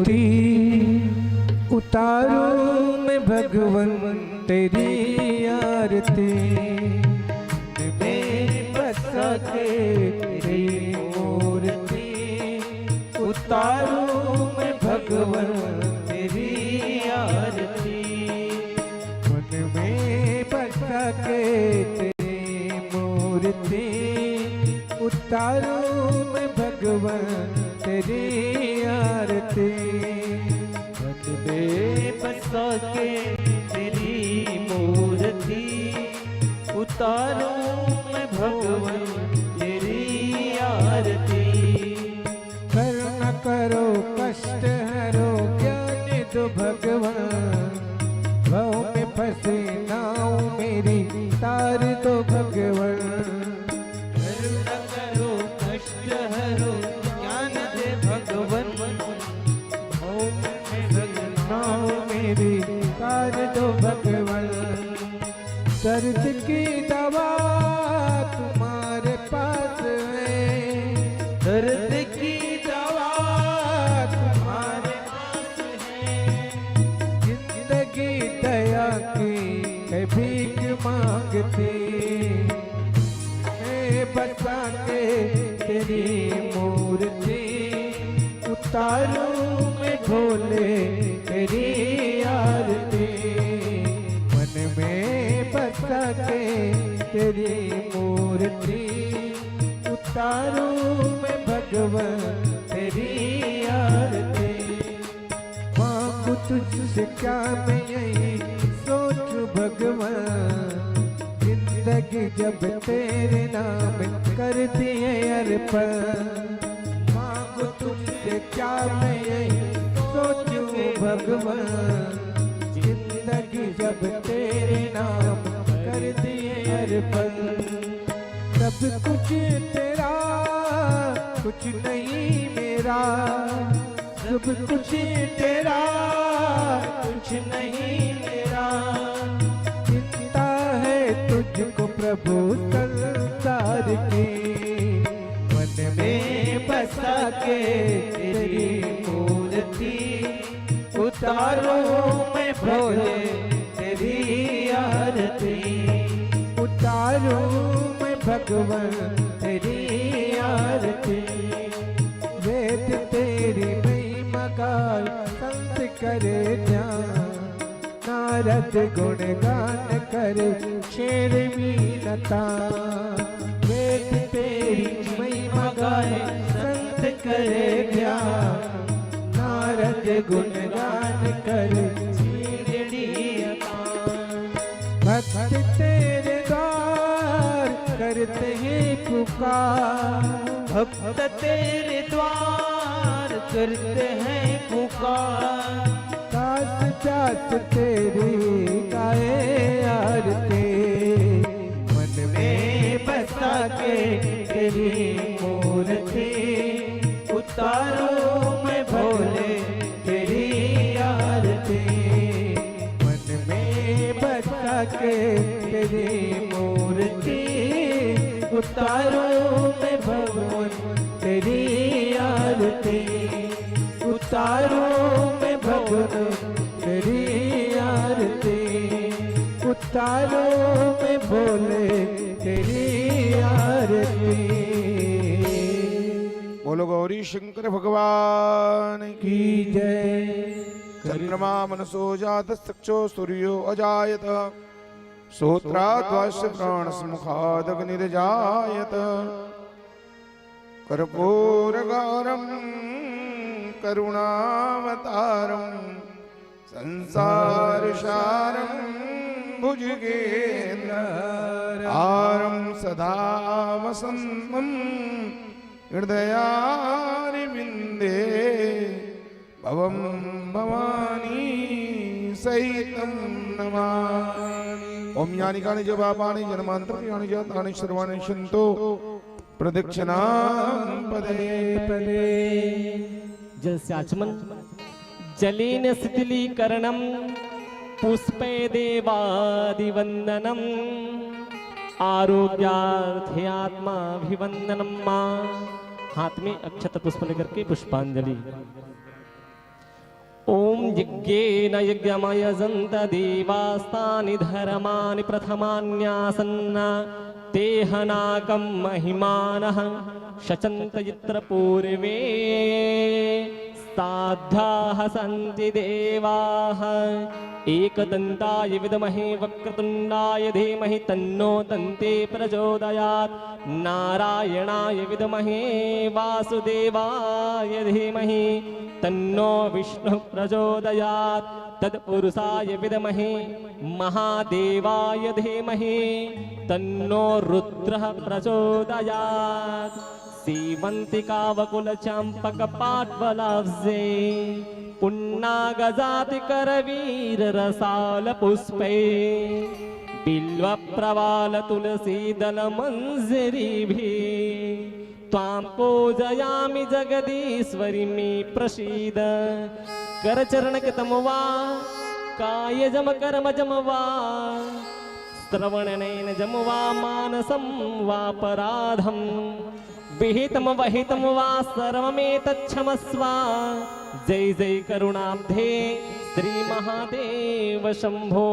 मूर्ति उतारूं मैं भगवन तेरी आरती। मेरे बसा के तेरी मूर्ति उतारूं मैं भगवन तेरी आरती। मन में बसा के तेरी मूर्ति उतारूं मैं भगवन तेरी आरती। मन में बसा के तेरी मूर्ति उतारूं मैं भगवन तेरी आरती। करुणा करो कष्ट हरो ज्ञान दो भगवान। भव में फंसे नाव मेरी तार दो भगवान। करुणा करो कष्ट हरो ज्ञान दे भगवन। भव में फंसे नाव मेरी तार दो भगवान। दर्द की दवा तुम्हारे पास है। दर्द की दवा तुम्हारे पास है। जिंदगी दया की है भीख मांगती। मैं बसा के तेरी मूर्ति उतारूं मैं भोले तेरी आरती। मन में बसा के तेरी मूर्ति उतारूं मैं भगवन तेरी आरती। मांगू तुझसे क्या मैं यही सोचूं भगवान। जिंदगी जब तेरे नाम कर दिए अर्पण। मांगू तुझसे क्या मैं यही सोचूं भगवान। जिंदगी जब तेरे नाम कर दिए अर्पण। सब कुछ तेरा कुछ नहीं मेरा। सब कुछ तेरा कुछ नहीं मेरा। चिंता है तुझको प्रभु संसार की। मन में बसा के तेरी मूर्ति उतारूं मैं भोले तेरी आरती। उतारूं मैं भगवन तेरी आरती। वेद तेरी महिमा गाय संत करे ध्यान। नारद गुणगान करे शेर मीनता। वेद तेरी महिमा गाय संत करे ध्यान। नारद गुणगान करे भक्त तेरे द्वार करते हैं पुकार। भक्त तेरे द्वार करते हैं पुकार। दास जात तेरी गाए आरती। मन में बसा के तेरी मूर्ति उतारूं मैं भोले तेरी आरती। मन में बसा के तेरी मूर्ति उतारूं मैं भगवन तेरी आरती। उतारूं मैं भगवन तेरी आरती। उतारूं मैं भोले तेरी आरती। बोलो गौरी शंकर भगवान की जय। चंद्रमा मनसो जात चक्षो सूर्यो अजायत। श्रोत्राद्वास्य प्राणसमुखादग्निर्जायत। कर्पूरगौरं करुणावतारं संसारसारं भुजगेन्द्रहारं सदा वसन्तं हृदयारविन्दे। भवं भवानी सहितं नमामि। ओम यानिकानि च पापानि जन्मान्तराणि च तानि सर्वाणि सन्तो प्रदक्षिणां पदे पदे। जल से आचमन जलेन शिथिलीकरणं पुष्पे देवादिवंदनम। आरोग्यार्थे आत्माभिवंदनम। माँ हाथ में अक्षत पुष्प लेकर के पुष्पांजलि। यज्ञेन यज्ञमयजन्त देवास्तानि धर्माणि प्रथमान्यासन्न तेहनाकं महिमानः शचन्त यत्र पूर्वे साध्याः सन्ति देवाः एकदन्ताय विद्महे वक्रतुण्डाय धीमहि तन्नो दन्ते प्रचोदयात् नारायणाय विद्महे वासुदेवाय धीमहि तन्नो विष्णुः प्रचोदयात् तत्पुरुषाय विद्महे महादेवाय धीमहि तन्नो रुद्रः प्रचोदयात् सीमंतिका वकुल चंपक पाटवलाब्जे पुन्नागजाति करवीर रसाल पुष्पे बिल्व प्रवाल तुलसी दल मंजरी भी त्वां पूजयामि जगदीश्वरी मे प्रसीद कर चरण कृतम वा काय जम कर्म जम वा श्रवण नयन जम वा मानसम वा पराधम विहितम वहितम वा सर्वमेतच्छमस्व जय जय करुणाब्धे श्री महादेव शंभो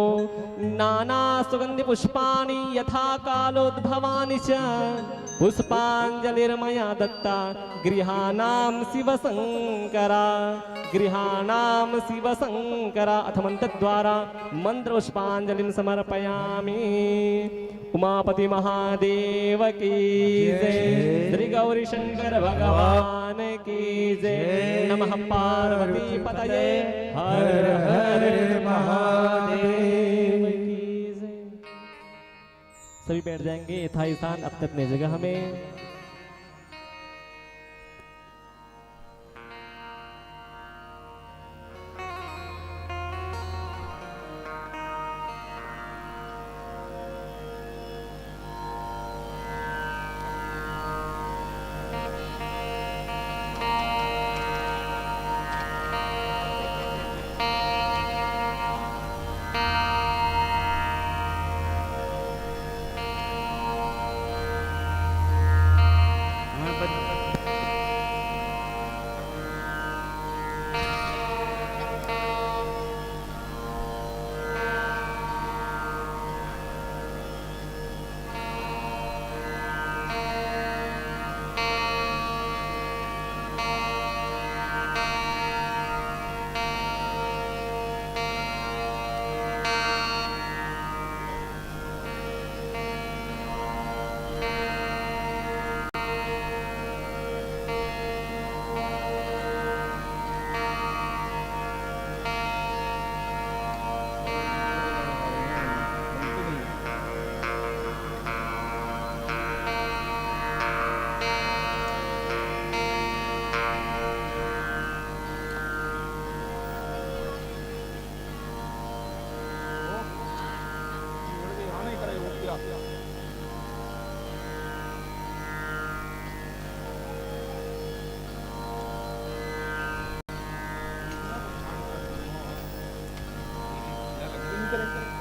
नाना सुगंधि पुष्पाणि यथा कालोद्भवानि च पुष्पांजलिर्मया दत्ता गृहाणां शिवशंकरा गृहाणां शिवशंकरा अथ मंत्रद्वारा मंत्र पुष्पांजलिं समर्पयामि उमापति महादेव की जय श्री गौरी शंकर भगवान की जय नमः पार्वती पतये हर हर महादेव की जय। सभी बैठ जाएंगे यथा स्थान अपने अपने जगह में।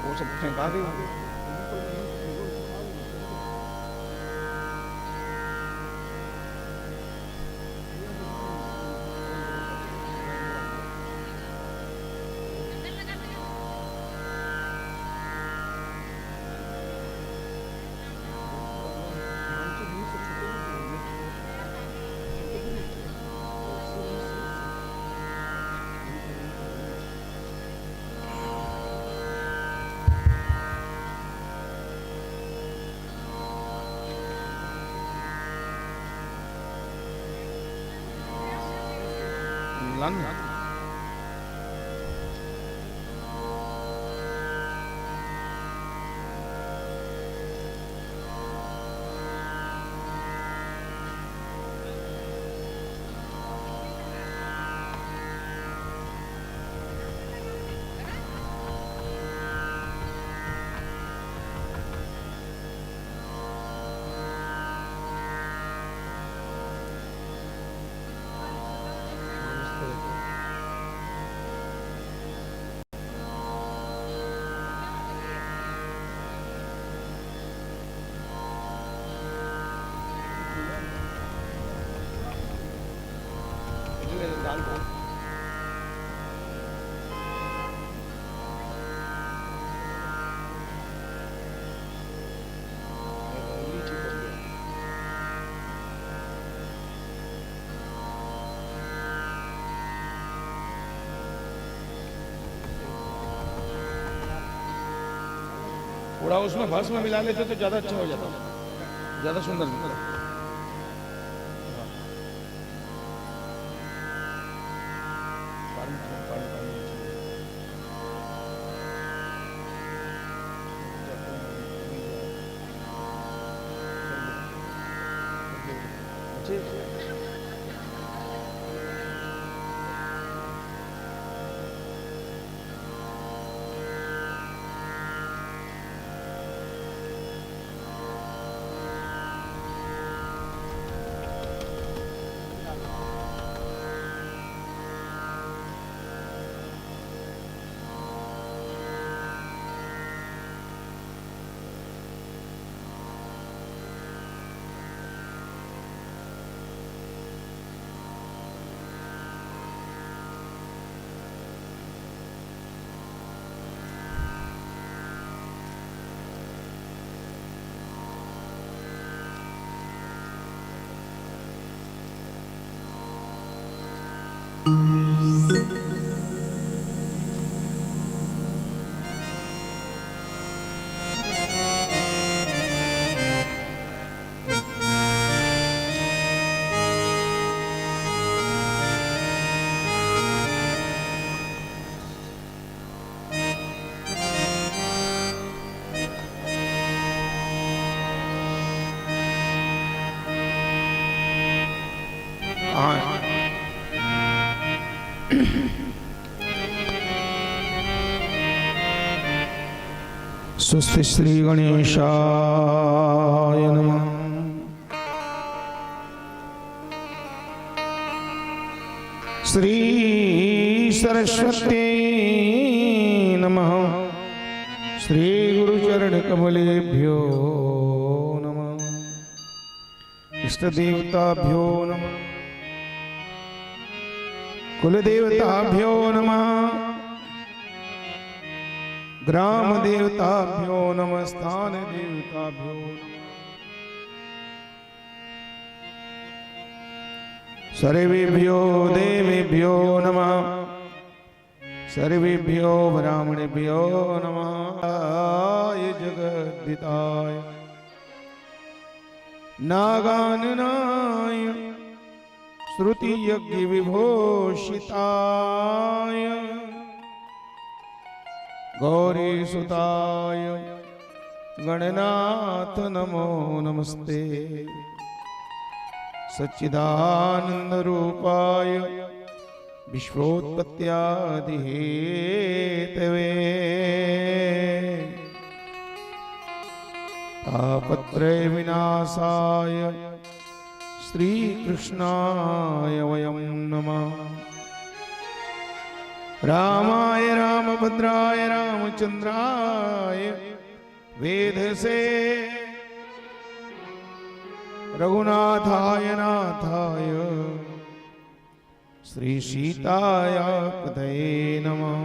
वो सब फेंका दी। Lan. थोड़ा उसमें भस्म मिला लेते तो ज्यादा अच्छा हो जाता, ज्यादा सुंदर दिखता। स्वस्ति श्री गणेशाय नमः। श्री सरस्वती नमः। श्री गुरुचरण कमलेभ्यो नमः। इष्ट देवताभ्यो नमः। कुल देवताभ्यो नमः। ग्राम देवताभ्यो नमः। स्थान देवताभ्यो नमः। सर्वेभ्यो देवेभ्यो नमः। सर्वेभ्यो ब्राह्मणेभ्यो नमः। जगद्दिताय नागाननाय श्रुति यज्ञ विभूषिताय गौरी सुताय गणनाथ नमो नमस्ते। सच्चिदानंद रूपाय विश्वोत्पत्त्यादि हेतवे तापत्रय विनाशाय श्री कृष्णाय वयं नमः। रामाय रामभद्राय रामचंद्राय वेधसे रघुनाथाय नाथाय श्री सीताय पतये नमः।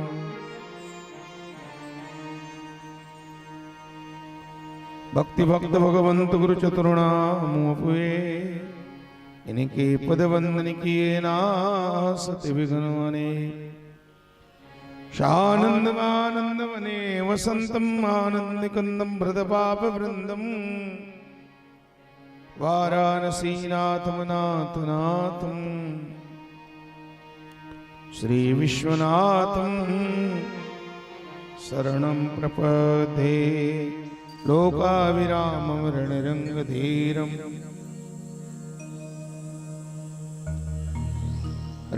भक्ति भक्त भगवंत गुरु चतुर्णामुपे इनके पद वंदन किए नासति विघ्नवने। शानंदमानंद वने वसंतम आनंद कंदम भृत पाप वृंदम वाराणसी नाथम नाथ नाथम श्री विश्वनाथम शरणं प्रपदे। लोकाविरामं रणरंगधीरम्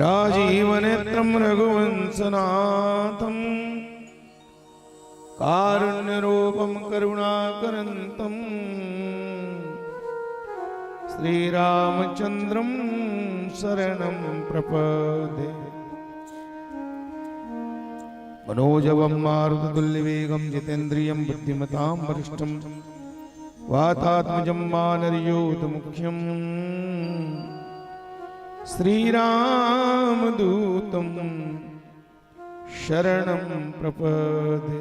राजीवनेत्रं रघुवंशनाथं कारुण्यरूपं करुणाकरन्तं श्रीरामचन्द्रं शरणं प्रपदे। मनोजवं मारुततुल्यवेगं जितेन्द्रियं बुद्धिमतां वरिष्ठं वातात्मजं वानरयूथमुख्यं श्रीरामदूतं शरणं प्रपदे।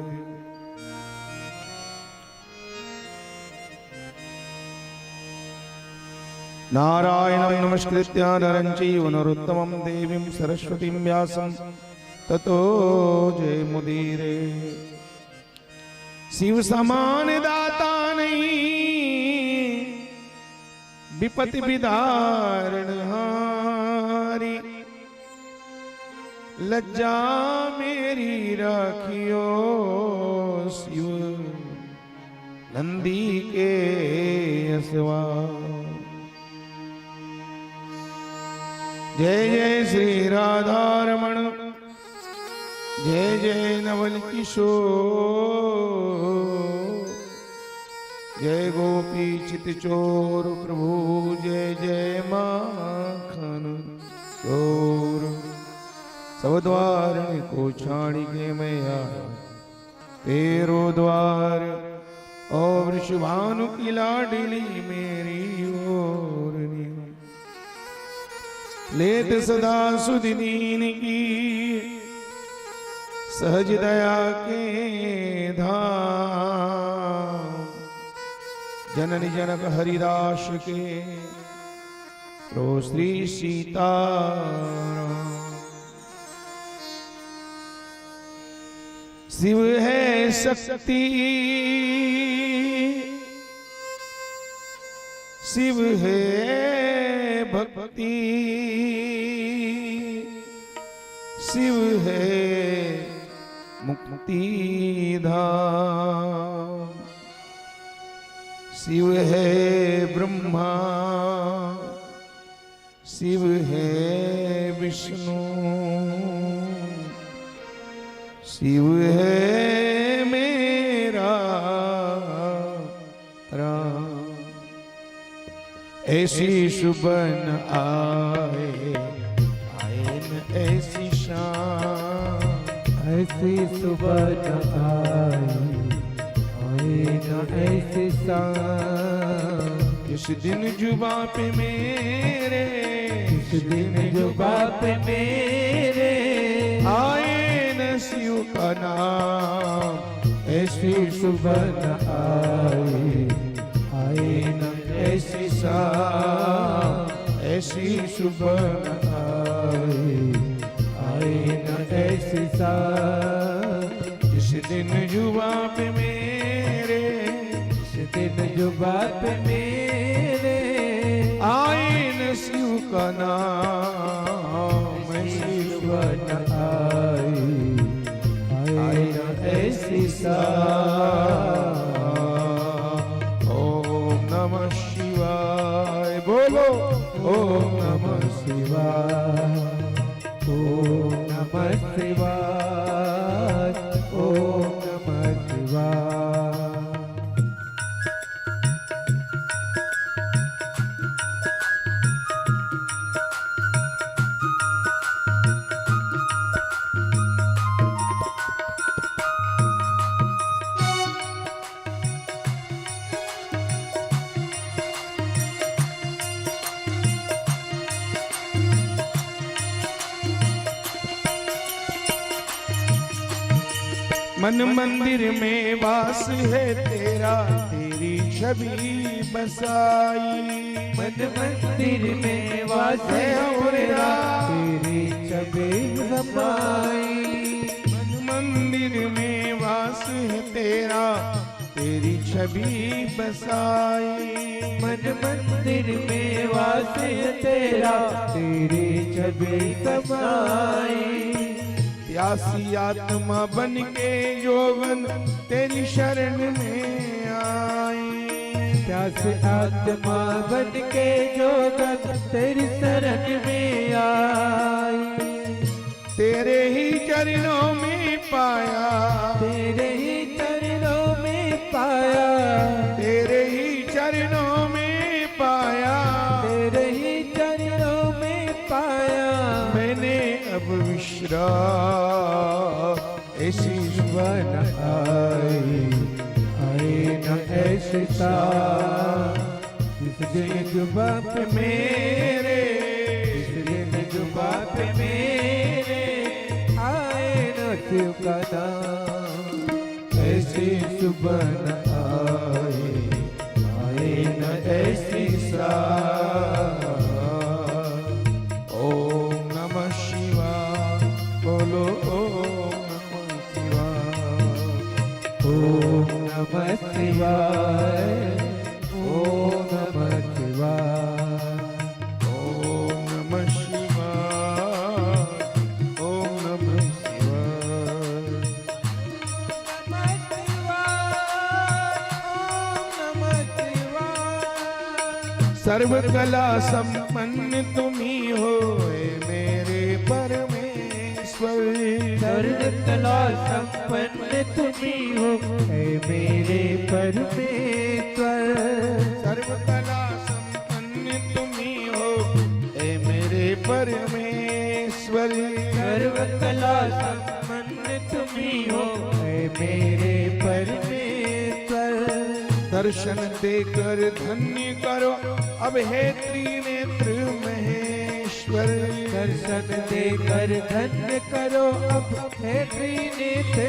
नारायणं नमस्कृत्य नरं चैव नरोत्तमं देवीं सरस्वतीं व्यासं ततो जयमुदीरे। शिव समान दाता नहीं, विपत्ति विदारण हारी, लज्जा मेरी राखियो शिव नंदी के असवा। जय जय श्री राधा रमण, जय जय नवल किशोर, जय गोपी चित चोर प्रभु, जय जय माखन चोर। सब द्वार को छाड़ी के मैं आया, तेरो द्वार और वृषभानु की लाडली मेरी ओर। लेत सदा सुध दीन की, सहज दया के धाम। जननी जनक हरिदास के प्रो श्री सीताराम। शिव है शक्ति, शिव है भक्ति, शिव है मुक्ति धाम। शिव है ब्रह्मा, शिव है विष्णु, शिव है मेरा राम। ऐसी सुबह आए, आए न ऐसी शाम, ऐसी सुबह न आए, आए न ऐसी शाम। इस दिन जुबा पे मेरे, इस दिन जुबा पे मेरे, आए न शिव का नाम। ऐसी सुबह न आए, आए न ऐसी शाम। ऐसी सुबह न आए, आए न ऐसी शाम। इस दिन जुबा पे मेरे, इस दिन जुबा पे मेरे, आए न शिव का नाम। ऐसी सुबह न आए, आए न ऐसी शाम। ओम नमः शिवाय बोलो, ओम नमः शिवाय, ओम नमः शिवाय, ओम नमः शिवाय। मन मंदिर में वास है तेरा, तेरी छवि बसाई। मन मंदिर में वास है तेरा, तेरी छवि समाई। मन मंदिर में वास है तेरा, तेरी छवि बसाई। मन मंदिर में वास है तेरा, तेरी छवि समाई। प्यासी आत्मा बन के जोगन तेरी शरण में आई। प्यासी आत्मा बन के जोगन तेरी शरण में आई। तेरे ही चरणों में पाया, तेरे ही चरणों में पाया, तेरे ही चरणों में पाया, तेरे ही चरणों में पाया। मैंने अब विश्राम। ऐसी सुबह न आए, आए न ऐसी शाम। इस दिन जुबा पे मेरे, इस दिन जुबा पे मेरे, आए न शिव का नाम। ऐसी सुबह न आए, आए न ऐसी शाम। ओम नमः शिवाय बोलो, ओम नमः शिवाय। ओम नमः शिवाय, ओम नमः शिवाय, ओम नमः शिवाय, ओम नमः शिवाय। सर्व कला संपन्न तुम्ही हो मेरे परमेश्वर। सर्व कला संपन्न तुम्ही हो हे मेरे परमेश्वर। सर्व कला संपन्न तुम्ही हो हे मेरे परमेश्वर। सर्व कला संपन्न तुम्ही हो हे मेरे परमेश्वर। दर्शन देकर धन्य करो अब हे त्रिनेत्र महेश्वर। दर्शन देकर धन्य करो अब हे त्रिनेत्र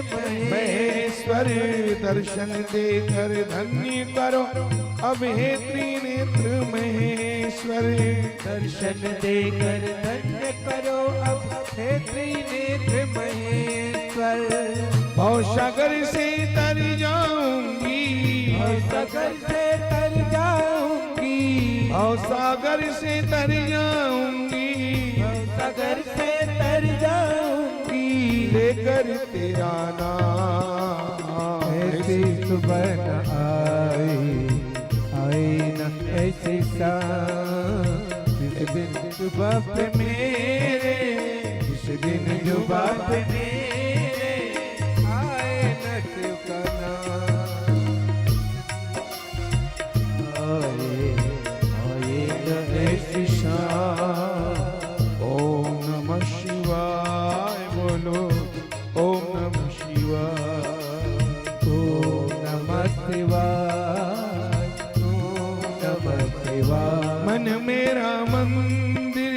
महेश्वर। दर्शन देकर धन्य करो अब हे त्रिनेत्र महेश्वर। दर्शन देकर धन्य करो अब हे त्रिनेत्र महेश्वर। भवसागर से तर जाऊंगी, भवसागर से तर जाऊंगी, भवसागर से तर जाऊंगी, भवसागर से तर जाऊंगी। लेकर तेरा नाम। ऐसी सुबह न आई न ऐसी शाम। जिस दिन सुबह पे मेरे, जिस दिन जुबां पे मेरे आए न शिव का नाम। आए न ऐसी शाम। ओम नमः शिवाय बोलो, ओम नमः शिवाय। ओम नमः शिवाय, ओम नमः शिवाय। मन मेरा मंदिर,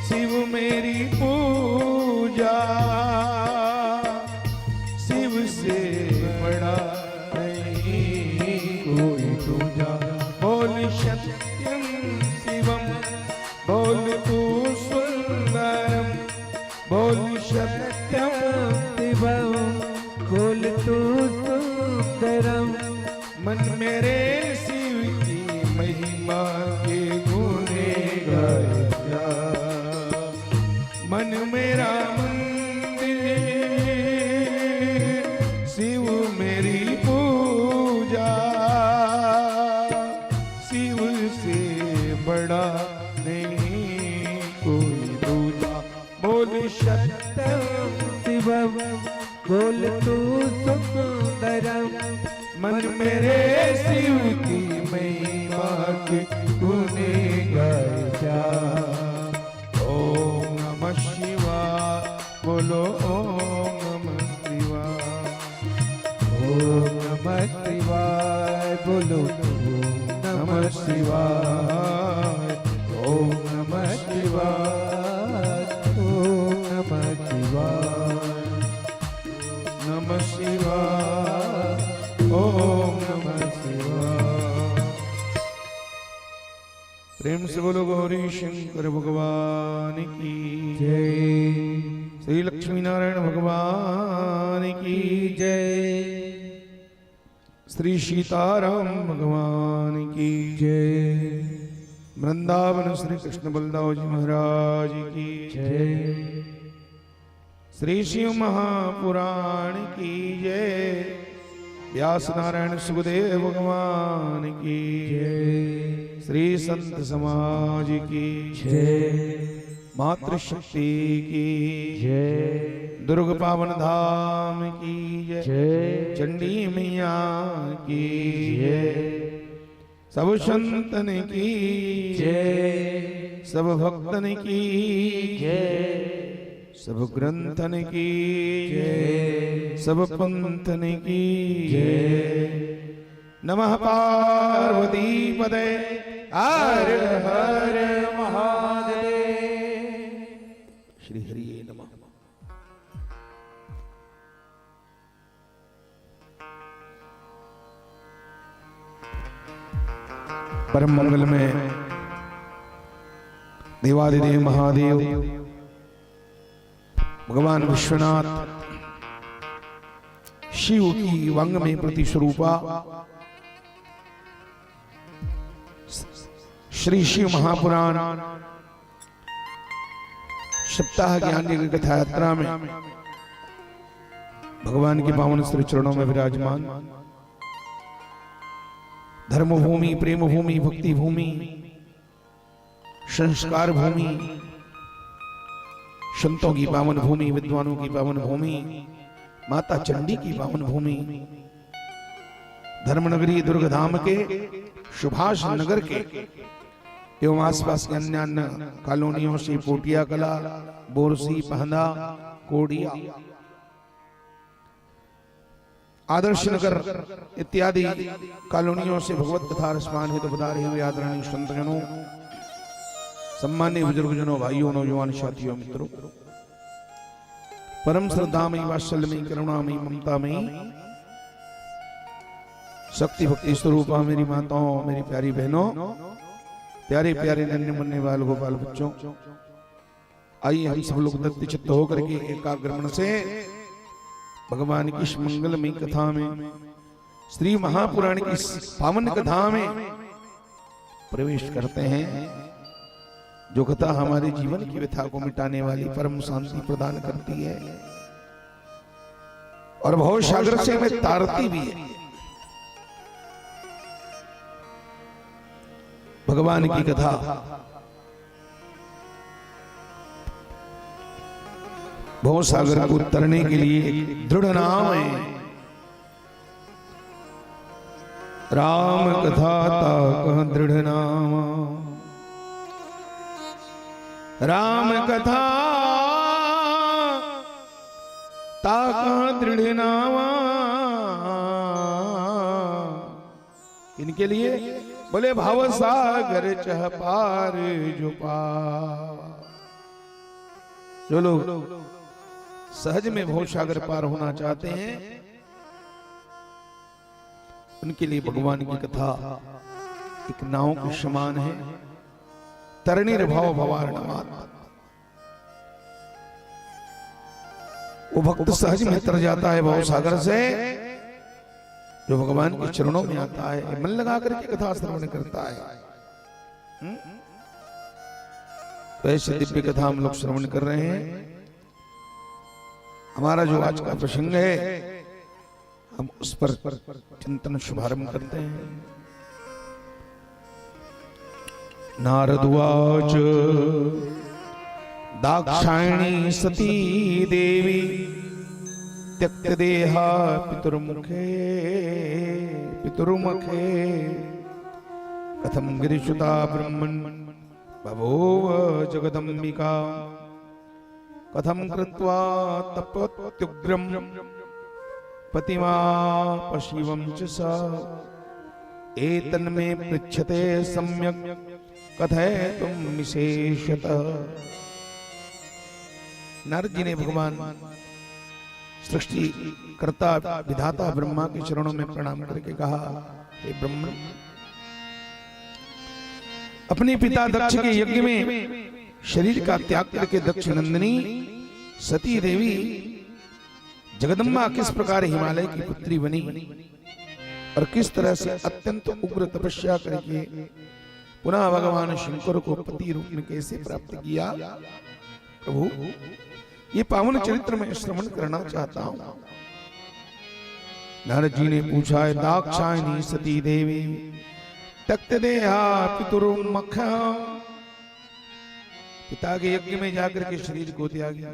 शिव मेरी पूजा। शिव से बड़ा नहीं कोई दूजा। बोल सत्यम शिवम, बोल तू सुंदरम। बोल सत्यम शिवम, बोल तू सुंदरम। मन मेरे शिव की महिमा के गुने गाया। मन मेरा मंदिर, शिव मेरी पूजा। शिव से बड़ा नहीं कोई दूजा। बोल सत्यम शिवम, बोल तू सुंदरम। मन मेरे शिव की महिमा के गुने गाया। ओम नमः शिवाय बोलो, ओम नमः शिवाय। ओम नमः शिवाय बोलो, ओम नमः शिवाय। ओम नमः शिवाय, ओम नमः शिवाय। नमः शिवाय, ओम नमः शिवाय। प्रेम से बोलो गौरी शंकर भगवान की जय। श्री लक्ष्मी नारायण भगवान की जय। श्री सीताराम भगवान की जय। वृंदावन श्री कृष्ण बलदाव जी महाराज की जय। श्री शिव महापुराण की जय। व्यास नारायण सुखदेव भगवान की जय। श्री संत समाज की जय। मातृशक्ति की जय। दुर्ग पावन धाम की जय। जय। चंडी मैया की जय। सब संतन की जय। सब भक्तन की जय। सब ग्रंथन की जय। सब पंथन की जय। नमः पार्वती पदे हर हर महादेव। श्री हरि नमः। परम मंगल में देवादिदेव महादेव भगवान विश्वनाथ शिव की वांग में प्रतिस्वरूपा श्री शिव महापुराण सप्ताह ज्ञान की कथा यात्रा में भगवान के पावन श्री चरणों में विराजमान धर्म भूमि, प्रेम भूमि, भक्ति भूमि, संस्कार भूमि, संतों की पावन भूमि, विद्वानों की पावन भूमि, माता चंडी की पावन भूमि, धर्मनगरी दुर्ग धाम के सुभाष नगर के एवं आसपास के अन्य अन्य कॉलोनियों से पोटिया कला, बोरसी, पहंदा, कोडिया, आदर्श नगर इत्यादि कॉलोनियों से भगवत कथा रसपान हेतु बता रहे हुए आदरणीय संतजनों, सम्मान्य बुजुर्गजनों, भाइयों, नौजवान साथियों, मित्रों, परम श्रद्धामयी, वात्सल्यमयी, करुणामयी, ममतामयी, शक्ति भक्ति स्वरूपा मेरी माताओं, मेरी प्यारी बहनों, प्यारे प्यारे नन्हे मुन्ने बाल गोपाल बच्चों, आइए हम सब लोग दत्त चित्त होकर के एकाग्र मन से भगवान की इस मंगलमयी कथा में, श्री महापुराण की इस पावन कथा में प्रवेश करते हैं, जो कथा हमारे जीवन की व्यथा को मिटाने वाली, परम शांति प्रदान करती है और भव सागर से हमें तारती भी है। भगवान की कथा भव सागर को तरने के लिए एक दृढ़ नाम है। राम कथा ताकह दृढ़ नाम, राम कथा ताकह दृढ़ नाम। इनके लिए बोले भव सागर चह पार जो पार। जो लोग सहज में भव सागर पार होना चाहते हैं, उनके लिए भगवान की कथा एक नाव के समान है। तरणीर भाव भवार्णवात, वो भक्त सहज में तर जाता है भव सागर से, जो भगवान के चरणों में आता है, मन लगा करके कथा श्रवण करता है। तो ऐसे दिव्य कथा हम लोग श्रवण कर रहे हैं। हमारा जो आज का प्रसंग है, हम उस पर चिंतन शुभारंभ करते हैं। नारदवाच दाक्षायणी सती देवी त्यक्त देहा पितुर्मुखे कथम गिरिशुता ब्रह्मन् बभूव जगदम्बिका कथम कृत्वा तपोत्युग्रम पतिमापशिवं च सा एतन्मे पृच्छते सम्यक् कथयितुं विशेषतः। नारद जी ने भगवान सृष्टि कर्ता विधाता ब्रह्मा के चरणों में प्रणाम करके कहा, हे ब्रह्मा, अपने पिता दक्ष के यज्ञ में शरीर का त्याग करके दक्ष नंदिनी सती देवी जगदम्बा किस प्रकार हिमालय की पुत्री बनी और किस तरह से अत्यंत उग्र तपस्या करके पुनः भगवान शंकर को पति रूप में कैसे प्राप्त किया। प्रभु, ये पावन चरित्र में श्रवण करना चाहता हूं। नारद जी ने पूछा, दाक्षायणी सती देवी त्यक्त देहा पितुर्मुखा, पिता के यज्ञ में जाकर के शरीर को त्यागी।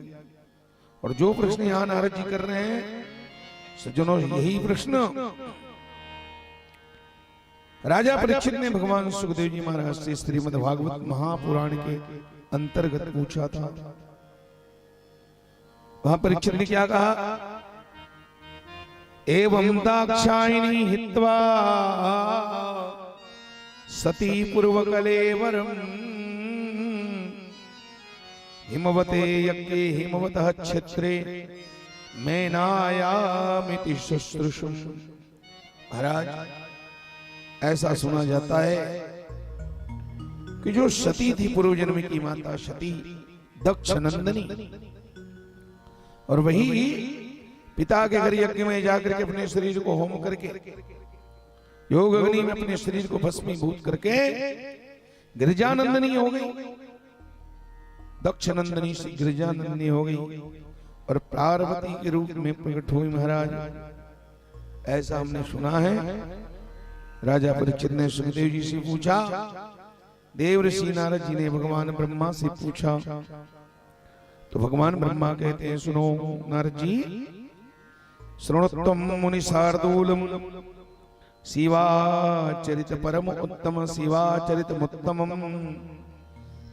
और जो प्रश्न यहां नारद जी कर रहे हैं सज्जनों, यही प्रश्न राजा परीक्षित ने भगवान सुखदेव जी महाराज से श्रीमद् भागवत महापुराण के अंतर्गत पूछा था। वहां परीक्षित ने क्या कहा, एवं दाक्षायणी हित्वा सती पूर्वकलेवरम हिमवते यज्ञे हिमवतः क्षेत्रे मैनायामिति शुश्रूषुम। महाराज, ऐसा सुना जाता है कि जो सती थी पूर्व जन्म की माता सती दक्ष नंदिनी, और वही पिता के घर यज्ञ में जाकर के अपने शरीर को होम करके योग अग्नि में अपने शरीर को भस्मीभूत करके गिरिजानंदनी हो गई, दक्ष नंदनी से गिरिजानंदनी हो गई और पार्वती के रूप में प्रकट हुई महाराज। ऐसा हमने सुना है। राजा परीक्षित ने सुखदेव जी से पूछा, देव ऋषि नारद जी ने भगवान ब्रह्मा से पूछा, तो भगवान ब्रह्मा कहते हैं, सुनो नारद जी, श्रृणुत्वम मुनि शार्दूलम शिवाचरित परम उत्तम शिवाचरित उत्तमम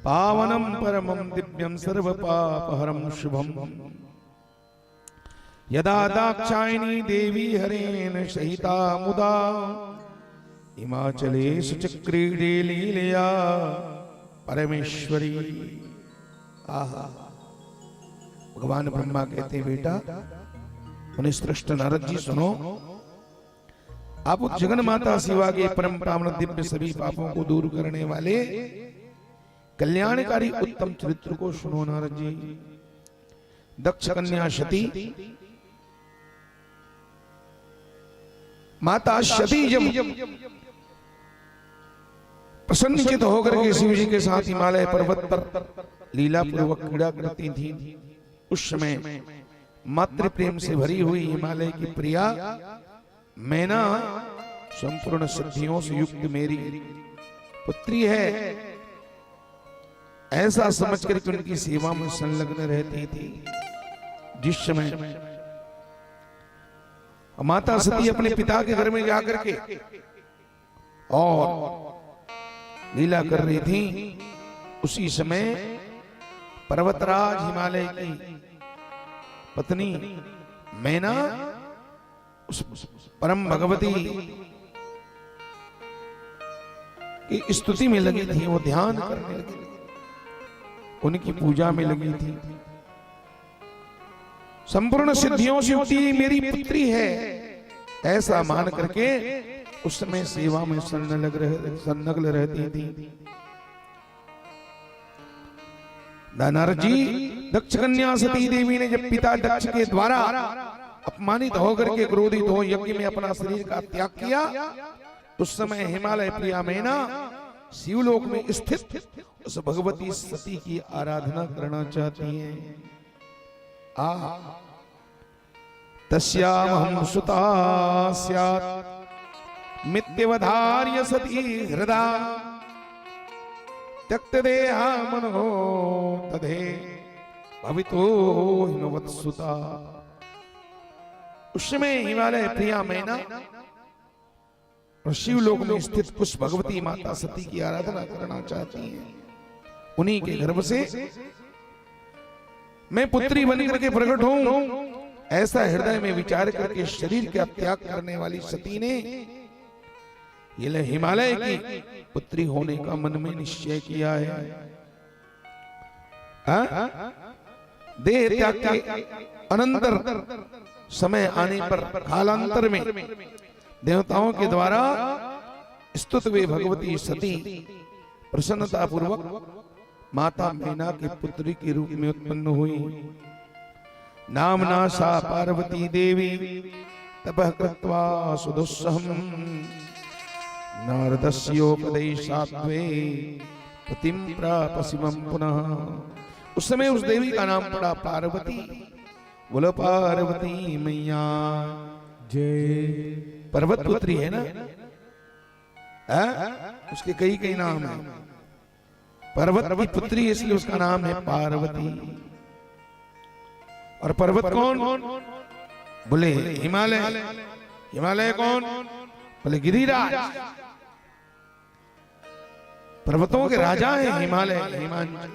पावनम परमम दिव्यम सर्व पापहरम शुभम यदा दाक्षायणी देवी हरेन सहिता मुदा हिमाचले सुचक्रीडे लीलया परमेश्वरी। आहा, भगवान ब्रह्मा कहते हैं, बेटा मुनिश्रेष्ठ नारद जी सुनो, आप उस जगन माता शिवा के परम पावन दिव्य सभी पापों को दूर करने वाले कल्याणकारी उत्तम चरित्र को सुनो नारद जी। दक्ष कन्या सती, माता सती जब प्रसन्नचित होकर के शिव जी के साथ हिमालय पर्वत पर लीला पूर्वक क्रीड़ा करती थी, उस समय मातृ प्रेम से भरी हुई हिमालय की प्रिया मैना संपूर्ण सिद्धियों से युक्त मेरी पुत्री है, ऐसा समझ करके उनकी सेवा में संलग्न रहती थी। जिस समय माता सती अपने पिता के घर में जाकर के और लीला कर रही थी, उसी समय पर्वतराज हिमालय की पत्नी मैना उस परम भगवती की स्तुति में लगी थी, वो ध्यान करने लगी, उनकी पूजा में लगी थी। संपूर्ण सिद्धियों से युक्ति मेरी पुत्री है, ऐसा मान करके उस समय सेवा में संलग्न रहती थी। नारद जी, दक्ष कन्या सती देवी ने जब पिता दक्ष के द्वारा अपमानित होकर के क्रोधित हो यज्ञ में अपना शरीर का त्याग किया, उस समय हिमालय प्रिया मैना शिवलोक में स्थित उस भगवती सती की आराधना करना चाहती हैं। तस्यामहं सुता स्यात् मित्यवधार्य सती हृदा त्यक्त देहा मनो तदे भवितो हिमवत्सुता। उस समय हिमालय प्रिया मैना और शिवलोक में स्थित उस भगवती माता सती की आराधना करना चाहती हैं। उन्हीं के गर्भ से मैं पुत्री बनकर के प्रकट हूं, ऐसा हृदय में विचार करके शरीर का त्याग करने वाली सती ने ये हिमालय की पुत्री होने का मन में निश्चय किया है। देह त्याग के अनंतर समय आने पर कालांतर में देवताओं के द्वारा स्तुत वे भगवती सती प्रसन्नता पूर्वक माता मैना के पुत्री के रूप में उत्पन्न हुई। नामना सा पार्वती देवी तपः कृत्वा सुदुस्सहम् नारदस्योपदेशाद्वे पतिं प्राप शिवं पुनः। उस समय उस देवी का नाम पड़ा पार्वती। बोलो पार्वती मैया जय। पर्वत पुत्री है ना, उसके कई कई नाम है। पर्वत की पुत्री इसलिए उसका नाम है पार्वती। और पर्वत कौन? बोले हिमालय। हिमालय कौन? बोले गिरिराज। पर्वतों के राजा है हिमालय, हिमांचल,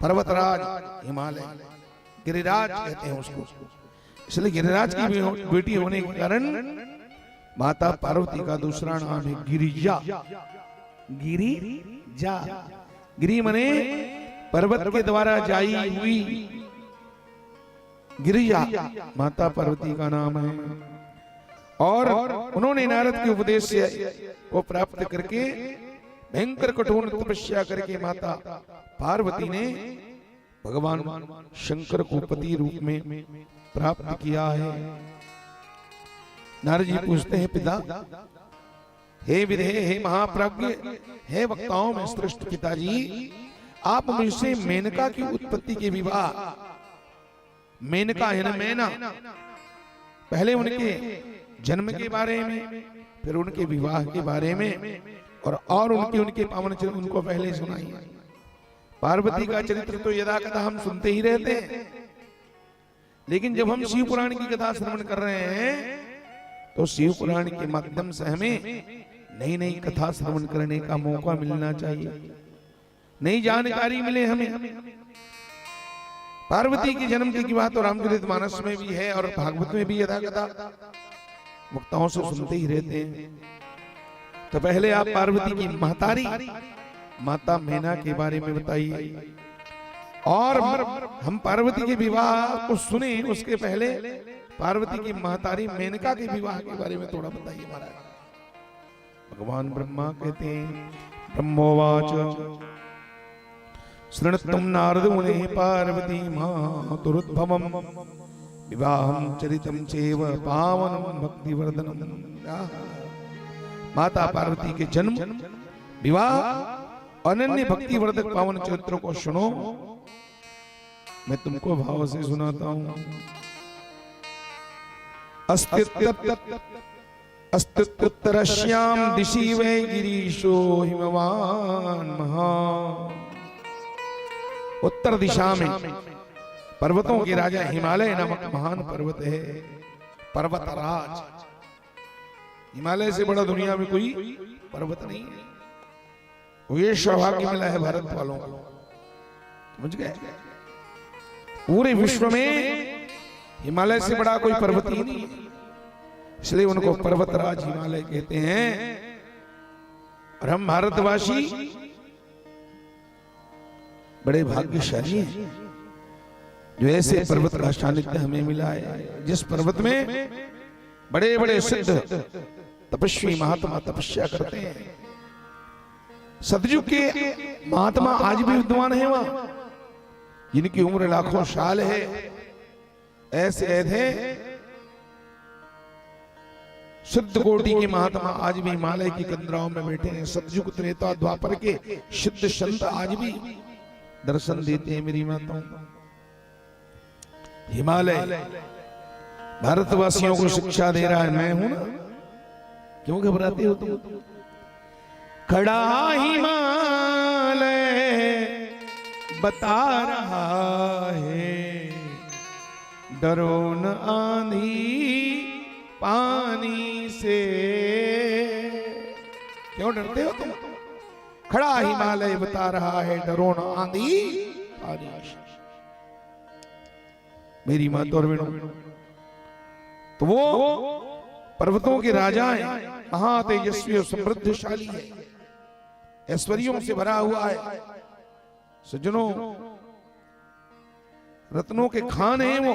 पर्वतराज हिमालय, गिरिराज कहते हैं उसको। इसलिए गिरिराज की बेटी होने के कारण माता पार्वती का दूसरा नाम है गिरिजा। गिरिजा, गिरि मने पर्वत के द्वारा जाई हुई, गिरिजा माता पार्वती का नाम है। और उन्होंने नारद के उपदेश से को प्राप्त करके भयंकर कठोर तपस्या करके माता पार्वती ने भगवान शंकर को पति रूप में प्राप्त किया है। नारद जी पूछते हैं पिता, हे विधे, हे महाप्रज्ञ, हे वक्ताओं में श्रेष्ठ पिताजी, आप मुझसे मेनका की उत्पत्ति के विवाह, मेनका है ना मैना, पहले उनके जन्म के बारे में, फिर उनके विवाह के बारे में और उनके पावन चरित्र उनको पहले सुनाई। पार्वती का चरित्र तो यदा कथा हम सुनते ही रहते हैं, लेकिन जब हम शिव पुराण की कथा श्रवण कर रहे हैं तो शिव पुराण के माध्यम से हमें नई नई कथा श्रवण करने का मौका मिलना चाहिए, नई जानकारी मिले हमें। पार्वती के जन्म की बात तो रामचरितमानस में भी है और भागवत में भी यथा कथा वक्ताओं से सुनते ही रहते हैं। तो पहले आप पार्वती की महतारी माता मैना के बारे में बताइए, और हम पार्वती के विवाह को सुने उसके पहले पार्वती की महतारी मेनका के विवाह के बारे में थोड़ा बताइए महाराज। भगवान ब्रह्मा कहते हैं, ब्रह्मोवाच शृणुत्वं नारद मुने पार्वती मातुरुद्भवम् विवाहं चरितं चैव पावनं भक्तिवर्धनम्। माता पार्वती के जन्म, विवाह, अनन्य भक्ति वर्धक पावन चरित्रों को सुनो। मैं तुमको भाव से सुनाता हूं। अस्तित्वोत्तरश्याम दिशि वै गिरीशो हिमवान महा। उत्तर दिशा में पर्वतों के राजा हिमालय नामक महान पर्वत है, पर्वतराज। हिमालय से बड़ा दुनिया में कोई पर्वत नहीं है। ये सौभाग्य मिला है भारत वालों को, समझ गए? पूरे विश्व में हिमालय से बड़ा कोई पर्वत ही नहीं है, इसलिए उनको पर्वतराज हिमालय कहते हैं। और हम भारतवासी बड़े भाग्यशाली हैं जो ऐसे पर्वत का सानिध्य हमें मिला है, जिस पर्वत में बड़े बड़े सिद्ध तपस्वी महात्मा तपस्या करते हैं। सतयुग के महात्मा आज भी विद्वान हैं वहां, जिनकी उम्र लाखों साल है। ऐसे ऐसे सिद्ध कोटि के महात्मा आज भी हिमालय की कंदराओं में बैठे हैं। सतयुग त्रेता द्वापर के सिद्ध संत आज भी दर्शन देते हैं मेरी माताओं। हिमालय भारतवासियों को शिक्षा दे रहा है। मैं हूं ना, क्यों घबराते हो तुम? खड़ा हिमालय बता रहा है, डरो न आंधी पानी से। क्यों डरते हो तुम? खड़ा हिमालय बता रहा है, डरो न आंधी पानी से। मेरी माता और बहनों, तो वो पर्वतों के राजा हैं, महा तेजस्वी और समृद्धशाली है, ऐश्वर्यों से भरा हुआ है। सज्जनों, रत्नों के खान हैं वो।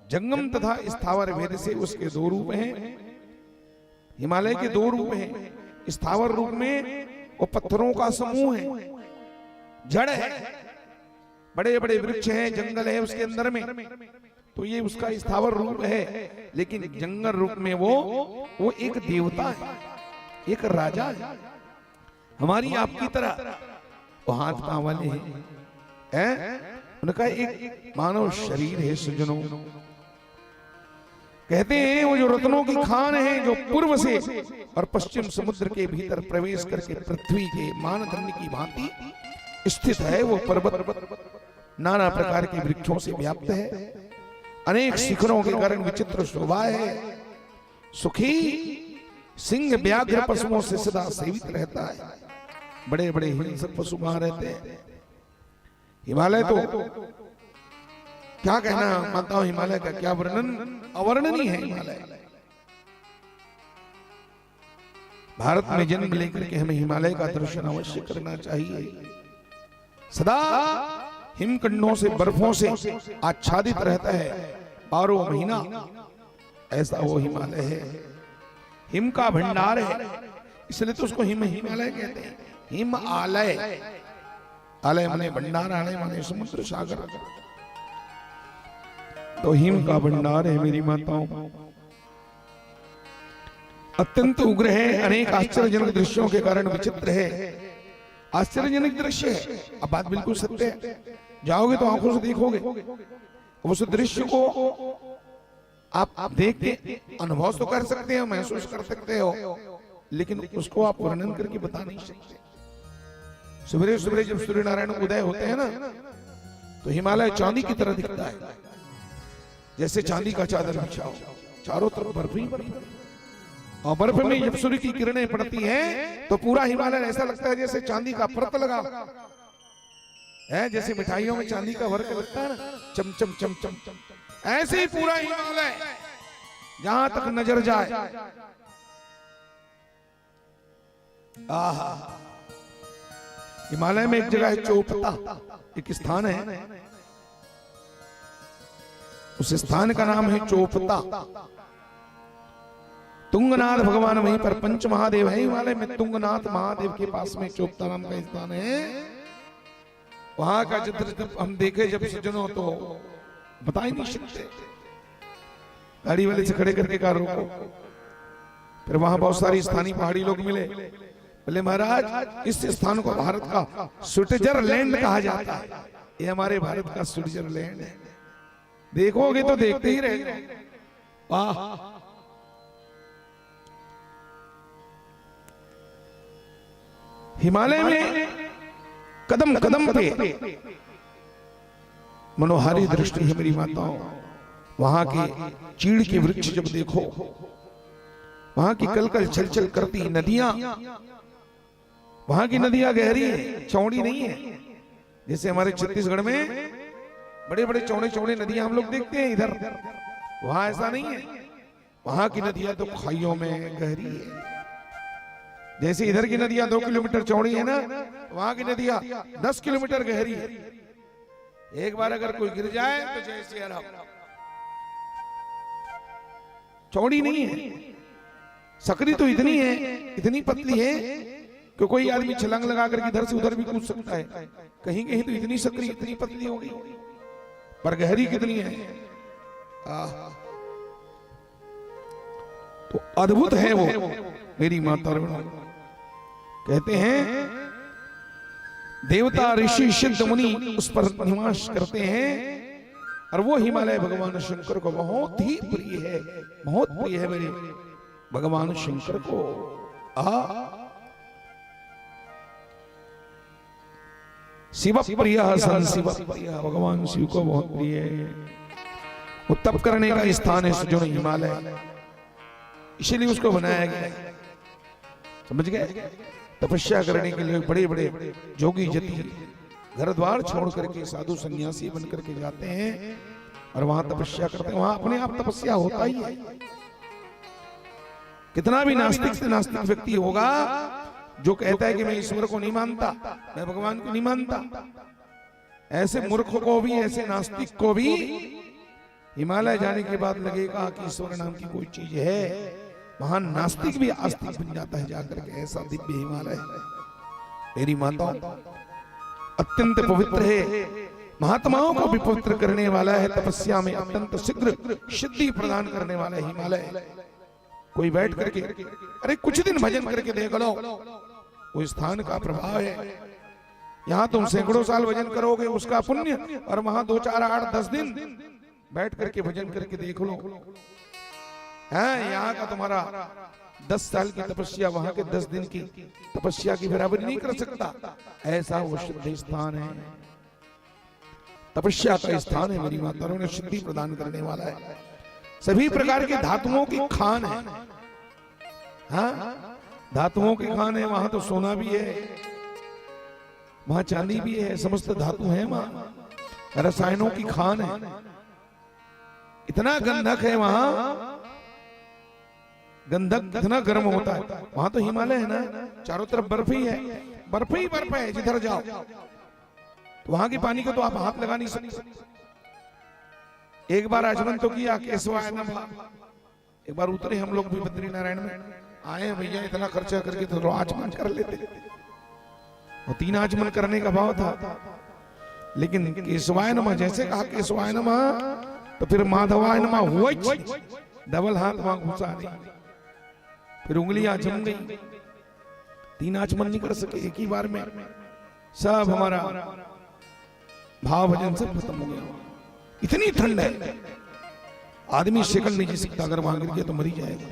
जंगम तथा स्थावर भेद से उसके दो रूप हैं। हिमालय के दो रूप हैं। स्थावर रूप में वो पत्थरों का समूह है, जड़ है, बड़े बड़े वृक्ष हैं, जंगल है उसके अंदर में, तो ये उसका स्थावर रूप है। लेकिन जंगल रूप में वो एक देवता है, एक राजा है, हमारी आपकी तरह वो हाथ पांव वाले हैं। उनका एक मानव शरीर है। सज्जनों, कहते हैं वो जो रत्नों की खान है, जो पूर्व से और पश्चिम समुद्र के भीतर प्रवेश करके पृथ्वी के मानदंड की भांति स्थित है, वो पर्वत नाना प्रकार के वृक्षों से व्याप्त है। अनेक शिखरों के कारण विचित्र शोभा है। सुखी सिंह व्याघ्र पशुओं से सदा सेवित रहता है। बड़े बड़े हिंसक पशु वहां रहते हैं। हिमालय तो क्या कहना, माताओं, हिमालय का क्या वर्णन, अवर्णनीय है हिमालय। भारत में जन्म लेकर के हमें हिमालय का दर्शन अवश्य करना चाहिए। सदा हिमखंडों से, बर्फों से आच्छादित रहता है 12 महीना, ऐसा वो हिमालय है। हिम का भंडार है, इसलिए तो उसको हिमालय कहते हैं। हिमालय आलय माने भंडार, आलय माने समुद्र सागर। तो हिम का भंडार है मेरी माताओं। अत्यंत उग्र है, अनेक आश्चर्यजनक दृश्यों के कारण विचित्र है, आश्चर्यजनक दृश्य है। अब बात बिल्कुल सत्य है, जाओगे तो आंखों से देखोगे, उस दृश्य को आप देख के अनुभव तो कर सकते हो, महसूस कर सकते हो, लेकिन उसको आप वर्णन करके बता नहीं सकते। सवेरे सवेरे जब सूर्य नारायण उदय होते हैं ना, तो हिमालय चांदी की तरह दिखता है, जैसे चांदी का चादर बिछाओ, चारों तरफ बर्फ ही बर्फ। और बर्फ में जब सूर्य की किरणें पड़ती हैं तो पूरा हिमालय ऐसा लगता है जैसे चांदी का परत लगा है, जैसे मिठाइयों में चांदी का वर्क लगता है ना, चम चम चम चम चम, ऐसे ही पूरा हिमालय जहां तक नजर जाए। आहा, हिमालय में एक जगह है चोपता, एक स्थान है, उस स्थान का नाम है चोपता। तुंगनाथ भगवान वहीं पर पंच महादेव है हिमालय में, तुंगनाथ महादेव के पास में चोपता नाम का स्थान है। वहां का चित्र जब हम देखे जब सज्जनों, तो बता ही नहीं सकते। गाड़ी वाले से खड़े करके कार रोको, फिर वहां बहुत सारी स्थानीय पहाड़ी लोग मिले, बोले महाराज इस स्थान को भारत का स्विट्जरलैंड कहा जाता है, ये हमारे भारत का स्विट्जरलैंड है। देखोगे तो देखते ही रहे। वाह, हिमालय में कदम कदम पे मनोहारी दृष्टि है मेरी माताओं। वहां के चीड़ के वृक्ष जब देखो, वहां की कलकल छलछल करती नदियां, वहां की नदियां गहरी है, चौड़ी नहीं है। जैसे हमारे छत्तीसगढ़ में बड़े बड़े चौड़े चौड़े नदियां हम लोग देखते हैं, इधर वहां ऐसा नहीं है। वहां की नदियां तो खाइयों में गहरी है। जैसे इधर की नदियां 2 किलोमीटर चौड़ी है ना, वहां की नदियां 10 किलोमीटर गहरी है। एक बार अगर कोई गिर जाए तो जैसे चौड़ी नहीं है, सकरी तो इतनी है, इतनी पतली है कि कोई आदमी छलांग लगा करके इधर से उधर भी कूद सकता है। कहीं कहीं तो इतनी सकरी, इतनी पतली होगी, पर गहरी कितनी है। तो अद्भुत है वो मेरी माता। कहते हैं देवता ऋषि सिद्ध मुनि उस पर निवास करते हैं, और वो हिमालय भगवान शंकर को बहुत ही प्रिय है, बहुत प्रिय है मेरे भगवान शंकर को। शिव प्रिय सन शिव प्रिय, भगवान शिव को बहुत प्रिय है। वो तप करने का स्थान है जो हिमालय, इसीलिए उसको बनाया गया। समझ गए? तपस्या करने के लिए बड़े बड़े जोगी जति घर द्वार छोड़ करके साधु सन्यासी बन करके जाते हैं और वहां तपस्या करते हैं। वहां अपने आप तपस्या होता ही है। कितना भी नास्तिक से नास्तिक व्यक्ति होगा जो कहता है कि मैं ईश्वर को नहीं मानता, मैं भगवान को नहीं मानता, ऐसे मूर्ख को भी, ऐसे नास्तिक को भी हिमालय जाने के बाद लगेगा कि ईश्वर नाम की कोई चीज है। महान नास्तिक भी आस्तिक बन जाता है जाकर के, ऐसा दिव्य हिमालय है मेरी माताओं। अत्यंत पवित्र है, महात्माओं को भी पवित्र करने वाला है, तपस्या में अत्यंत शीघ्र सिद्धि प्रदान करने वाला है हिमालय। कोई बैठ करके अरे कुछ दिन भजन करके देख लो, वो स्थान का प्रभाव है। यहाँ तुम सैकड़ों साल भजन करोगे उसका पुण्य, और वहां 2, 4, 8, 10 दिन बैठ करके भजन करके देख लो। है यहाँ का तुम्हारा 10 साल की तपस्या वहां के 10 दिन की तपस्या की बराबरी नहीं कर सकता। ऐसा वो सिद्ध स्थान है, तपस्या का स्थान है मेरी माताओं ने, सिद्धि प्रदान करने वाला है। सभी प्रकार के धातुओं की खान है। हाँ, धातुओं की खान है। वहां तो सोना भी है, वहां चांदी भी है, समस्त धातु है वहां। रसायनों की खान है, इतना गंधक है वहां, गंधक इतना गर्म होता है वहां। तो हिमालय है ना, चारों तरफ बर्फ ही है, बर्फ ही बर्फ है जिधर जाओ। तो वहां के पानी को तो आप हाथ लगा नहीं सकते। एक बार आचमन तो किया, केशवाय नमः। एक बार उतरे हम लोग भी बद्री नारायण में, आए भैया इतना खर्चा करके तो आचमन कर लेते। और 3 आचमन करने का भाव था, लेकिन केशवाय नमः जैसे कहा केशवाय नमः, तो फिर माधवाय नमः हुआ डबल हाथ वहां घुसा नहीं, फिर उंगलियां जम गई, 3 आचमन नहीं कर सके एक ही बार में, सब हमारा भाव भजन सब खत्म हो गया। इतनी ठंड है, आदमी शिकल नहीं जी सकता, अगर वहां गिर गया तो मरी जाएगा।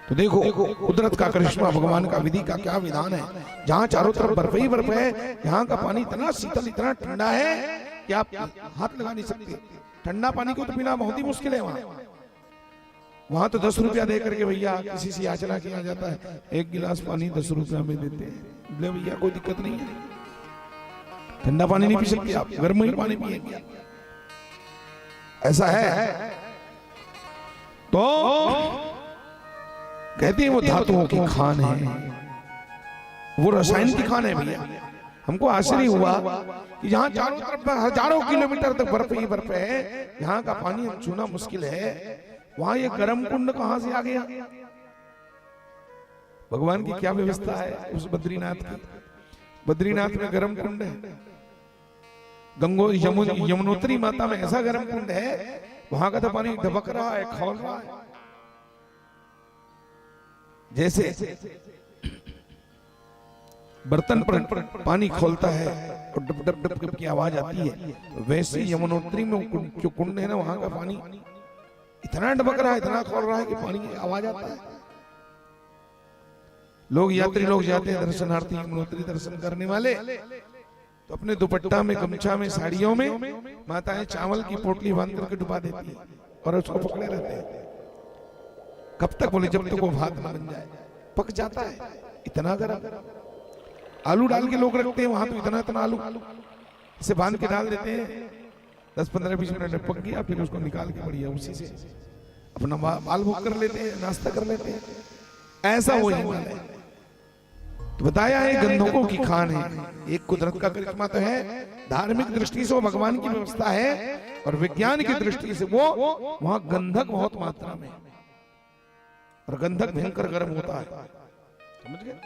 तो देखो कुदरत का करिश्मा, भगवान का विधि का क्या विधान है। जहां चारों तरफ बर्फ ही बर्फ है, यहाँ का पानी इतना शीतल इतना ठंडा है कि आप हाथ लगा नहीं सकते। ठंडा पानी को तो पीना बहुत ही मुश्किल है वहां तो 10 रुपया दे करके भैया किसी से याचना किया जाता है, 1 गिलास पानी 10 रुपया में देते हैं। बोले भैया कोई दिक्कत नहीं है, ठंडा पानी नहीं पी सकते आप, गर्म ही पानी पिएंगे, ऐसा है। तो कहते हैं वो धातुओं की खान है, वो रसायन की खान है भैया। हमको आश्चर्य हुआ कि जहां चारों तरफ हजारों किलोमीटर तक बर्फ ही बर्फ है, यहाँ का पानी हम छूना मुश्किल है, वहां ये गर्म कुंड कहां से आ गया। भगवान की क्या व्यवस्था है उस बद्रीनाथ की। बद्रीनाथ में गर्म कुंड है, यमुनोत्री माता में ऐसा गर्म कुंड है, वहां का तो पानी धबक रहा है, खौल रहा है। जैसे बर्तन पर पानी खोलता है और डब डब डब डब की आवाज आती है, वैसे यमुनोत्री में जो कुंड है ना, वहां का पानी इतना डबक रहा है, इतना खोल रहा है कि पानी की आवाज आता है। लोग यात्री लोग जाते हैं दर्शनार्थी, यमुनोत्री दर्शन करने वाले, तो अपने दुपट्टा में, गमछा में, साड़ियों में माताएं चावल की पोटली बांध करके डुबा देती है और उसको पकड़े रहते हैं। कब तक? बोले जब तक वो भात न बन जाए। पक जाता है, इतना गर्म। आलू डाल के लोग रखते हैं वहां, तो इतना इतना आलू इसे बांध के डाल देते हैं, 10-15-20 मिनट में पक गया, फिर उसको निकाल के बढ़िया उसी से अपना माल भोग कर लेते हैं, नाश्ता कर लेते हैं। ऐसा वो हिमालय तो बताया है, गंधकों की खान है। एक कुदरत का करिश्मा तो है, धार्मिक दृष्टि से वो भगवान की व्यवस्था है, और विज्ञान की दृष्टि से वो वहां गंधक बहुत मात्रा में, और गंधक भयंकर गर्म होता है, समझ गए?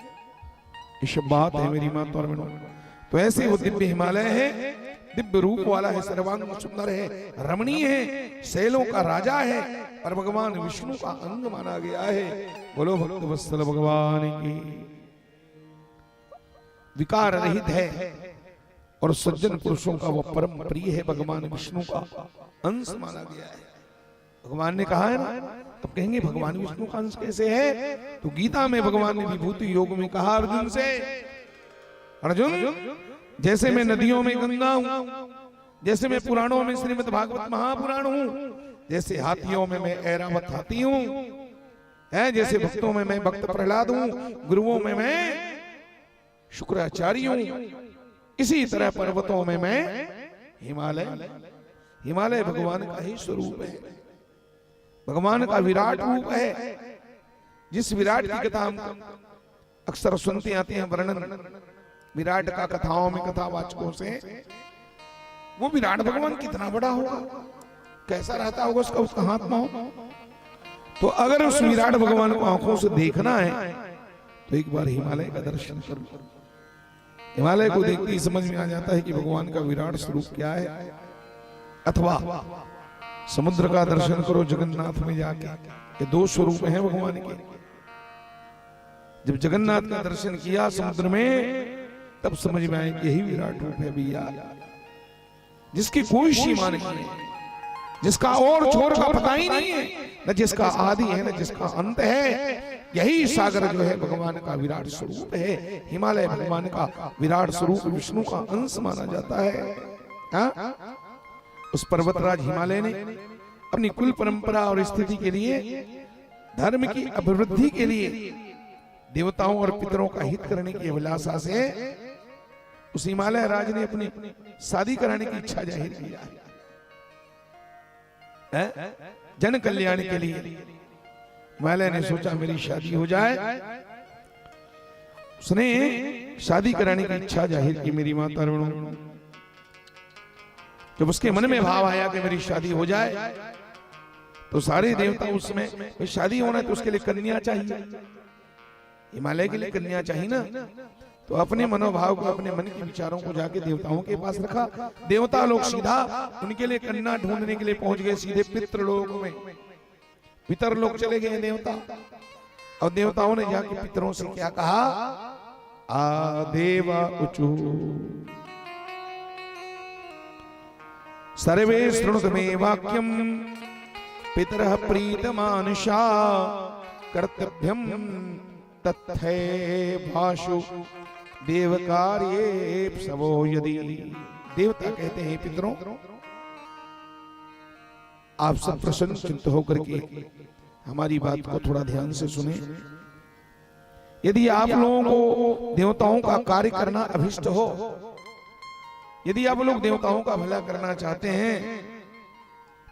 ये बात है मेरी माता और बहनों। तो ऐसे वो दिव्य हिमालय है, दिव्य रूप वाला है, सर्वांग सुंदर है, रमणीय है, शैलों का राजा है, और भगवान विष्णु का अंग माना गया है। बोलो भक्त वत्सल भगवान की। विकार रहित है और सज्जन पुरुषों का वो परम प्रिय है, भगवान विष्णु का अंश माना गया है। भगवान ने कहा है ना, तब कहेंगे भगवान विष्णु का अंश कैसे है? तो गीता में भगवान ने विभूति योग में कहा अर्जुन से, अर्जुन जैसे मैं नदियों में गंगा हूं, जैसे मैं पुराणों में श्रीमद् भागवत महापुराण हूं, जैसे हाथियों में मैं ऐरावत हाथी हूं, जैसे भक्तों में मैं भक्त प्रहलाद हूं, गुरुओं में मैं शुक्राचार्य हूं, इसी तरह पर्वतों में मैं हिमालय। हिमालय भगवान का ही स्वरूप है, भगवान का विराट रूप है। जिस विराट की कथा हम अक्सर सुनते आते हैं, वर्णन विराट का कथाओं में, कथावाचकों से, वो विराट भगवान कितना बड़ा होगा, कैसा रहता होगा उसका हाथ पांव। तो अगर उस विराट भगवान को आंखों से देखना है तो एक बार हिमालय का दर्शन करो। हिमालय को देखते ही समझ में आ जाता है कि भगवान का विराट स्वरूप क्या है। अथवा समुद्र का दर्शन करो जगन्नाथ में जाके, ये 2 स्वरूप हैं भगवान के। जब जगन्नाथ का दर्शन किया समुद्र में, तब समझ में आए कि यही विराट रूप है भैया, जिसकी कोई सीमा नहीं है, जिसका और छोर का पता ही नहीं है, न जिसका आदि है न जिसका अंत है। यही सागर जो है भगवान का विराट स्वरूप है। हिमालय भगवान का विराट स्वरूप, विष्णु का अंश माना जाता है। उस पर्वतराज हिमालय ने अपनी कुल परंपरा और स्थिति के लिए, धर्म की अभिवृद्धि के लिए, देवताओं और पितरों का हित करने की अभिलाषा से उस हिमालय राज ने अपनी शादी कराने की इच्छा जाहिर किया है, जन कल्याण के लिए। हिमालय ने सोचा मेरी शादी हो जाए, उसने शादी कराने की इच्छा जाहिर की मेरी माता रणों। जब उसके मन में भाव आया कि मेरी शादी हो जाए, तो सारे देवता उसमें शादी होना है तो उसके लिए कन्या चाहिए, हिमालय के लिए कन्या चाहिए ना। तो अपने मनोभाव को, अपने मन के विचारों को जाके देवताओं के पास रखा। देवता लोग सीधा उनके लिए कन्या ढूंढने के लिए पहुंच गए सीधे पितृलोक में। पितर लोग चले गए देवता, और देवताओं ने जाके पितरों से क्या कहा? आ देवा उचु सर्वे शृणुत मे वाक्यम पितरः प्रीतमानुषा कर्तव्यम तत्थे भाषु देव कार्ये सबो यदि। देवता कहते हैं पितरों, आप सब प्रसन्न चित्त होकर के हमारी बात को थोड़ा ध्यान से सुने। यदि आप लोगों को देवताओं का कार्य करना अभिष्ट हो, यदि आप लोग देवताओं का भला करना चाहते हैं,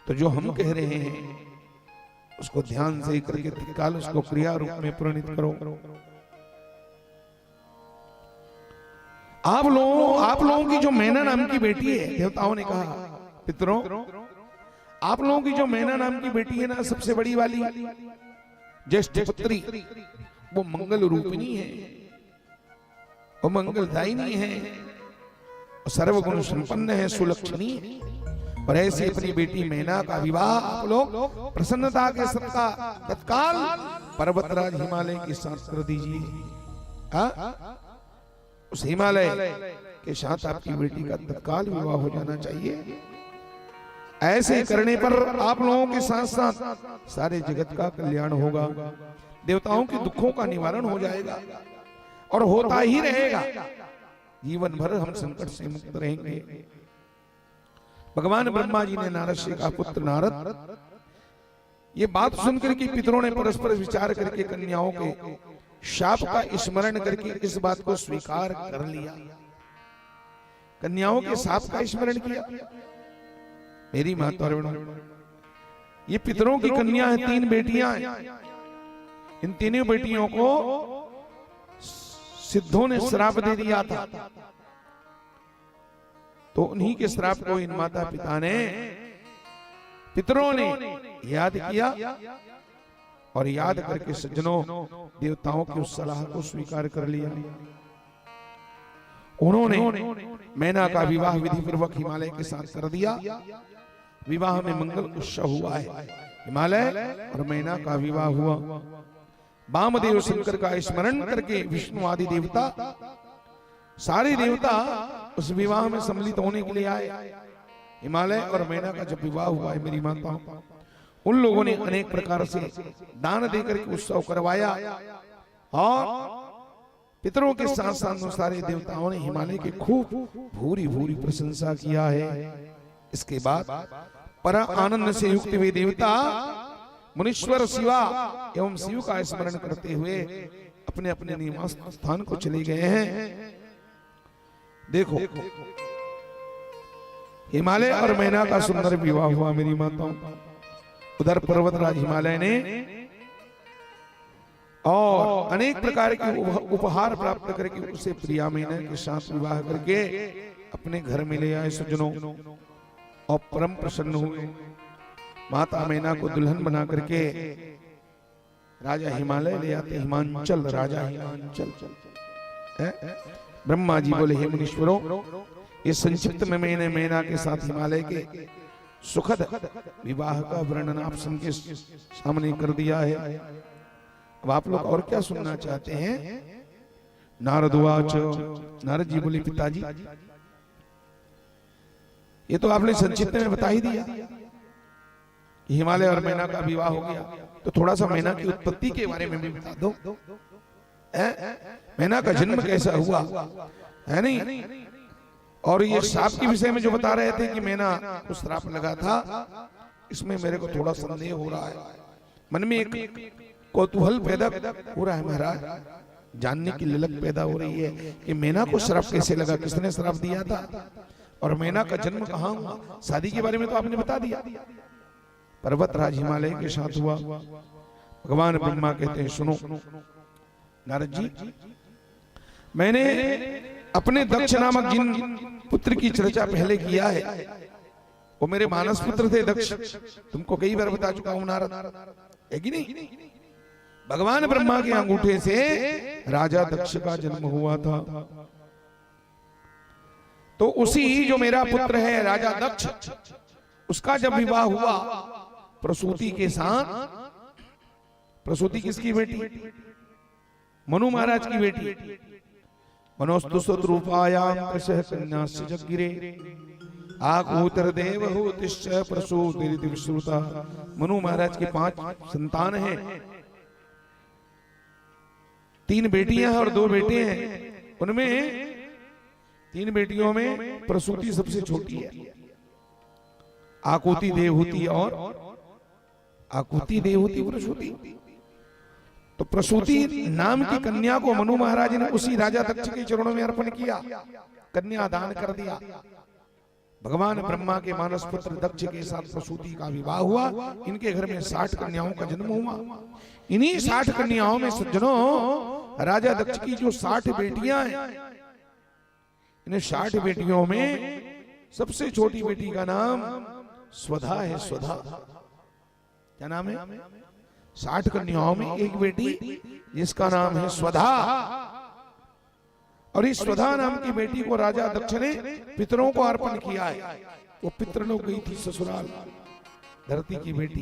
तो जो हम कह रहे हैं उसको ध्यान से करके तत्काल उसको क्रिया रूप में परिणित करो। आप लोगों की जो मैना नाम की बेटी है, देवताओं ने कहा पितरों, आप लोगों की जो मैना नाम की बेटी है ना, सबसे बड़ी वाली ज्येष्ठ पुत्री, वो मंगल रूपिणी है, वो मंगलदायिनी है, सर्वगुण संपन्न है, सुलक्षणी है। और ऐसी अपनी बेटी मैना का विवाह आप लोग प्रसन्नता के साथ तत्काल पर्वतराज हिमालय के साथ कर दीजिए। उस हिमालय के साथ आपकी बेटी का तत्काल विवाह हो जाना चाहिए। ऐसे करने पर आप लोगों के साथ साथ सारे जगत का कल्याण होगा, देवताओं के दुखों का निवारण हो जाएगा, और होता ही रहेगा। जीवन भर हम संकट से मुक्त रहेंगे। भगवान ब्रह्मा जी ने नारद से कहा, पुत्र नारद, ये बात सुनकर के पितरों ने परस्पर विचार करके कन्याओं के शाप का स्मरण करके इस बात को स्वीकार कर लिया। कन्याओं के शाप का स्मरण किया। मेरी माता और बहनों, ये पितरों की कन्या है, 3 बेटियां हैं। इन तीनों बेटियों को सिद्धों ने श्राप दे दिया था, तो उन्हीं के श्राप को इन माता पिता ने, पितरों ने याद किया, और याद करके सज्जनों देवताओं की उस सलाह को स्वीकार कर लिया। उन्होंने मैना का विवाह विधि पूर्वक हिमालय के साथ कर दिया। विवाह में मंगल उत्सव हुआ है। हिमालय और मैना का विवाह हुआ। वामदेव शंकर का स्मरण करके विष्णु आदि देवता, सारे देवता उस विवाह में सम्मिलित होने के लिए आए। हिमालय और मैना का जब विवाह हुआ है मेरी माता, उन लोगों ने अनेक प्रकार से दान देकर के उत्सव करवाया, और पितरों के साथ साथ सारे देवताओं ने हिमालय की खूब भूरी भूरी प्रशंसा किया है। इसके बाद पर आनंद से युक्त वे देवता मुनीश्वर शिवा एवं शिव का स्मरण करते हुए अपने अपने निवास स्थान को चले गए हैं। देखो, हिमालय और मैना का सुंदर विवाह हुआ मेरी माताओं। उधर पर्वतराज हिमालय ने और अनेक प्रकार के उपहार प्राप्त करके उसे प्रिया मैना के साथ विवाह करके अपने घर में ले आए सज्जनों, और परम प्रसन्न हुए। माता मैना को दुल्हन बना करके राजा हिमालय ले आते। हिमांचल राजा हिमांचल। ब्रह्मा जी बोले, हे मुनीश्वरों, इस संक्षिप्त में मैंने मैना के साथ हिमालय के सुखद विवाह का वर्णन आप सबके सामने कर दिया है। अब आप लोग और क्या सुनना चाहते हैं? नारदवाच, नारद जी बोले, पिताजी ये तो आपने संक्षिप्त में बता ही दिया, हिमालय और मैना का विवाह हो गया, तो थोड़ा सा मैना की उत्पत्ति के बारे में भी बता दो। मैना का जन्म कैसा हुआ है नहीं? और ये श्राप के विषय में जो बता रहे थे कि मैना को श्राप लगा था, इसमें मेरे को थोड़ा संदेह हो रहा है। मन में एक कौतूहल पैदा हो रहा है महाराज, जानने की ललक पैदा हो रही है कि मैना को श्राप कैसे लगा, किसने श्राप दिया था, और मैना का जन्म कहाँ हुआ। शादी के बारे में तो आपने बता दिया, पर्वतराज हिमालय के साथ हुआ। भगवान ब्रह्मा कहते हैं, सुनो नारद जी, मैंने अपने दक्ष नामक जिन पुत्र की चर्चा पहले किया है, वो मेरे मानस पुत्र थे दक्ष। तुमको कई बार बता चुका हूं नारद, है कि नहीं? भगवान ब्रह्मा के अंगूठे से राजा दक्ष का जन्म हुआ था। तो उसी जो मेरा पुत्र है राजा दक्ष, उसका जब विवाह हुआ प्रसूति के साथ, प्रसूति किसकी बेटी? मनु महाराज की बेटी। मनोस्तु सद्रूपायां प्रसह कन्यास्य जगिरे आकूतर देवहूतिश्च प्रसूतिरिति विश्रुता। मनु महाराज के 5 संतान हैं, 3 बेटियां हैं और 2 बेटे हैं। उनमें 3 बेटियों में प्रसूति सबसे छोटी है। आकुति, देवहूति और आकुति, देवहूति, प्रसूति। तो प्रसूति नाम की कन्या को मनु महाराज ने उसी राजा दक्ष के चरणों में अर्पण किया, कन्या दान कर दिया। भगवान ब्रह्मा के मानस पुत्र दक्ष के साथ प्रसूति का विवाह हुआ। इनके घर में 60 कन्याओं का जन्म हुआ। इन्हीं 60 कन्याओं में सज्जनों राजा दक्ष की जो 60 बेटियां हैं, इन 60 बेटियों में सबसे छोटी बेटी का नाम स्वधा है। स्वधा क्या नाम है? 60 कन्याओं में एक बेटी जिसका नाम है स्वधा। और इस स्वधा नाम की बेटी को राजा दक्ष ने पितरों को अर्पण किया है। वो पितृलोक गई थी ससुराल, धरती की बेटी,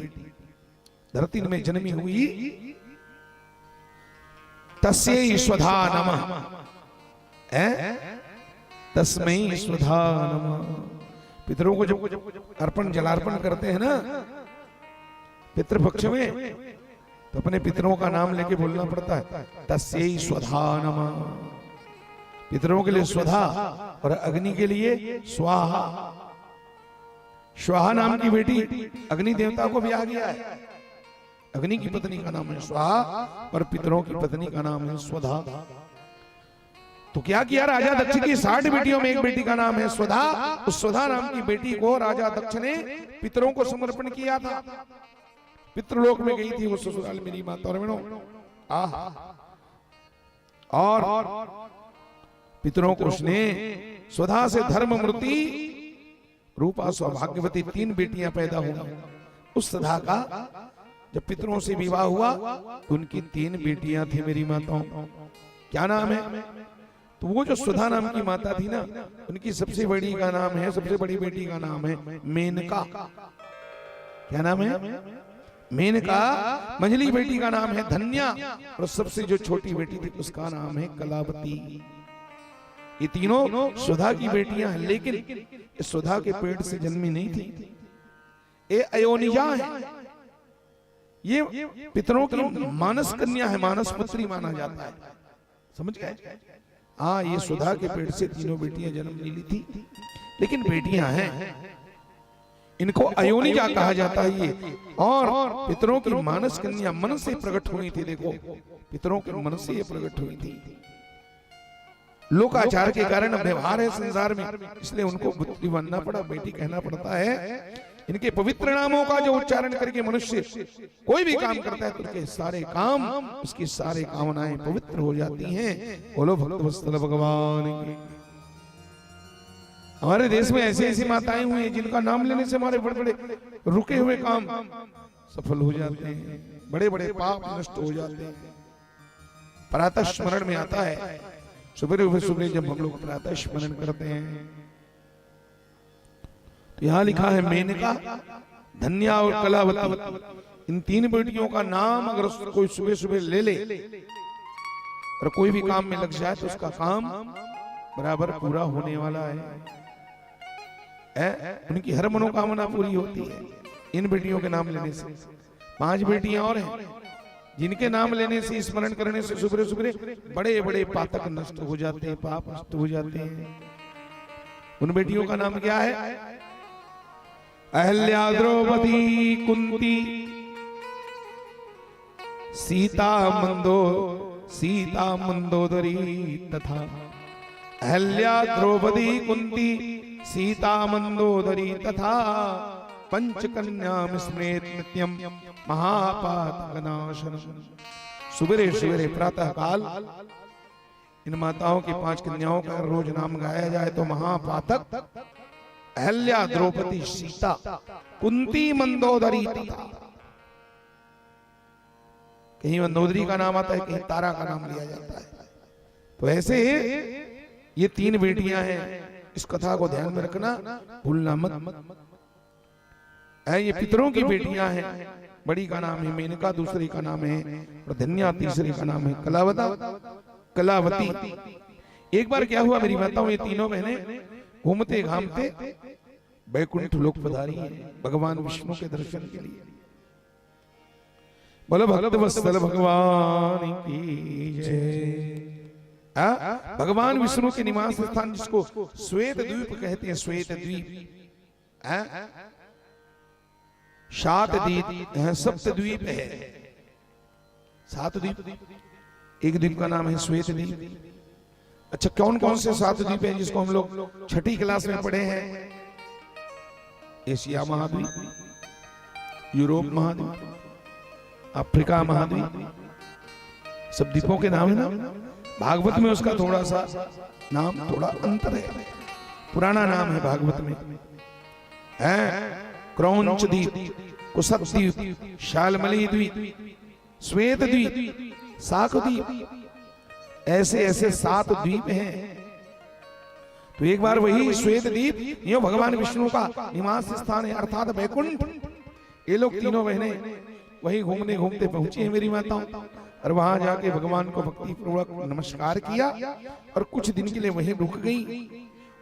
धरती में जन्मी हुई। तस्यै स्वधा नमः, तस्मै स्वधा नमः। पितरों को जब अर्पण जलार्पण करते हैं ना पितृपक्ष में, तो अपने पितरों का नाम लेके बोलना पड़ता है, तस्यै स्वधा नमः। पितरों के लिए स्वधा और अग्नि के लिए स्वाहा। स्वाहा नाम की बेटी अग्नि देवता को ब्याह गया है। अग्नि की पत्नी का नाम है स्वाहा और पितरों की पत्नी का नाम है स्वधा। तो क्या किया राजा दक्ष की 60 बेटियों में एक बेटी का नाम है स्वधा। उस स्वधा नाम की बेटी को राजा दक्ष ने पितरों को समर्पण किया था। पितृलोक में गई थी वो ससुराल मेरी माता और बहनों। और पितरों को उसने स्वधा से धर्ममूर्ति, रूपा, सौभाग्यवती 3 बेटियां पैदा हुई। उस स्वधा का जब पितरों से विवाह हुआ तो उनकी 3 बेटियां थी मेरी माताओं। क्या नाम है? तो वो जो स्वधा नाम की माता थी ना, उनकी सबसे बड़ी का नाम है, सबसे बड़ी बेटी का नाम है मेनका। क्या नाम है? मेनका। मंझली बेटी का नाम है धन्या और सबसे जो छोटी बेटी थी उसका नाम है कलावती। ये तीनों स्वधा की बेटियां हैं, लेकिन इस स्वधा के पेट से जन्मी नहीं थी। ये अयोनिजा है। ये पितरों की मानस कन्या है, मानस पुत्री माना जाता है। समझ गए? हाँ, ये स्वधा के पेट से तीनों बेटियां जन्म ली थी, लेकिन बेटियां हैं। इनको अयोनिजा कहा जाता है ये। और पितरों की मानस कन्या मन से प्रकट हुई थी। देखो, पितरों के मन से ये प्रकट हुई थी। लोकाचार के कारण व्यवहार है संसार में, इसलिए उनको पुत्री बनना पड़ा, बेटी कहना पड़ता है। इनके पवित्र नामों का जो उच्चारण करके मनुष्य कोई भी काम करता है तो उसके सारे काम, उसकी सारे कामनाएं पवित्र हो जाती हैं। बोलो भक्त वत्सल भगवान की। हमारे देश में ऐसी ऐसी माताएं हुई हैं जिनका नाम लेने से हमारे बड़े बड़े रुके हुए काम सफल हो जाते हैं, बड़े बड़े पाप नष्ट हो जाते हैं। प्रातः स्मरण में आता है, सुबह सुबह जब हम लोग प्रातः स्मरण करते हैं तो यहां लिखा है मेनका, धन्या और कलावती। इन 3 बेटियों का नाम अगर कोई सुबह सुबह ले ले और कोई भी काम में लग जाए तो उसका काम बराबर पूरा होने वाला है। उनकी हर मनोकामना पूरी होती है इन बेटियों के नाम लेने से। 5 बेटियां और हैं जिनके नाम लेने से, स्मरण करने से सुबह सुबह बड़े बड़े पातक नष्ट हो जाते हैं, पाप नष्ट हो जाते हैं। उन बेटियों का नाम क्या है? अहल्या, द्रौपदी, कुंती, सीता मंदोदरी तथा। अहल्या, द्रौपदी, कुंती, सीता मंदोदरी तथा पंचकन्याम स्मृत नित्यम महापातकनाशनम। सुबेरे सुबेरे प्रातः काल इन माताओं की 5 कन्याओं का रोज नाम गाया जाए तो महापातक अहल्या, द्रौपदी, सीता, कुंती, मंदोदरी तथा कहीं मंदोदरी का नाम आता है, कहीं तारा का नाम लिया जाता है। तो ऐसे ये तीन बेटियां हैं, इस कथा को ध्यान में रखना, भूलना मत। ये पितरों की बेटियां हैं। बड़ी का नाम है मेनका, दूसरी का नाम है प्रधन्या, तीसरी का नाम है कलावती। एक बार क्या हुआ मेरी माताओं, ये तीनों बहनें घूमते घामते बैकुंठ लोक पधारी हैं भगवान विष्णु के दर्शन के लिए। बोलो भक्त वत्सल भगवान की जय। भगवान विष्णु के निवास स्थान जिसको श्वेत द्वीप कहते हैं, श्वेत द्वीप, सात द्वीप, सप्त द्वीप है, सात द्वीप, एक द्वीप का नाम है श्वेत द्वीप। अच्छा, कौन कौन से सात द्वीप हैं जिसको हम लोग छठी क्लास में पढ़े हैं? एशिया महाद्वीप, यूरोप महाद्वीप, अफ्रीका महाद्वीप, सब द्वीपों के नाम है ना। भागवत में उसका थोड़ा सा नाम थोड़ा अंतर है, पुराना नाम है भागवत में, है क्रौंच द्वीप, कुसक द्वीप, शालमली द्वीप, श्वेत द्वीप, साक द्वीप, ऐसे ऐसे सात द्वीप हैं। तो एक बार वही श्वेत द्वीप यो भगवान विष्णु का निवास स्थान है, अर्थात बैकुंठ। ये लोग तीनों बहनें वही घूमने घूमते पहुंची हैं मेरी माताओं, और वहां जाके भगवान को भक्ति पूर्वक नमस्कार किया और कुछ दिन के लिए वहीं रुक गई।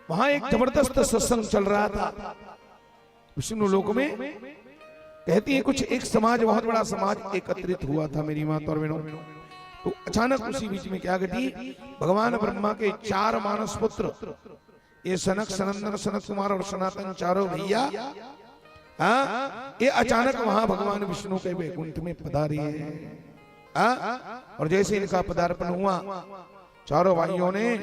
वहां एक जबरदस्त सत्संग चल रहा था विष्णु लोक में। कहती है कुछ एक समाज, बहुत बड़ा समाज एकत्रित हुआ था मेरी माता और बहनों। तो अचानक उसी बीच में क्या घटी, भगवान ब्रह्मा के 4 मानस पुत्र, ये सनक, सनंदन, सनत कुमार और सनातन, चारों भैया, ये अचानक वहां भगवान विष्णु के वैकुंठ में पधारे हैं। और जैसे इनका पदार्पण हुआ, चारों भाइयों ने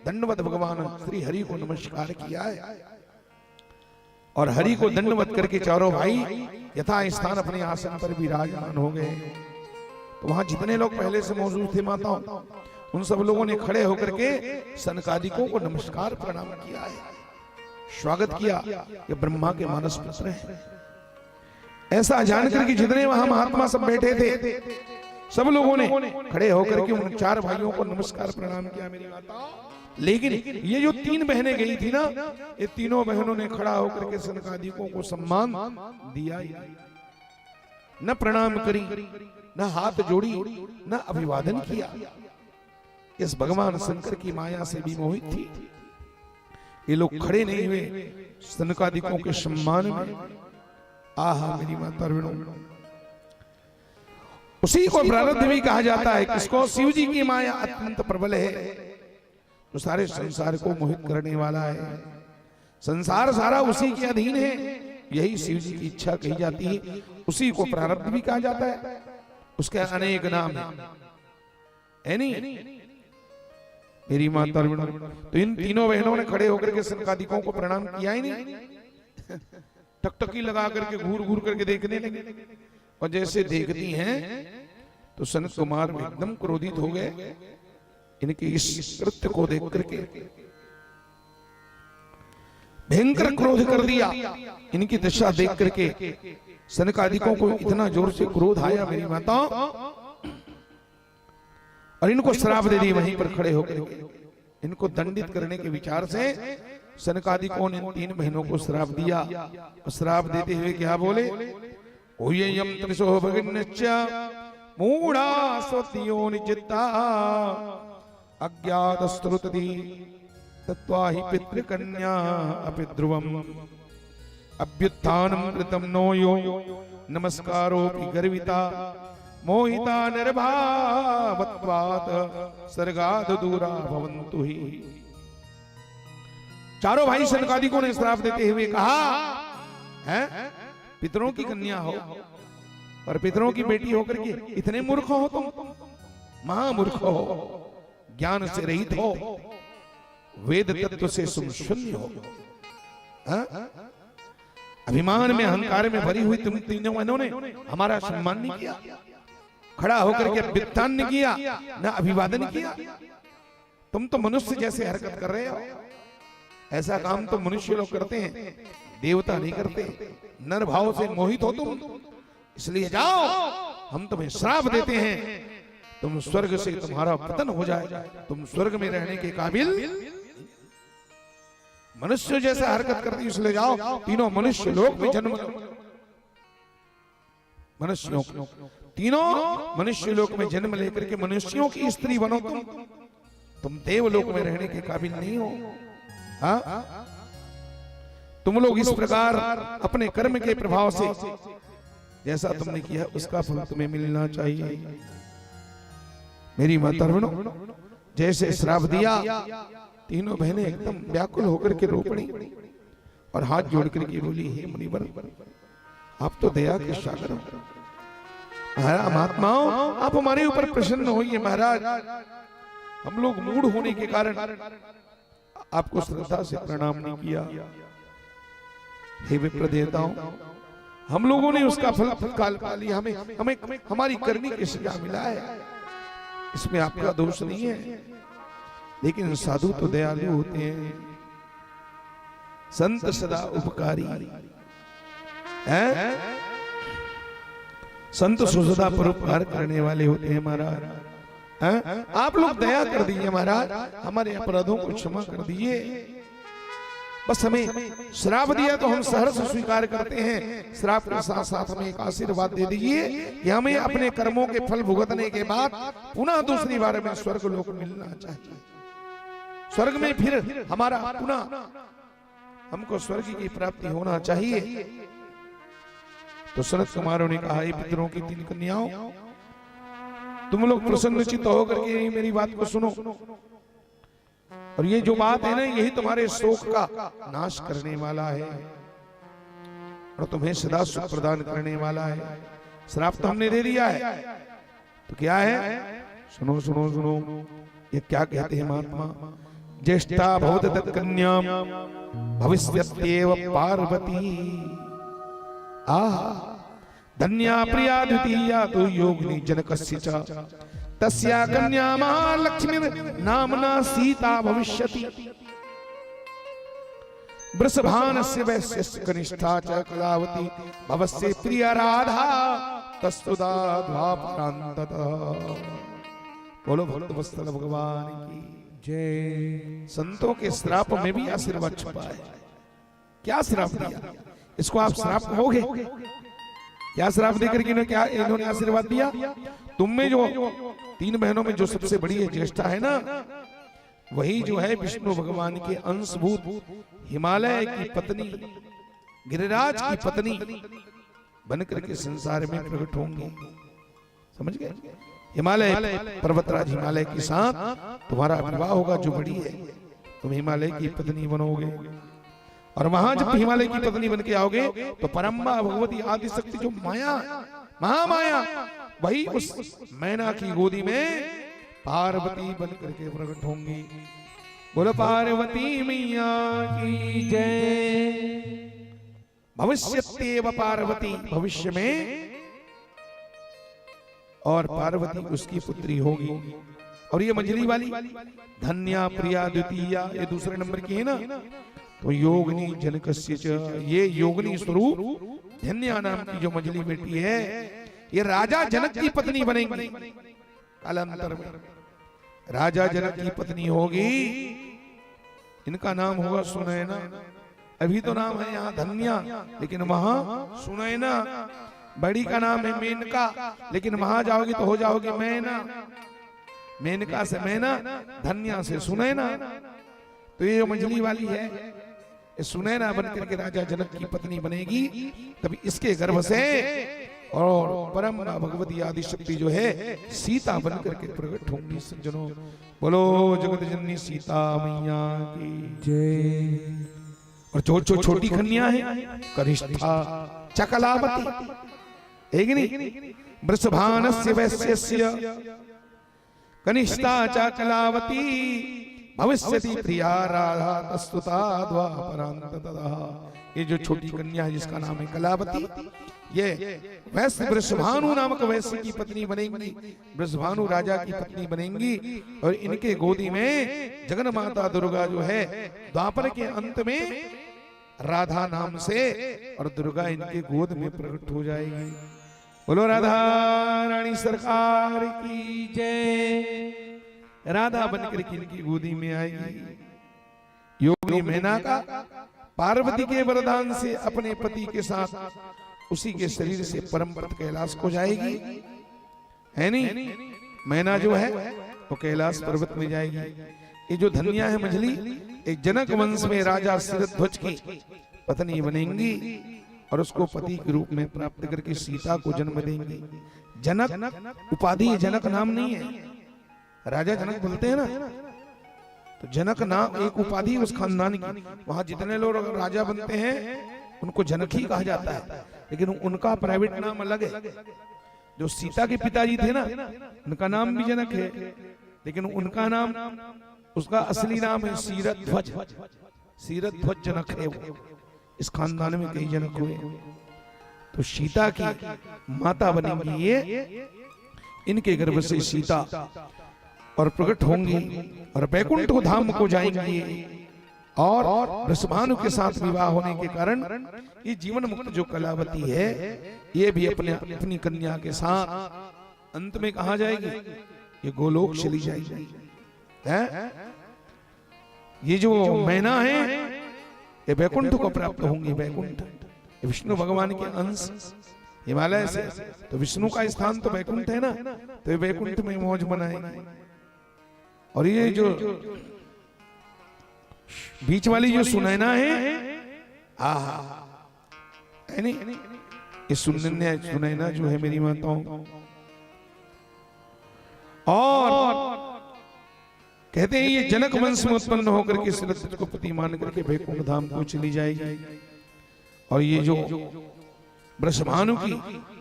दंडवत भगवान श्री हरि को नमस्कार किया है, और हरि को दंडवत करके चारों भाई यथा स्थान अपने आसन पर विराजमान हो गए। तो वहां जितने लोग पहले से मौजूद थे माताओं, उन सब लोगों ने खड़े होकर के सनकादिकों को नमस्कार प्रणाम किया है, स्वागत किया, ये ब्रह्मा के मानस पुत्र हैं। ऐसा जानकर कि जितने वहां महात्मा सब बैठे थे, सब लोगों ने खड़े होकर के उन 4 भाइयों को नमस्कार प्रणाम किया मेरी माता। लेकिन ये जो 3 बहनें गई थी ना, ये तीनों बहनों ने खड़ा होकर के सनकादिकों को सम्मान दिया ही नहीं, न प्रणाम करी, न हाथ जोड़ी, न अभिवादन किया। इस भगवान शंकर की माया से भी मोहित थी। ये लोग खड़े नहीं हुए सनकादिकों के सम्मान में। आहा मेरी माता, उसी को प्रारब्ध भी कहा जाता है। किसको? शिव जी की माया अत्यंत प्रबल है, जो सारे संसार को मोहित करने वाला है। संसार सारा उसी के अधीन है, यही शिव जी की इच्छा कही जाती है। उसी को प्रारब्ध भी कहा जाता है, उसके अनेक नाम है नहीं मेरी माता। तो इन तीनों बहनों ने खड़े होकर के सनकादिकों को प्रणाम किया ही नहीं, टकटकी लगा करके घूर घूर करके देखने लगे। और जैसे देखती हैं तो सनत कुमार एकदम क्रोधित हो गए इनके इस कृत्य को देख करके, भयंकर क्रोध कर दिया इनकी दशा देख करके। सनकादिकों को इतना जोर से क्रोध आया मेरी माता, और इनको श्राप दे दी वहीं पर खड़े होकर। इनको दंडित करने के विचार से सनकादिकों ने 3 बहनों को श्राप दिया। और श्राप देते हुए क्या बोले? ओय्यम त्रिशो भगिन्नच्च मूढ़ा स्वतियो निचित्ता अज्ञातस्तुतति तत्वाहि पितृकन्या अपि ध्रुवम् अभ्युत्थानं कृतं नो यो नमस्कारोऽपि गर्विता मोहिता निर्भावत्वात् सर्गाद दूरा भवन्तु हि। चारों भाई सनकादिकों ने श्राप देते हुए कहा, हैं पितरों की कन्या हो और पितरों की बेटी होकर के इतने मूर्ख हो तुम, महामूर्ख हो, ज्ञान से रहित हो, वेद तत्व से शून्य हो, अभिमान में अहंकार में भरी हुई तुम तीनों बहनों ने हमारा सम्मान नहीं किया, खड़ा होकर के वित्तान नहीं किया, न अभिवादन किया। तुम तो मनुष्य जैसे हरकत कर रहे हो। ऐसा काम तो मनुष्य लोग करते हैं, देवता नहीं करते। नर भाव से मोहित हो तुम, इसलिए जाओ हम तुम्हें श्राप देते हैं, तुम स्वर्ग से तुम्हारा पतन हो जाए, तुम स्वर्ग में रहने के काबिल मनुष्य जैसा हरकत करती, इसलिए जाओ तीनों मनुष्य लोक में जन्म लो। मनुष्यों तीनों मनुष्य लोक में जन्म लेकर के मनुष्यों की स्त्री बनो, तुम देवलोक में रहने के काबिल नहीं हो। हाँ, तुम लोग इस प्रकार अपने कर्म के प्रभाव से जैसा तुमने किया उसका फल तुम्हें मिलना चाहिए। मेरी माता बहनों, जैसे श्राप दिया, तीनों बहनें एकदम व्याकुल होकर के रो पड़ी और हाथ जोड़ करके बोली, हे मुनिवर, आप तो दया के सागर हो, महाराज महात्माओं आप हमारे ऊपर प्रसन्न होइए। महाराज, हम लोग मूढ़ होने के कारण आपको श्रद्धा से प्रणाम नहीं किया। हे विप्र देवताओं, हम लोगों ने उसका फल काल पा लिया, हमें हमारी करनी की सजा मिला है, इसमें आपका दोष नहीं है। लेकिन साधु तो दयालु होते हैं, संत सदा उपकारी हैं, संत सदा परोपकार करने वाले होते हैं। महाराज, आप लोग दया कर दीजिए महाराज, हमारे अपराधों को क्षमा कर दीजिए। बस हमें श्राप दिया तो हम सहर्ष स्वीकार करते हैं, श्राप के साथ साथ हमें एक आशीर्वाद दे दीजिए कि हमें अपने कर्मों के फल भुगतने के बाद पुनः दूसरी बार में स्वर्ग लोक मिलना चाहिए। स्वर्ग में फिर हमारा पुनः हमको स्वर्ग की प्राप्ति होना चाहिए। तो सनत कुमारों ने कहा, पितरों की 3 कन्याओं, तुम लोग प्रसन्नचित्त होकर के मेरी बात को सुनो, और ये जो बात है ना, यही तुम्हारे शोक का नाश करने वाला है और तुम्हें सदा सुख प्रदान करने वाला है। श्राप तो हमने दे दिया है, तो क्या है? सुनो सुनो सुनो, ये क्या कहते हैं महात्मा? ज्येष्ठा भवत तत्कन्या भविष्यत्येव पार्वती, धन्या प्रिया द्वितीया तो योगिनी जनकस्य च, तस्या कन्या महालक्ष्मी नामना सीता भविष्यति, वृषभानस्य वैश्यस्य कनिष्ठा च कलावती, भवस्य प्रिया राधा तस्तुदा द्वापरान्ततः। बोलो भक्त वत्सल भगवान की जय। संतों के श्राप में भी आशीर्वाद छुपा है। क्या श्राप दिया? इसको आप श्राप कहोगे? क्या श्राप देकर के क्या इन्होंने आशीर्वाद दिया? तुम में जो 3 बहनों में जो सबसे बड़ी है, ज्येष्ठा है ना, वही जो है विष्णु भगवान के अंशभूत हिमालय की पत्नी, गिरिराज की पत्नी बनकर के संसार में प्रकट होंगी। समझ गए? हिमालय पर्वतराज हिमालय के साथ तुम्हारा विवाह होगा, जो बड़ी है, तुम हिमालय की पत्नी बनोगे। और वहां जब हिमालय की पत्नी बन के आओगे तो परम्बा भगवती आदि शक्ति जो माया, महामाया, वही उस मैना की गोदी में पार्वती बन करके प्रकट होंगी। बोलो पार्वती मैया की जय। भविष्यत्येव पार्वती, भविष्य में, और पार्वती उसकी पुत्री होगी। और ये मंजली वाली धन्या प्रिया द्वितीया, ये दूसरे नंबर की है ना, तो योगिनी जनकस्य च, ये योगिनी स्वरूप धन्या नाम की जो मंजली बेटी है, ये राजा जनक की पत्नी बनेंगी। कालांतर में राजा जनक की पत्नी होगी। इनका नाम होगा सुनैना। अभी तो नाम है यहाँ धन्या, लेकिन वहां सुनैना। बड़ी का नाम है मेनका, लेकिन वहां जाओगी तो हो जाओगी मैना। मेनका से मैना, धन्या से सुनैना। तो ये जो मंजली वाली है, सुनैना बनकर के राजा जनक की पत्नी बनेगी। तभी इसके गर्भ से और परम भगवती आदि शक्ति जो है सीता बनकर के प्रकट होंगी। सज्जनों, बोलो जगत जननी सीता मैया की जय। और जो छोटी कन्या है, कनिष्ठा चकलावती, एक नहीं, वृषभानस्य वैश्यस्य कनिष्ठा चकलावती, भविष्यति प्रिया राधा तस्तुता द्वापरान्ततः। ये जो छोटी कन्या है जिसका नाम है कलावती, ये वैश्य वृषभानु नामक वैश्य की पत्नी बनेंगी। वृषभानु राजा की पत्नी बनेंगी और इनके गोदी में जगन माता दुर्गा जो है द्वापर के अंत में राधा नाम से, और दुर्गा इनके गोद में प्रकट हो जाएगी। बोलो राधा रानी सरकार की जय। राधा बनकर किनकी गोदी में आएगी? योगी मेनका पार्वती के वरदान से अपने पति के साथ उसी के शरीर से परम पद कैलाश को जाएगी, है नहीं? मैना जो है वो कैलाश पर्वत में जाएगी। ये जो धन्या है मछली, एक जनक वंश में राजा शिरध्वज की पत्नी बनेंगी और उसको पति के रूप में प्राप्त करके सीता को जन्म देंगी। जनक उपाधि, जनक नाम नहीं है। राजा जनक बोलते हैं ना, तो जनक नाम एक उपाधि उस खानदान की। वहां जितने लोग राजा बनते हैं उनको जनक ही कहा जाता है, लेकिन उनका प्राइवेट नाम अलग है। जो सीता के पिताजी थे ना, उनका नाम भी जनक है, लेकिन उनका नाम, उसका असली नाम है शिरध्वज। शिरध्वज जनक है वो। इस खानदान में कई जनक हुए। तो सीता की माता बनेंगी ये, इनके गर्भ से सीता और प्रकट होंगी और वैकुंठ धाम को जाएंगी। और वृषभानु के साथ विवाह होने के कारण ये जीवन मुक्त जो कलावती है, ये भी अपनी कन्या के साथ अंत में कहा जाएगी? ये गोलोक चली जाएगी। ये जो मैना है ये वैकुंठ को प्राप्त होंगे। वैकुंठ विष्णु भगवान के अंश हिमालय से, तो विष्णु का स्थान तो वैकुंठ है ना, तो ये वैकुंठ में मौज बनाएंगे। और ये जो बीच वाली जो सुनैना है, आहा, है नहीं? ये सुनैना जो है मेरी माताओं, और कहते हैं ये जनक वंश में उत्पन्न होकर के शिरध्वज को पति मान करके वैकुंठ धाम को चली जाएगी। और ये जो वृषभानु की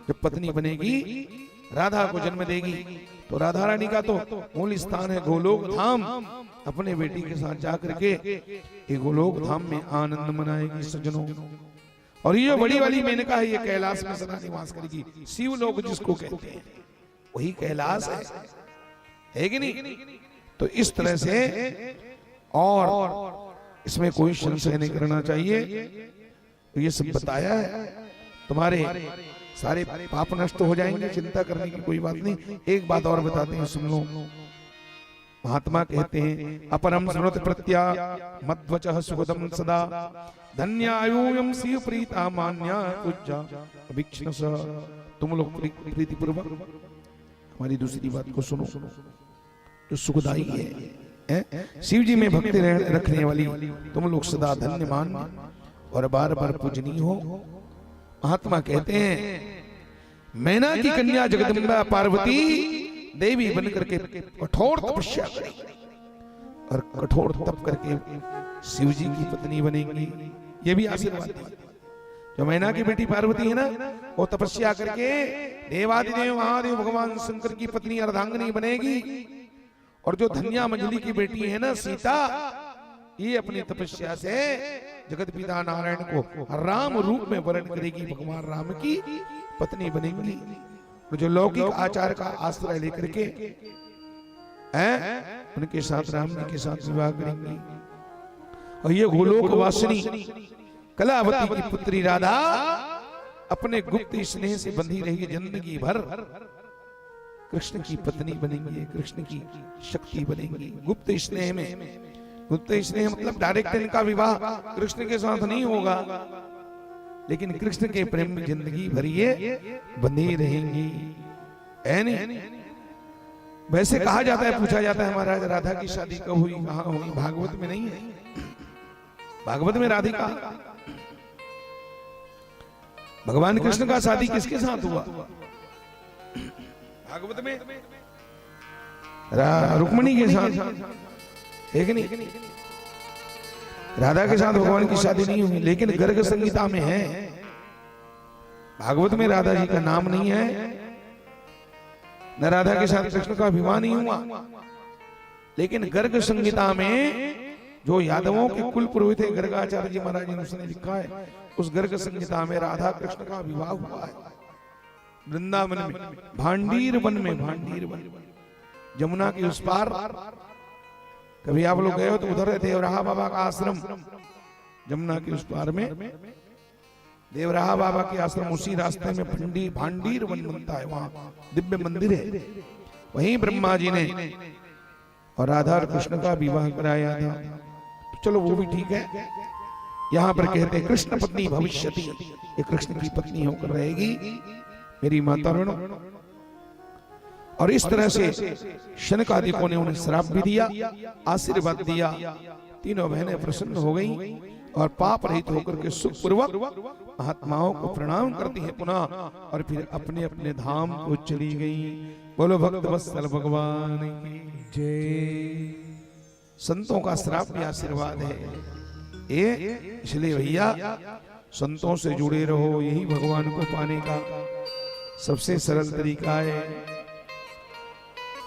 जब पत्नी बनेगी, राधा को जन्म देगी, तो राधा रानी का तो मूल स्थान है गोलोक धाम। अपने बेटी के साथ जाकर के ये गोलोक धाम में आनंद मनाएगी सज्जनों। और ये बड़ी वाली मेनका है, ये कैलाश में सदा निवास करेगी। शिवलोक जिसको कहते हैं वही कैलाश है कि नहीं? तो इस तरह से, और इसमें कोई संशय नहीं करना चाहिए। तो ये सब बताया है, तुम्हारे सारे पाप नष्ट हो जाएंगे, चिंता करने की कोई बात नहीं। एक बात और बताते हैं, सुन लो। महात्मा कहते हैं, अपरम स्मृत प्रत्या मद्वचः सुगतम सदा धन्यायुयम शिव प्रीता मान्या पूज्या अभिक्षणस। तुम लोग प्रीति पूर्वक हमारी दूसरी बात को सुनो, जो सुखदाई है। शिव जी में भक्ति रखने वाली तुम लोग सदा धन्यमान और बार बार पूजनीय हो। महात्मा कहते हैं, मैना की कन्या जगदम्बा पार्वती देवी बनकर के कठोर तपस्या करेगी और कठोर तप करके शिव जी की पत्नी बनेंगी। ये भी आशीर्वाद है। जो मैना की बेटी पार्वती है ना, वो तपस्या करके देवादिदेव महादेव भगवान शंकर की पत्नी अर्धांगिनी बनेगी। और जो धन्या मंजली की बेटी है ना सीता, ये अपनी तपस्या से जगत पिता नारायण को राम रूप में वर्ण करेगी, भगवान राम की पत्नी बनेंगी। और जो लौकिक आचार का आश्रय लेकर के उनके साथ राम जी के साथ विवाह करेंगी। और ये गोलोक वासिनी कलावती की पुत्री राधा अपने गुप्त स्नेह से बंधी रही जिंदगी भर कृष्ण की पत्नी बनेंगी, कृष्ण की शक्ति बनेंगी। गुप्त स्नेह में, गुप्त स्नेह मतलब डायरेक्ट इनका विवाह कृष्ण के साथ नहीं होगा, लेकिन कृष्ण के प्रेम में जिंदगी भर ये बंधी रहेंगी, है नहीं? वैसे कहा जाता है, पूछा जाता है, महाराज राधा की शादी कब हुई, कहाँ हुई? भागवत में नहीं है। भागवत में राधिका, भगवान कृष्ण का शादी किसके साथ हुआ? भागवत में रुक्मिणी के साथ, है कि नहीं? राधा के साथ भगवान की शादी नहीं हुई, लेकिन गर्ग संहिता में है। भागवत में राधा जी का नाम नहीं है, न राधा के साथ कृष्ण का विवाह नहीं हुआ, लेकिन गर्ग संहिता में जो यादवों के कुल पुरोहित थे, गर्गाचार्य जी महाराज ने उसने लिखा है, उस गर्ग संहिता में राधा कृष्ण का विवाह हुआ है वृंदावन में, भांडीर वन में। भांडीर वन जमुना के उस पार, कभी आप लोग गए हो तो उधर थे रहा बाबा का आश्रम, जमुना के उस पार में देवराहा बाबा के आश्रम उसी रास्ते में भांडीर वन बनता है, वहां दिव्य मंदिर है। वहीं ब्रह्मा जी ने और राधा और कृष्ण का विवाह कराया था। तो चलो वो भी ठीक है। यहाँ पर कहते हैं कृष्ण पत्नी भविष्यति, ये कृष्ण की पत्नी होकर रहेगी मेरी माता बहनों। और इस तरह से शनकादिकों ने उन्हें श्राप भी दिया, आशीर्वाद दिया। तीनों बहनें प्रसन्न हो गईं और पाप रहित होकर के सुखपूर्वक महात्माओं को प्रणाम करती हैं पुनः, और फिर अपने अपने धाम को चली गईं। बोलो भक्त वत्सल भगवान की जय। संतों का श्राप भी आशीर्वाद है ये, इसलिए भैया संतों से जुड़े रहो, यही भगवान को पाने का सबसे सरल तरीका है।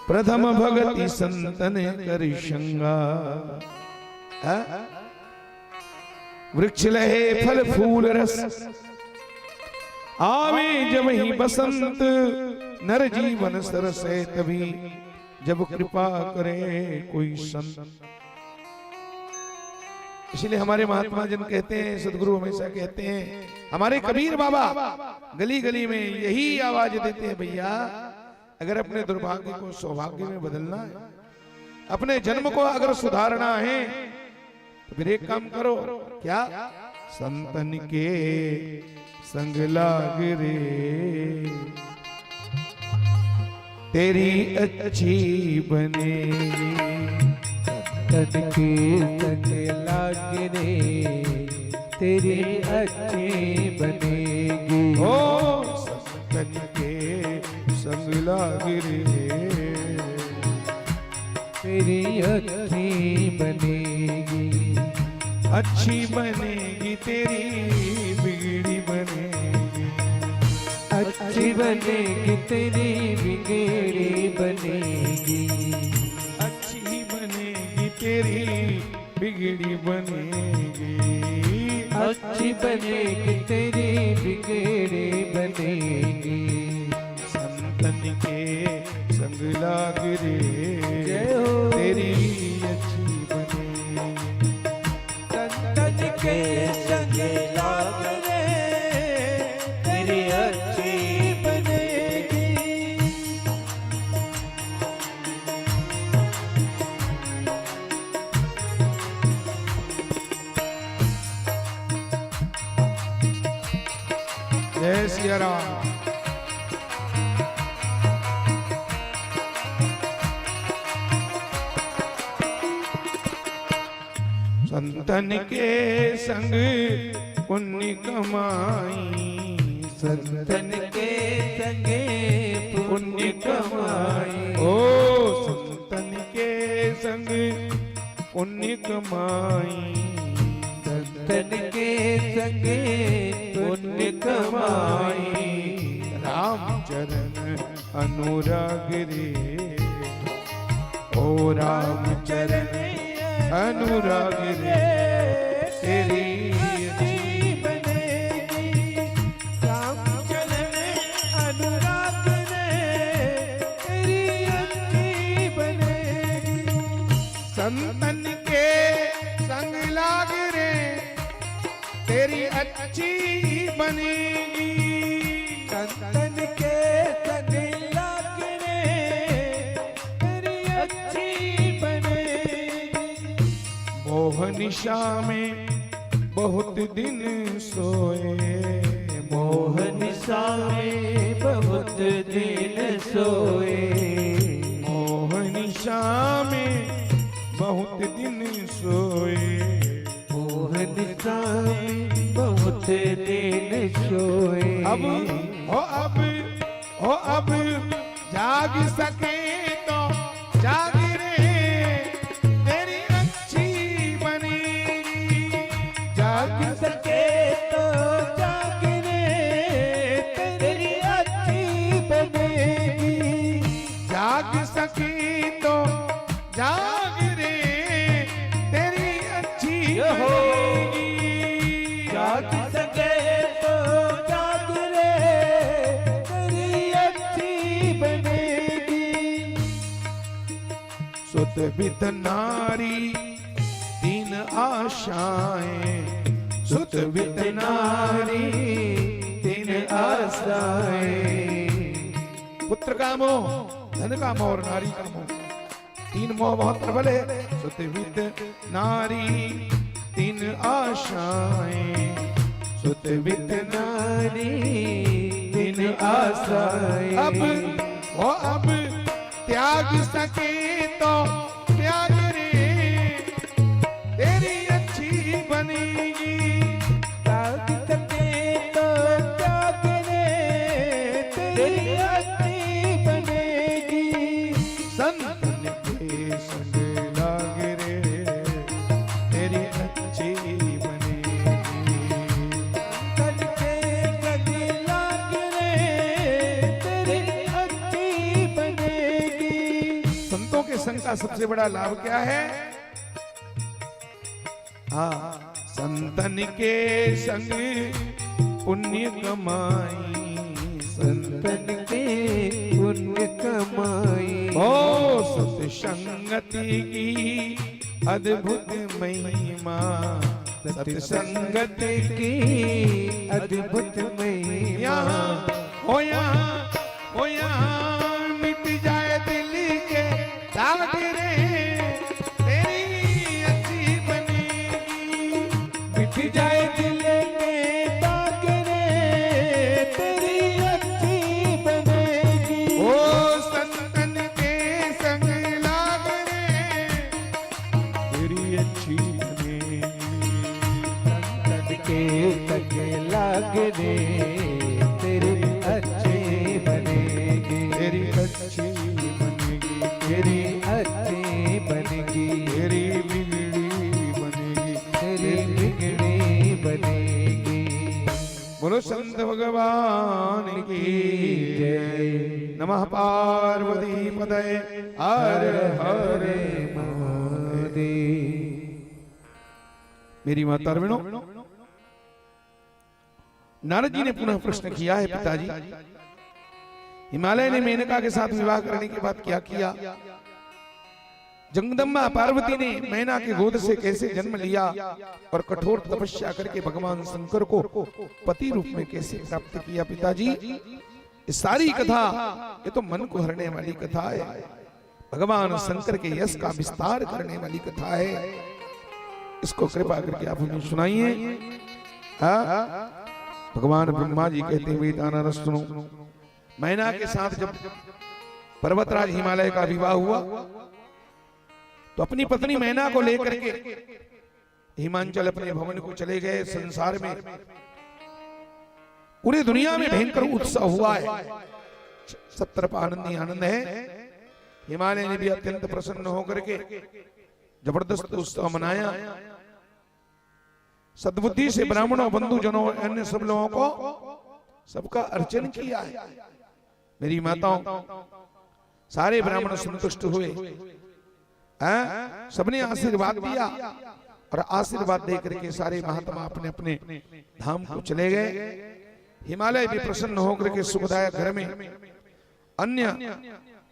प्रथम भगति संतन कर संगा, वृक्ष लहे फल फूल रस, आवे जब ही बसंत, नर जीवन सरस है तभी जब कृपा करे कोई संत। इसलिए हमारे महात्मा जन कहते हैं, सदगुरु हमेशा कहते हैं, हमारे कबीर बाबा गली गली में यही आवाज देते हैं, भैया अगर अपने दुर्भाग्य को सौभाग्य में बदलना है, अपने जन्म को अगर सुधारना है, तो फिर एक काम करो, क्या? संतन के संग लाग रे, तेरी अच्छी बनेगी। संतन के संग लाग रे, तेरी अच्छी बनेगी। ओ संतन के संग लाग रे, तेरी अच्छी बनेगी। अच्छी बनेगी तेरी बिगड़ी बनेगी, अच्छी बनेगी तेरी बिगड़ी बनेगी। अच्छी बनेगी तेरी बिगड़ी बनेगी, अच्छी बनेगी तेरी बिगड़ी बनेगी। संतन के संग लाग रे, जय हो। तेरी अच्छी बनेगी। संतन के संग लाग रे, तेरी अच्छी बनेगी। जय सिया राम। संतन के संग पुण्य कमाई, संतन के संगे पुण्य कमाई। ओ संतन के संग पुण्य कमाई, संतन के संगे पुण्य कमाई। राम चरण अनुराग रे, ओ राम चरण अनुराग रे, तेरी अच्छी बनेगी। राम चरण अनुराग रे, तेरी अच्छी बनेगी। संतन के संग लाग रे, तेरी अच्छी बनेगी। संतन के संग लाग रे, तेरी अच्छी बनेगी। मोहनिशा में बहुत दिन सोए, मोहनिशा में बहुत दिन सोए। मोहनिशा में बहुत दिन सोए, मोहनिशा में बहुत दिन सोए। अब जाग सके तो जाग रे, तेरी अच्छी बनेगी। जाग सके तो जाग रे, तेरी अच्छी बनेगी। जाग सके तो जाग रे, तेरी अच्छी बनेगी। जाग सके तो जाग रे, तेरी अच्छी बनेगी। सुत बित नारी तीन आशाएं, सुत वित नारी तीन आशाएं। पुत्र का मोह, धन का मोह और नारी का मोह, तीन मोह बहुत प्रबल है। सुत वित नारी तीन आशाएं, सुत वित नारी तीन आशाएं। अब त्याग सके तो त्याग रे, तेरी अच्छी बनेगी। त्याग सके तो त्याग रे, तेरी अच्छी बनेगी। संतन के संग लाग रे, तेरी अच्छी बनेगी। संतन के संग लाग रे, तेरी अच्छी बनेगी। संतों के संग का सबसे बड़ा लाभ क्या है? हाँ, संतन के संग पुण्य कमाई, संतन के पुण्य कमाई। ओ सत्संगति की अद्भुत महिमा, सत्संगति की अद्भुत महिमा। हो यहाँ मिट जाए दिल के दाग रे, तेरी अच्छी बनेगी। मिट जाए दिल के दाग रे, तेरी अच्छी बनेगी। ओ संतन के संग लाग रे, तेरी अच्छी बनेगी। संतन के संग लाग रे, तेरी अच्छी बनेगी। तेरी अच्छी बनेगी, तेरी अच्छी बनेगी। तेरी बिगड़ी बनेगी, तेरी बिगड़ी बनेगी। बोलो संत भगवान की जय। नमः पार्वती पतये हर हर महादेव। मेरी माता रविणो, नारद जी ने पुनः प्रश्न किया है, पिताजी हिमालय ने मेनका के साथ विवाह करने के बाद क्या किया? जगदम्बा पार्वती ने मैना के गोद से कैसे जन्म लिया और कठोर तपस्या करके भगवान शंकर को पति रूप में कैसे प्राप्त किया? पिताजी ये सारी कथा, ये तो मन को हरने वाली कथा है, भगवान शंकर के यश का विस्तार करने वाली कथा है। इसको कृपा करके आप हमें सुनाइए। भगवान ब्रह्मा जी कहते हुए दाना सुनो। मैना के साथ जब पर्वतराज हिमालय का विवाह हुआ तो अपनी पत्नी मैना को लेकर के हिमांचल अपने भवन को चले गए। संसार में पूरी दुनिया में भयंकर उत्सव हुआ है, सब तरफ आनंद ही आनंद है। हिमालय ने भी अत्यंत प्रसन्न होकर के जबरदस्त उत्सव मनाया। सद्बुद्धि से ब्राह्मणों, बंधुजनों, अन्य सब लोगों को सबका अर्चन किया है। मेरी माताओं, सारे ब्राह्मण संतुष्ट हुए, सबने आशीर्वाद दिया और आशीर्वाद देकर के सारे महात्मा अपने अपने धाम को चले गए। हिमालय भी प्रसन्न होकर के सुखदायक घर में अन्य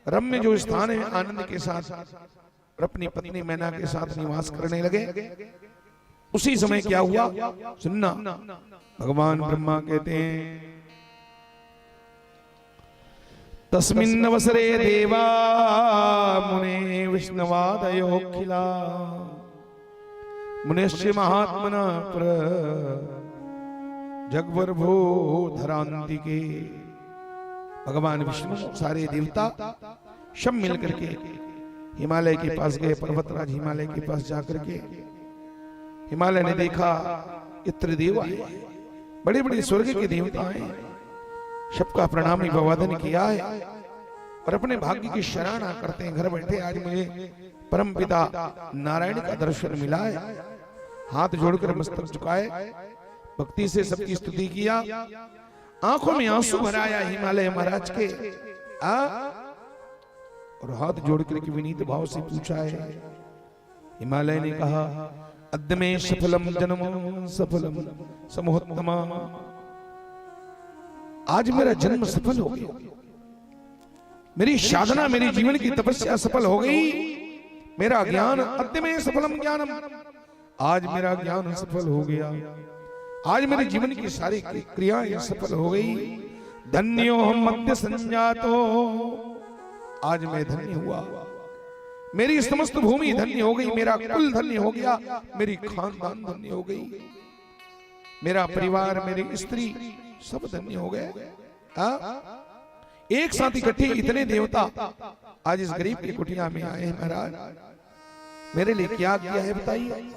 रम्य जो स्थान है आनंद के साथ और अपनी पत्नी मैना के साथ निवास करने लगे। उसी समय क्या हुआ सुनना। भगवान ब्रह्मा कहते हैं, तस्मिन् अवसरे देवा मुने विष्णवादयोऽखिला मुनिश्च महात्मना जगवर्भो धरान्तिके। भगवान विष्णु सारे देवता सब मिलकर के हिमालय के पास गए। पर्वतराज हिमालय के पास जाकर के हिमालय ने देखा इंद्रदेव आए, बड़े बड़े स्वर्ग के देवता हैं, सबका प्रणाम अभिवादन किया है और अपने भाग्य की सराहना करते हैं। घर बैठे आज मुझे परम पिता नारायण का दर्शन मिला है। हाथ जोड़कर मस्तक झुकाए, भक्ति से सबकी स्तुति किया, आंखों में आंसू भराया हिमालय महाराज के और हाथ जोड़कर के विनीत भाव से पूछा है। हिमालय ने कहा, अद्य में सफलम जन्म सफलम समोत्तमा, आज मेरा जन्म सफल हो गया, मेरी साधना, मेरी जीवन की तपस्या सफल हो गई, मेरा ज्ञान अद्य में सफलम ज्ञानम, आज मेरा ज्ञान सफल हो गया। आज मेरे जीवन की सारी क्रियाएं सफल हो गई। धन्यो हम मध्य संजातो, आज मैं धन्य हुआ। मेरी समस्त भूमि धन्य हो गई, मेरा कुल धन्य हो गया, मेरी खानदान धन्य हो गई, मेरा परिवार, मेरी स्त्री सब धन्य हो गए। एक साथ इकट्ठे इतने देवता आज इस गरीब की कुटिया में आए हैं। महाराज मेरे लिए क्या किया है बताइए।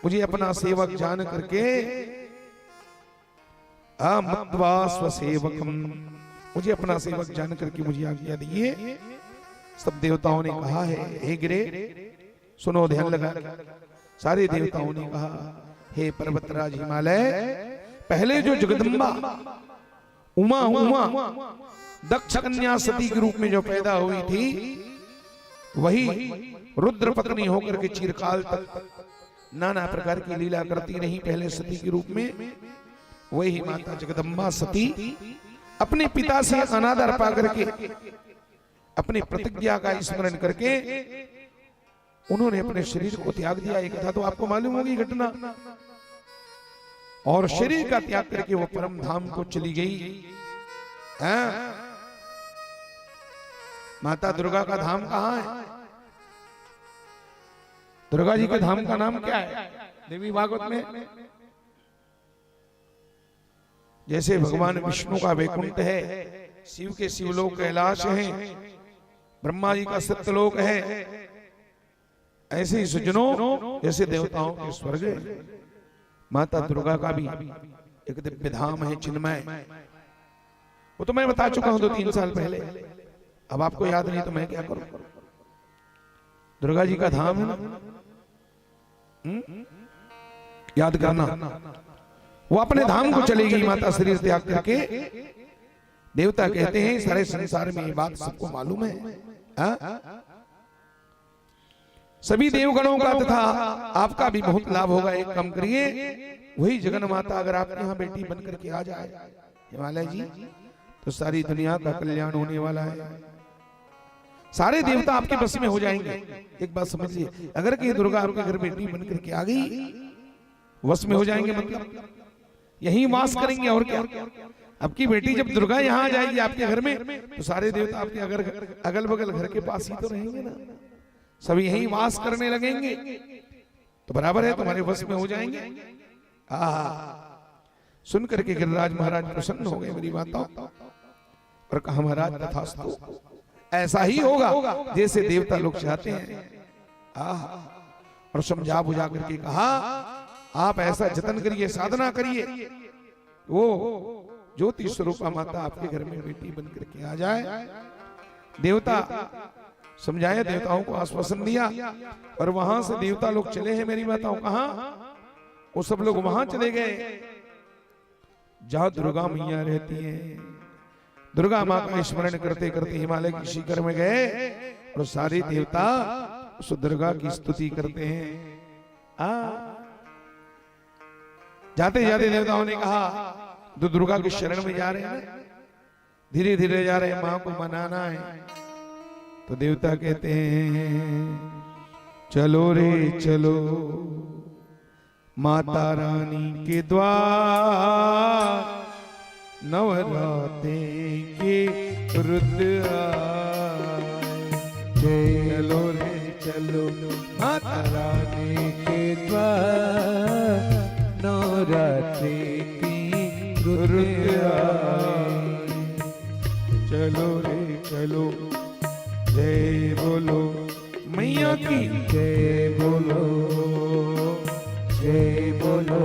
मुझे अपना सेवक जान करके मत्वा स्वसेवकम, मुझे अपना सेवक जान करके मुझे आज्ञा दिए। सब देवताओं ने कहा है, हे गिरे सुनो ध्यान लगा। सारे देवताओं ने कहा, हे पर्वतराज हिमालय, पहले जो जगदम्बा उमा दक्ष कन्या सती के रूप में जो पैदा हुई थी, वही रुद्र पत्नी होकर के चिरकाल तक नाना प्रकार की लीला करती रही। पहले सती के रूप में वही माता जगदम्बा सती अपने पिता से अनादर पा करके, अपनी प्रतिज्ञा का स्मरण करके उन्होंने अपने शरीर को त्याग दिया। एक कथा तो आपको मालूम होगी घटना। और शरीर का त्याग करके वो परम धाम को चली गई। माता दुर्गा का धाम कहां है? दुर्गा जी के धाम का नाम क्या है? देवी भागवत में जैसे भगवान विष्णु का वैकुंठ है, शिव के शिवलोक कैलाश है, ब्रह्मा जी का सत्यलोक है, ऐसे ही सुजनों जैसे देवताओं के स्वर्ग है। माता दुर्गा का भी एक दिव्य धाम है चिन्मय। वो तो मैं बता चुका हूं 2-3 साल पहले, अब आपको याद नहीं तो मैं क्या करूं। दुर्गा जी का धाम है ना, याद करना। वो अपने धाम को चली गई माता शरीर त्याग करके। देवता कहते हैं सारे संसार में ये बात सबको मालूम है। सभी देवगणों का तथा आपका भी बहुत लाभ होगा। एक काम करिए, वही जगन माता अगर आपके यहाँ बेटी बन करके आ जाए हिमालय जी, तो सारी दुनिया का कल्याण होने वाला है। सारे देवता आपके बस में हो जाएंगे। एक बात समझिए, अगर कि दुर्गा आपके घर बेटी बन करके आ गई, वश में हो जाएंगे मतलब यहीं वास करेंगे और क्या। अब की बेटी जब दुर्गा यहाँ आ जाएगी आपके घर में, तो सारे देवता आपके अगल बगल घर के पास ही तो रहेंगे ना, सभी यहीं वास करने लगेंगे। तो बराबर है, तुम्हारे वश में हो जाएंगे। सुन करके गिरिराज महाराज प्रसन्न हो गए मेरी माता, और कहा महाराज तथास्तु, ऐसा ही होगा जैसे देवता लोग चाहते हैं। और समझा बुझा करके कहा, आप ऐसा जतन करिए, साधना करिए, वो ज्योति स्वरूपा माता आपके घर में बेटी बन करके आ जाए। देवता समझाया, देवताओं को आश्वासन दिया, और वहां से देवता लोग चले हैं मेरी माताओं। कहां? वो सब लोग वहां चले गए जहां दुर्गा मैया रहती है। दुर्गा मां का स्मरण करते करते हिमालय की शिखर में गए, और सारे देवता उस दुर्गा की स्तुति करते हैं। जाते जाते देवताओं ने कहा, तो दुर्गा के शरण में जा रहे हैं, धीरे धीरे जा रहे हैं, मां को मनाना है। तो देवता कहते हैं, चलो रे चलो माता रानी के द्वार, नवरात्रि के रुद्र आए। चलो रे चलो माता रानी के द्वार, नवरात्रि की रुद्र आए। चलो रे चलो, जय बोलो मैया की, जय बोलो, जय बोलो।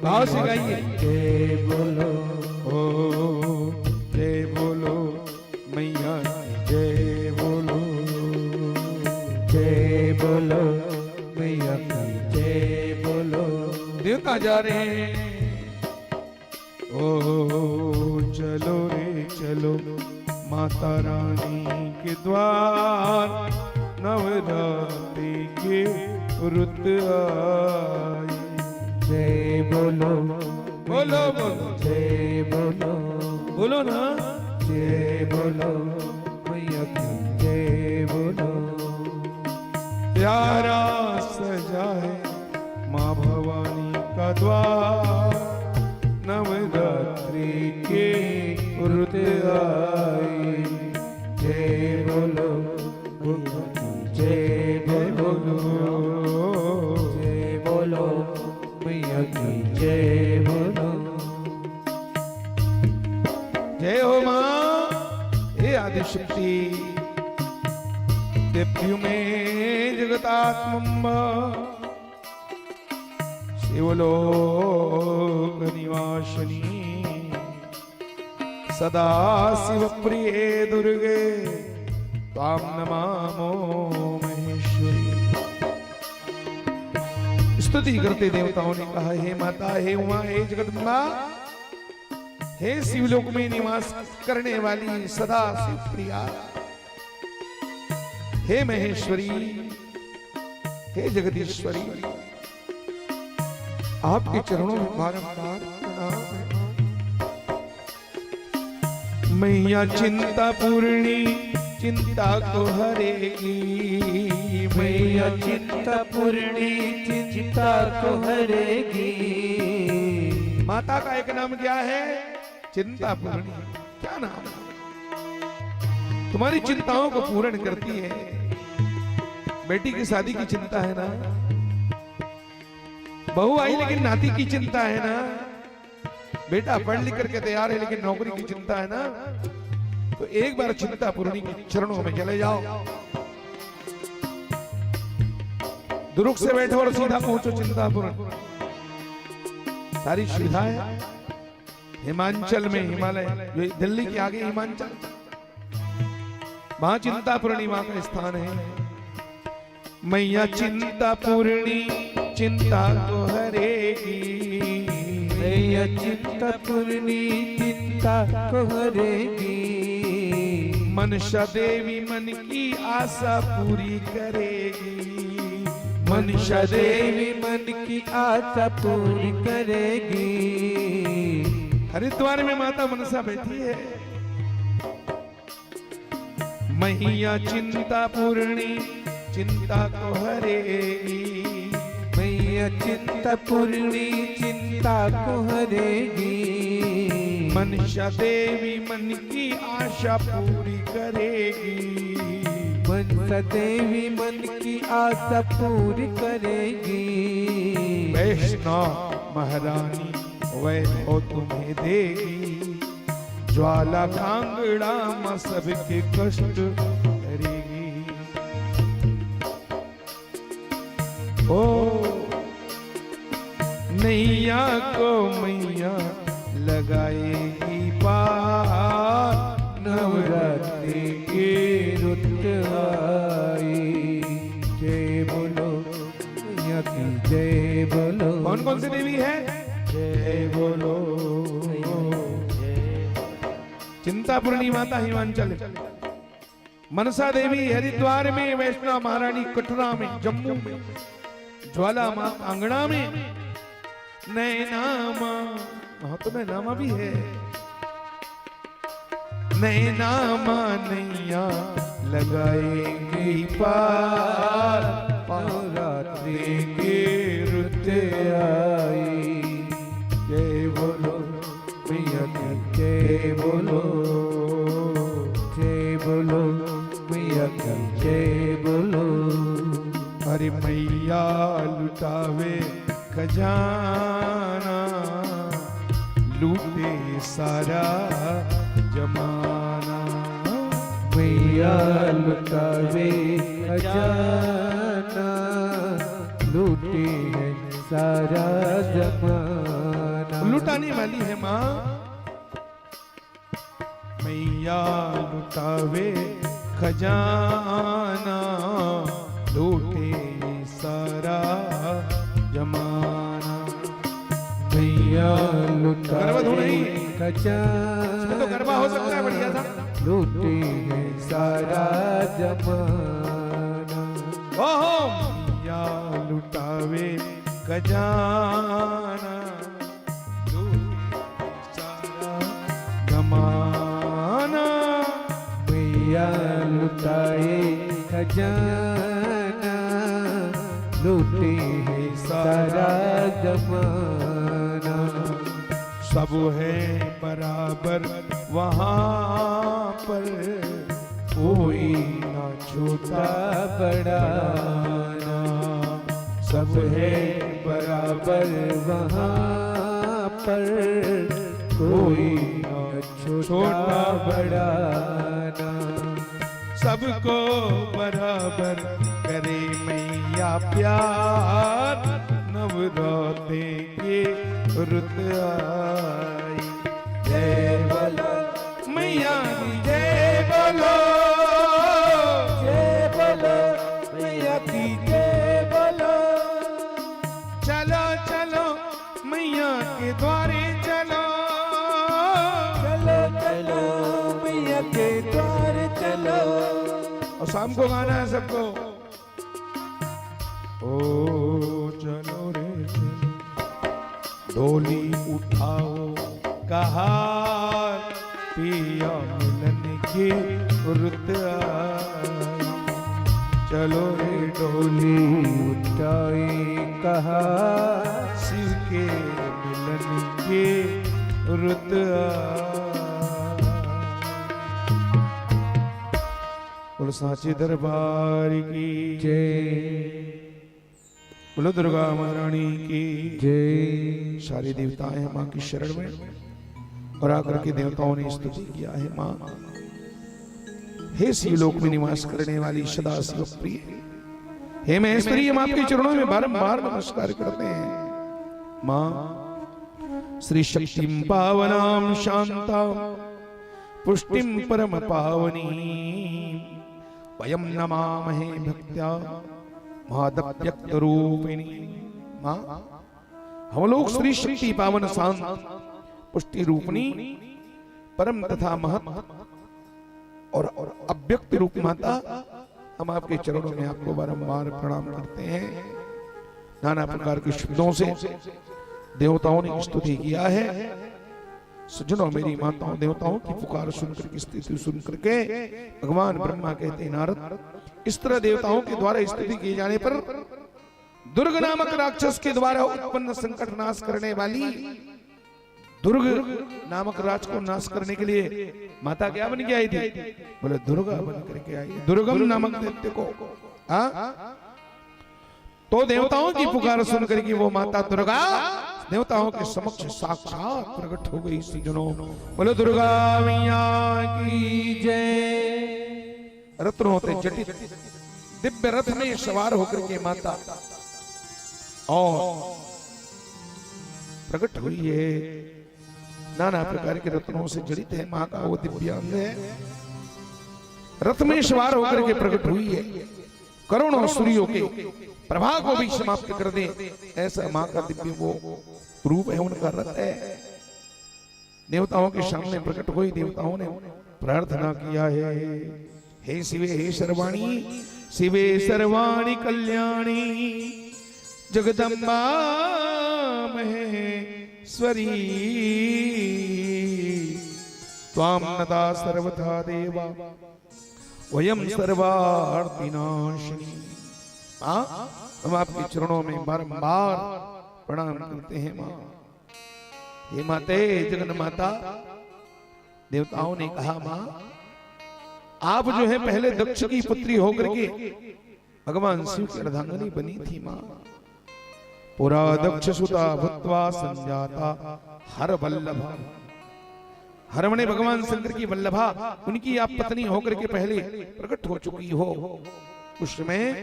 भाव से गाइए, जय बोलो, ओ जय बोलो मैया, जय बोलो, जय बोलो मैया की, जय बोलो। देवता जा रहे हैं। ओ चलो रे चलो माता रानी के द्वार, नवरात्रि के रुत आए। जय बोलो बोलो बोलो, जय बोलो बोलो ना, जय बोलो मैया की, जय बोलो। प्यारा सजा है माँ भवानी का द्वार, रुत आई। जय बोलो जय बोलो जय बोलो मैया की जय बोलो। जय हो मां हे आदिशक्ति देव्यु में जगतात्मम्ब शिवलोक निवासिनी सदा शिव प्रिये दुर्गे ताम नमामो महेश्वरी। स्तुति करते देवताओं ने कहा हे माता हे उमा हे जगदम्बा हे शिवलोक में निवास करने वाली सदा शिव प्रिया हे महेश्वरी हे जगदीश्वरी आपके चरणों में बारंबार प्रणाम है। मैया चिंता पूर्णी चिंता को हरेगी। मैया चिंता पूर्णी चिंता को हरेगी। माता का एक नाम क्या है? चिंता पूर्णी। क्या नाम है? तुम्हारी चिंताओं को पूर्ण करती है। बेटी की शादी की चिंता है ना, बहू आई लेकिन नाती की चिंता है ना, बेटा पढ़ लिख करके तैयार है लेकिन नौकरी की चिंता है ना, तो एक बार चिंता पूर्णी के चरणों में चले जाओ। दुरुख से बैठो और सीधा पहुंचो चिंता पूर्ण। सारी सुविधाएं हिमांचल में, हिमालय जो दिल्ली के आगे हिमांचल, वहां चिंता पूर्णी मां का स्थान है। मैया चिंता पूर्णी चिंता को हरेगी। मैया चिंता पूर्णी चिंता को हरेगी। मनसा देवी मन की आशा पूरी करेगी। मनसा देवी मन की आशा पूरी करेगी। हरिद्वार में माता मनसा बैठी है। मैया चिंता पूर्णी चिंता को हरेगी। मैया चिंता पूर्णी चिंता को हरेगी। मनसा देवी मन की आशा पूरी करेगी। मनसा देवी मन की आशा पूरी करेगी। वैष्णव महारानी वैभव तुम्हें देगी। ज्वाला कांगड़ा मां सबके कष्ट करेगी। ओ नैया को मैया लगाएगी पार। नवरात्रि की रुत आई। जय बोलो मैया की जय बोलो। कौन कौन सी देवी है? जय बोलो। चिंता पूर्णी माता हिमांचल, मनसा देवी हरिद्वार में, वैष्णव महारानी कटरा में, जम्मू में, ज्वाला मां आंगणा में, नैना मां, वहां तो नैना मां भी है। नैना मां नैया लगाएगी पार। नवरात्रि की रुत आई। जय बोलो मैया की जय बोलो। जय बोलो मैया की जय बोलो। अरे मैया लुटावे खजाना, लूटे सारा जमाना। मैया लुटावे खजाना, लूटे है सारा जमाना। लुटाने वाली है माँ। मैया लुटावे खजाना, लूटे सारा जमाना। मैया लुटावे खजाना, तो गरबा हो सकता है बढ़िया सा। लूटे है सारा जमाना। ओहो मैया लुटावे खजाना, लूटे सारा जमाना। मैया लुटाए खजाना, लूटे है सारा जमाना। सब है बराबर वहाँ पर, कोई ना छोटा बड़ा ना। सब है बराबर वहाँ पर, कोई ना छोटा बड़ा ना। सबको बराबर करे मैया प्यार, नवरात्रि के रुत आई। जय बोलो मैया की जय बोलो, जय बोलो मैया की जय बोलो। चलो चलो मैया के द्वारे चलो, चलो चलो मैया के द्वार चलो। और शाम को गाना है सबको। ओ चलो रे चलो, डोली उठाओ कहार, पिया मिलन के रुत आई। चलो रे डोली उठाई कहा, शिव के मिलन के रुत आई। बोलो साचे दरबार की जय बोलो दुर्गा महारानी की जय। सारे देवताएं हैं माँ की शरण में, और आकर के देवताओं ने स्तुति किया है माँ, हे शिवलोक में निवास करने वाली सदा शिव प्रिय, हे महेश्वरी, हम आपके चरणों में बारंबार नमस्कार करते हैं। माँ श्री शक्तिम पावनाम शांताम पुष्टिम परम पावनी, वयम नमामहे भक्त्या महादव्यक्त रूपिणी। माँ हम लोग श्री शक्ति पावन शांत पुष्टि रूपनी परम तथा महत और अव्यक्त रूप माता, हम आपके चरणों में आपको बारंबार प्रणाम करते हैं। नाना प्रकार के शब्दों से देवताओं ने स्तुति किया है। सुनो मेरी माताओं, देवताओं की पुकार सुनकर की स्थिति सुनकर के भगवान ब्रह्मा कहते नारद, इस तरह देवताओं के द्वारा स्तुति किए जाने पर दुर्ग नामक राक्षस के द्वारा उत्पन्न संकट नाश करने वाली दुर्ग नामक राज को नाश करने के लिए माता क्या बन के आई थी? बोले दुर्गा बन करके आई, दुर्गम नामक दैत्य को। तो देवताओं की पुकार सुनकर की वो माता दुर्गा देवताओं के समक्ष साक्षात प्रकट हो गई। सज्जनों बोलो दुर्गा मैया की जय। रत्नों होते जटित दिव्य रथ में सवार होकर के माता और प्रकट हुई है। नाना प्रकार के रत्नों से जड़ित है मां का वो दिव्य अंग है। रथ में सवार होकर के प्रकट हुई है। करोड़ों सूर्यों के प्रभा को भी समाप्त कर दे ऐसा मां का दिव्य वो रूप है, उनका रथ है। देवताओं के सामने प्रकट हुई। देवताओं ने प्रार्थना किया है, हे शिवे हे सर्वाणी, शिवे सर्वाणी कल्याणी, जगदम्बा महेश्वरी, त्वां नता सर्वथा देवा वयम सर्वार्थिनाशिनी। हम आपके चरणों में बारंबार प्रणाम करते हैं मां। हे माते जगन माता, देवताओं ने कहा मां आप जो है पहले दक्ष की पुत्री होकर के भगवान शिव की अर्धांगिनी बनी थी मां। पुरा दक्ष सुता भूत्वा संजाता हर वल्लभा, हरमणे भगवान शंकर की वल्लभा उनकी आप पत्नी होकर के पहले प्रकट हो चुकी हो। उस समय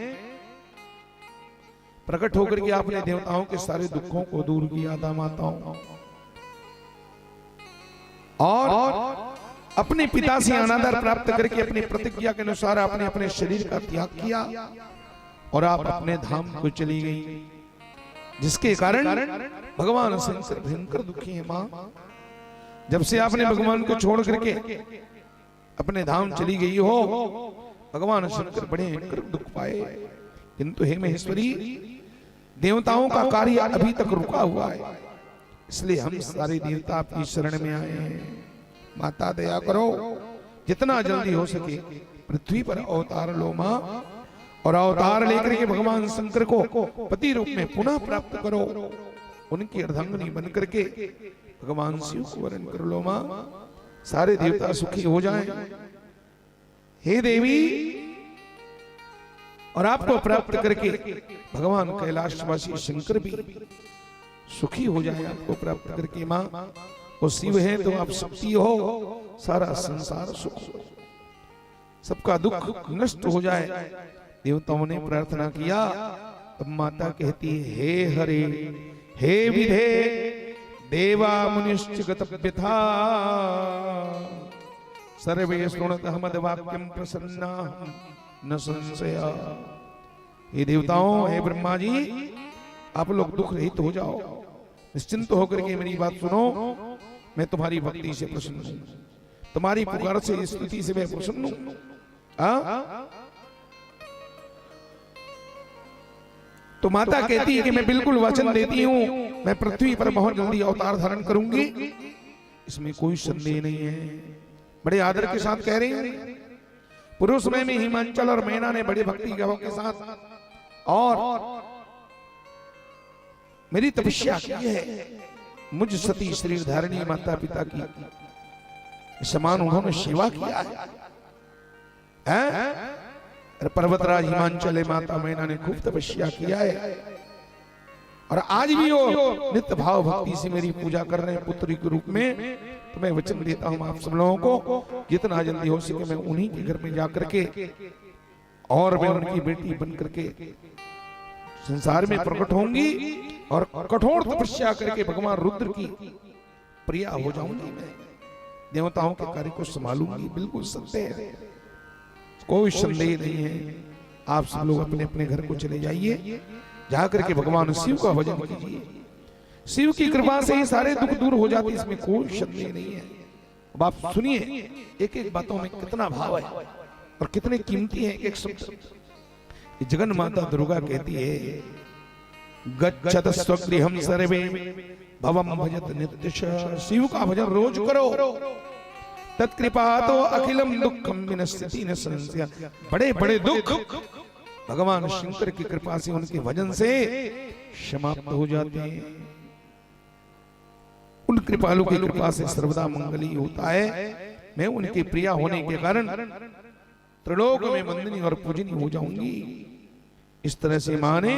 प्रकट होकर के आपने देवताओं के सारे दुखों को दूर किया था माताओं, और अपने पिता से अनादर प्राप्त करके अपनी प्रतिज्ञा के अनुसार आपने अपने शरीर का त्याग किया और आप अपने धाम को चली गई, जिसके कारण भगवान शंकर भयंकर दुखी है मां। जब से आपने भगवान को छोड़ करके अपने धाम चली गई हो, भगवान शंकर बड़े दुख पाए। किंतु हे महेश्वरी, देवताओं का कार्य अभी तक रुका हुआ है, इसलिए हम सारे देवता आपकी शरण में आए हैं। माता दया करो, जितना जल्दी हो सके पृथ्वी पर अवतार लो मां, और अवतार लेकर के भगवान शंकर को पति रूप में पुनः प्राप्त करो। उनकी अर्धांगिनी बन करके भगवान शिव को वरण कर लो मां, सारे देवता सुखी हो जाएं। हे देवी, और आपको प्राप्त करके भगवान कैलाशवासी शंकर भी सुखी हो जाए आपको प्राप्त करके मां। वो शिव है तो आप शक्ति हो, सारा संसार सुख हो, सबका दुख नष्ट हो जाए। देवताओं ने प्रार्थना किया, तब माता कहती है, हे हरे हे विधे देवा मुनिश्च गतव्यथा सर्वे शृणुतः मद्वाक्यं प्रसन्ना न संशया। हे देवताओं, हे ब्रह्मा जी, आप लोग दुख रहित हो जाओ, निश्चिंत होकर के मेरी बात सुनो। मैं तुम्हारी भक्ति से प्रसन्न हूं, तुम्हारी पुकार से, स्तुति से मैं प्रसन्न हूं। तो माता कहती है कि मैं बिल्कुल वचन देती हूं, मैं पृथ्वी पर बहुत जल्दी अवतार धारण करूंगी, इसमें कोई संदेह नहीं है। बड़े आदर के साथ कह रही हैं। पुरुष में हिमांचल और मैना ने बड़े भक्ति भाव के साथ और मेरी तपस्या की है, मुझ सती शरीर धारणी माता पिता की समान उन्होंने सेवा किया है। पर्वतराज हिमांचल माता मैना ने खूब तपस्या किया है, और आज भी वो नित्य भाव भक्ति से मेरी पूजा कर रहे हैं पुत्री के रूप में। तो मैं वचन देता हूं आप सब लोगों को, जितना जल्दी हो सके मैं उन्हीं के घर में जाकर के और मैं उनकी बेटी बन करके संसार में प्रकट होंगी और कठोर तपस्या करके भगवान रुद्र की प्रिया हो जाऊंगी। मैं देवताओं के कार्य को संभालूंगी, बिल्कुल सत्य है, कोई संदेह नहीं है। आप सब लोग अपने अपने घर को चले जाइए, जाकर के भगवान शिव का भजन कीजिए। शिव की कृपा से ही सारे दुख दूर हो जाते, इसमें कोई संदेह नहीं है। अब आप सुनिए, एक एक बातों में कितना भाव है और कितने कीमती है एक एक शब्द। जगन माता दुर्गा कहती है, गच्छत स्वगृहं सर्वे भवम भजत नित्यश। शिव का भजन रोज करो, तत्कृपा तो अखिलम दुखम विनश्यति न संशय। बड़े बड़े दुख भगवान शंकर की कृपा से, उनके भजन से समाप्त हो जाते हैं। उन कृपालु की कृपा से सर्वदा मंगल ही होता है। मैं उनके प्रिया होने के कारण त्रिलोक में वंदनीय और पूजनीय हो जाऊंगी। इस तरह से मां ने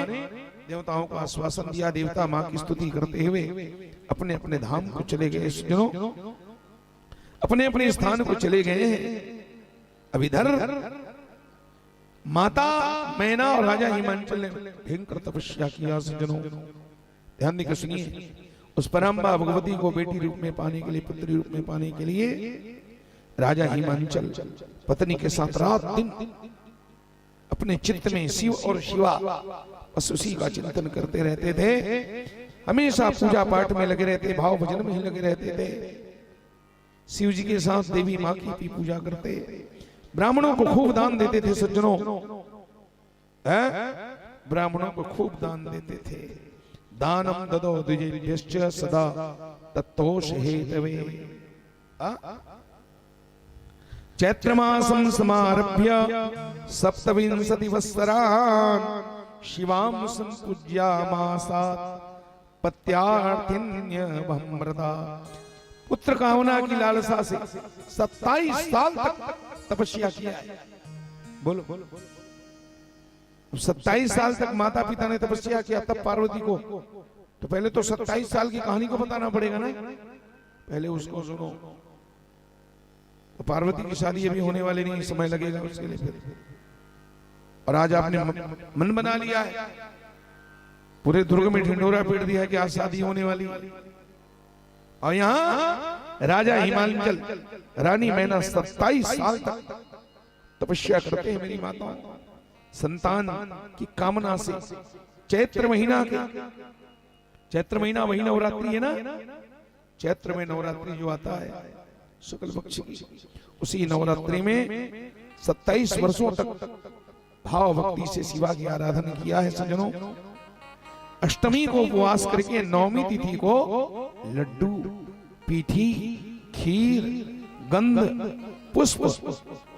देवताओं को आश्वासन दिया। देवता मां की स्तुति करते हुए अपने अपने धाम को चले गए, अपने अपने स्थान को चले गए हैं। अब इधर माता मैना और राजा हिमांचल ने भयंकर तपस्या किया। सज्जनों ध्यान देकर सुनिए, उस परम्बा भगवती को बेटी रूप में पाने के लिए, पुत्री रूप में पाने के लिए राजा हिमांचल पत्नी के साथ रात दिन अपने चित्त में शिव और शिवा बस उसी का चिंतन करते रहते थे। हमेशा पूजा पाठ में लगे रहते, भाव भजन में ही लगे रहते थे। शिव जी के साथ देवी माँ की भी पूजा करते, ब्राह्मणों को खूब दान देते थे। सज्जनों, ब्राह्मणों को खूब दान देते थे। दानम ददो द्विजेभ्यश्च सदा तत्तोष हेतवे। चैत्रमासं समारभ्य सप्तविंशति वत्सरान् शिवां संपूज्यामासात् पत्यार्थिन्यवम्रता। पुत्र कामना की लालसा से 27 साल तक तपस्या किया है। बोलो 27 साल तक माता पिता ने तपस्या किया, तब पार्वती को। तो पहले तो 27 साल की कहानी को बताना पड़ेगा ना, पहले उसको सुनो। तो पार्वती की शादी अभी होने वाली नहीं, समय लगेगा उसके लिए। फिर और आज आपने मन बना लिया है, पूरे दुर्ग में ढिंडोरा पीट दिया है कि आज शादी होने वाली। और यहाँ राजा हिमांचल, रानी मैना 27 साल तक तपस्या करते हैं मेरी माता, संतान की कामना से। चैत्र महीना के, चैत्र महीना वही नवरात्रि है ना, चैत्र में नवरात्रि जो आता है शुक्ल पक्ष की, उसी नवरात्रि में 27 वर्षों तक भाव भक्ति से शिवा की आराधना किया है। सज्जनों, अष्टमी को उपवास करके नवमी तिथि को लड्डू, पीठी, खीर, गंध, पुष्प,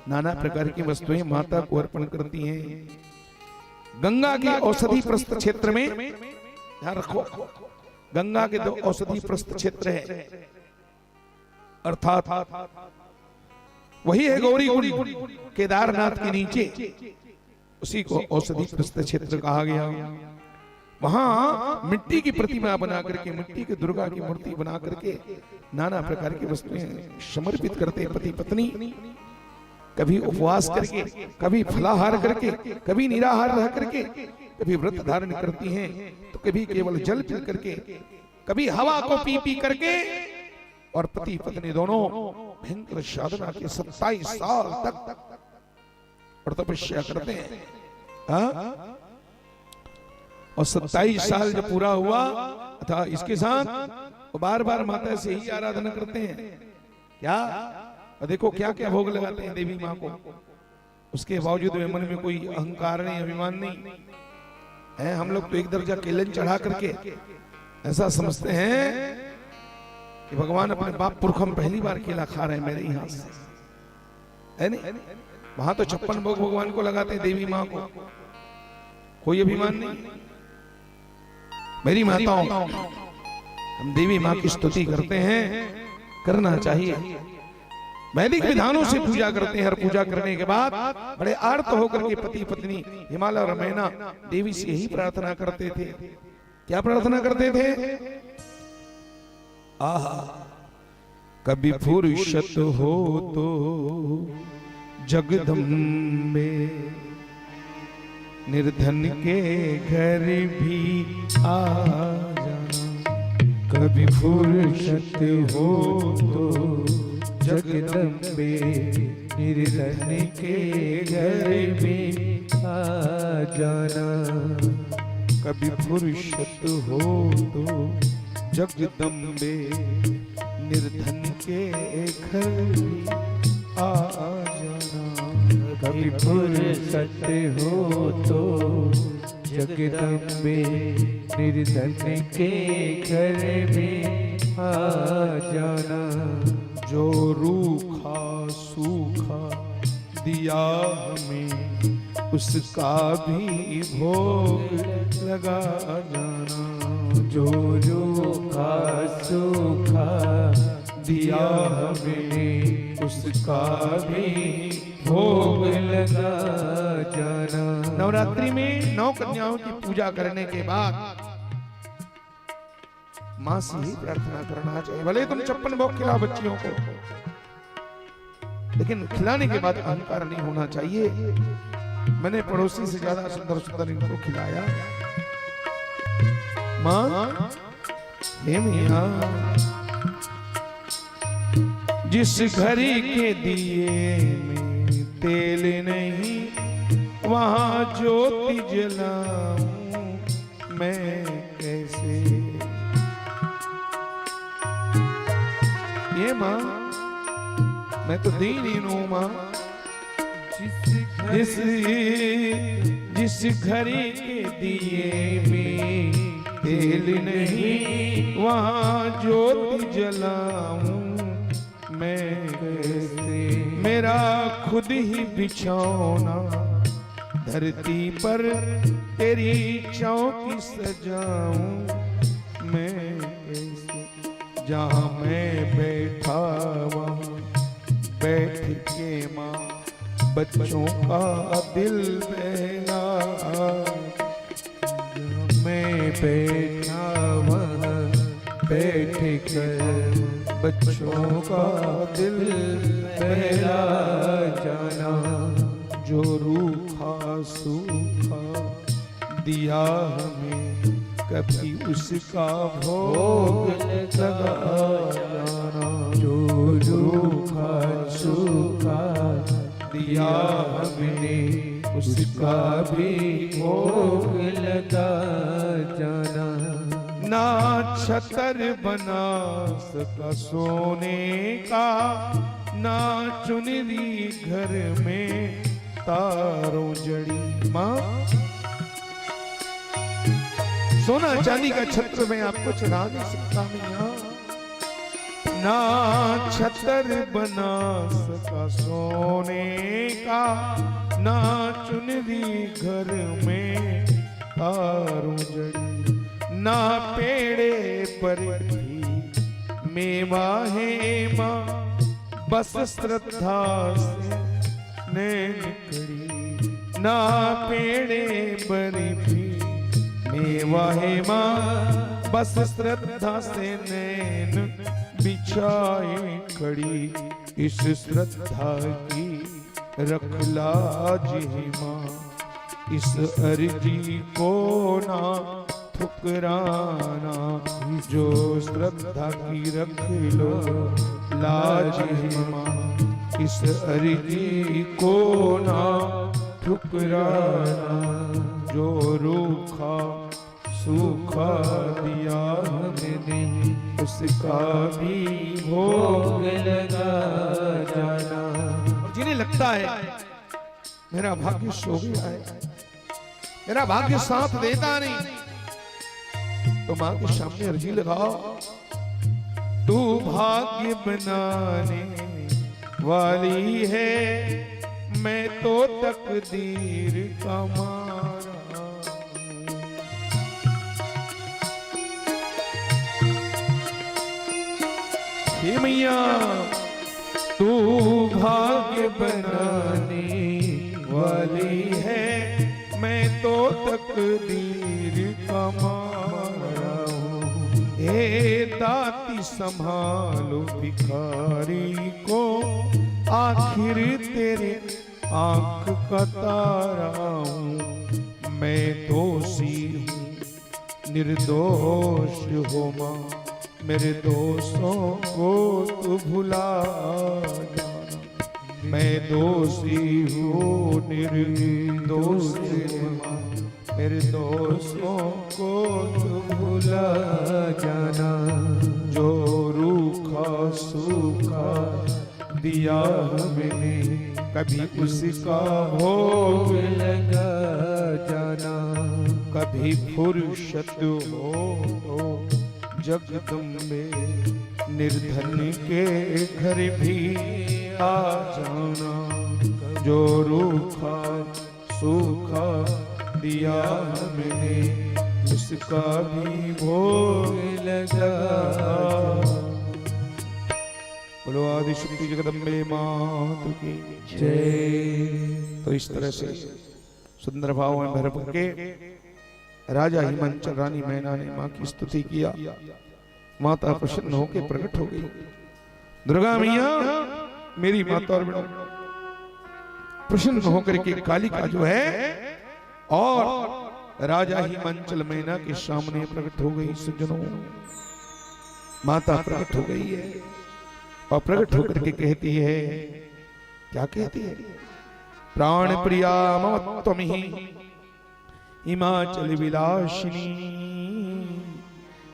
नाना प्रकार की वस्तुएं माता को अर्पण करती हैं। गंगा के औषधि प्रस्थ क्षेत्र में ध्यान रखो, गंगा के 2 औषधि प्रस्थ क्षेत्र है, अर्थात वही है गौरी कुंड केदारनाथ के नीचे, उसी को औषधि प्रस्थ क्षेत्र कहा गया। वहां मिट्टी की प्रतिमा बना करके, मिट्टी की दुर्गा की मूर्ति बना करके नाना प्रकार की वस्तुएं समर्पित करते पति पत्नी, कभी उपवास करके, कभी फलाहार करके, कभी निराहार रह करके, कभी व्रत धारण करती हैं, तो कभी केवल जल पी करके, कभी हवा को पी पी करके, और पति पत्नी दोनों भयंकर साधना के 27 साल तक और तपस्या करते हैं। हाँ? और 27 साल जब पूरा हुआ था, इसके साथ वो बार बार माता से ही आराधना करते हैं। क्या? और देखो क्या क्या भोग लगाते हैं देवी माँ को, उसके बावजूद मन में कोई अहंकार नहीं, अभिमान नहीं है। हम लोग तो एक दर्जा केलन चढ़ा करके ऐसा समझते हैं कि भगवान अपने बाप पुरखों में पहली बार केला खा रहे हैं मेरे यहाँ से, है नहीं? वहां तो 56 भोग भगवान को लगाते हैं, देवी माँ को कोई अभिमान नहीं। मेरी माताओं, हम देवी माँ की स्तुति करते हैं, करना चाहिए। वैदिक विधानों से पूजा करते हैं, हर पूजा करने के बाद बड़े आर्त होकर के पति पत्नी हिमालय और मैना देवी से यही प्रार्थना करते थे। क्या प्रार्थना करते थे? आहा, कभी फुर्सत हो तो जगदम्बे, निर्धन के घर भी आ जाना। कभी फुर्सत हो तो जगदम्बे, निर्धन के घर में आ जाना। कभी फुर्सत हो तो जगदम्बे, निर्धन के घर भी आ जाना। कभी फुर्सत हो तो जगदम्बे, निर्धन के घर में आ जाना। जो रूखा सूखा दिया हमें, उसका भी भोग लगा जाना। जो रूखा सूखा दिया हमें, उसका भी भोग लगा जाना। नवरात्रि में 9 कन्याओं की पूजा करने के बाद मां से ही प्रार्थना करना चाहिए। भले तुम 56 भोग खिलाओ बच्चियों को, लेकिन खिलाने के बाद अहंकार नहीं होना चाहिए। मैंने पड़ोसी से ज्यादा सुंदर सुंदर इनको खिलाया। मां, हे मियां, जिस घड़ी के दिए में तेल नहीं, वहां ज्योति जलाऊं मैं कैसे। ये मां, मैं तो दीन हूं मां। जिस घड़ी के दिए में तेल नहीं, वहां ज्योति जलाऊं मैं कैसे। मेरा खुद ही बिछौना धरती पर तेरी चौकी सजाऊं मैं कैसे। जहां मैं बैठा वहां बैठ के मां बच्चों का दिल बहला। मैं बैठा वहां बैठ कर बच्चों का दिल बहला जाना। जो रूखा सूखा दिया हमें, कभी उसका भोग लगा जाना। जो रूखा सूखा दिया हमने, उसका भी भोग लगा जाना। ना छतर बना सका सोने का, ना चुनरी घर में तारों जड़ी। मां, सोना चांदी का छत्र मैं आपको चढ़ा नहीं सकता मियां। ना छतर बना सका सोने का, ना चुनरी घर में तारों जड़ी। ना पेड़े पर भी मेवा है माँ, बस श्रद्धा से नैन कड़ी। ना पेड़े पर भी मेवा है माँ, बस श्रद्धा से नैन बिछाए खड़ी। इस श्रद्धा की रख लाज है माँ, इस अर्जी को ना ठुकराना। जो श्रद्धा की रख लो लाज है माँ, इस अर्जी को ना ठुकराना। जो रूखा सूखा दिया हमने, उसका भी भोग लगा जाना। और जिन्हें लगता है मेरा भाग्य सो गया है, मेरा भाग्य साथ देता नहीं, तो मां के सामने अर्जी लगाओ। तू भाग्य बनाने वाली है, मैं तो तकदीर का मारा। हे मैया तू भाग्य बनाने वाली है, मैं तो तकदीर का मारा हूँ। हे दाती संभालो भिखारी को, आखिर तेरे आंख का तारा हूँ। मैं दोषी हूँ निर्दोष हो माँ, मेरे दोस्तों को तू भुला जाना। मैं दोषी हूँ निर्दोष माँ, मेरे दोस्तों को तू भुला जाना। जो रूखा सूखा दिया मैंने, कभी उसका भोग लगा जाना। कभी फुर्सत हो तो जगदम्बे निर्धन के घर भी आ जाना। जो रूखा सूखा दिया मैंने, उसका भी भोग लगा। बोलो आदि शक्ति जगदम्बे मात की जय। तो इस तरह से सुंदर भाव में भर के राजा हिमांचल रानी मैना ने मां की स्तुति किया। माता प्रसन्न होकर प्रकट हो गई। दुर्गा मैया मेरी माता और प्रसन्न होकर के कालिका जो है और राजा हिमांचल मैना के सामने प्रकट हो गई। सज्जनों माता प्रकट हो गई है और प्रकट होकर के कहती है, क्या कहती है? प्राण प्रिया मम त्वमिहि हिमाचल विलासिनी,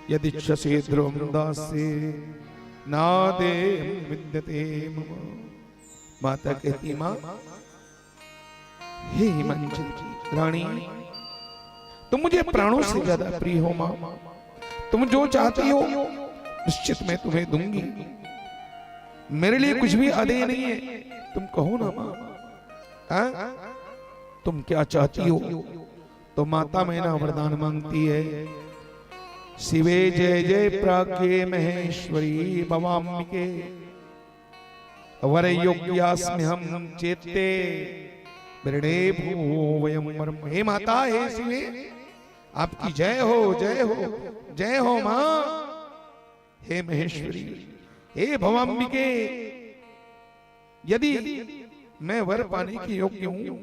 यदि इच्छसे ध्रुवं दासे नादे विद्यते मम। माता कहती, मां हे हिमाचल रानी, तुम मुझे प्राणों से ज्यादा प्रिय हो मां। तुम जो चाहती हो निश्चित मैं तुम्हें दूंगी। मेरे लिए कुछ भी आदेय नहीं है, तुम कहो ना मां, तुम क्या चाहती हो? तो माता मैना वरदान मांगती है। शिवे जय जय प्राज्ञे महेश्वरी भवाम्बिके, वर योग्यास्मि हम चेते वृणे भूवो वयं वरम। हे माता, हे शिवे, आपकी जय हो, जय हो, जय हो मां। हे महेश्वरी, हे भवाम्बिके, यदि मैं वर पाने की योग्य हूं,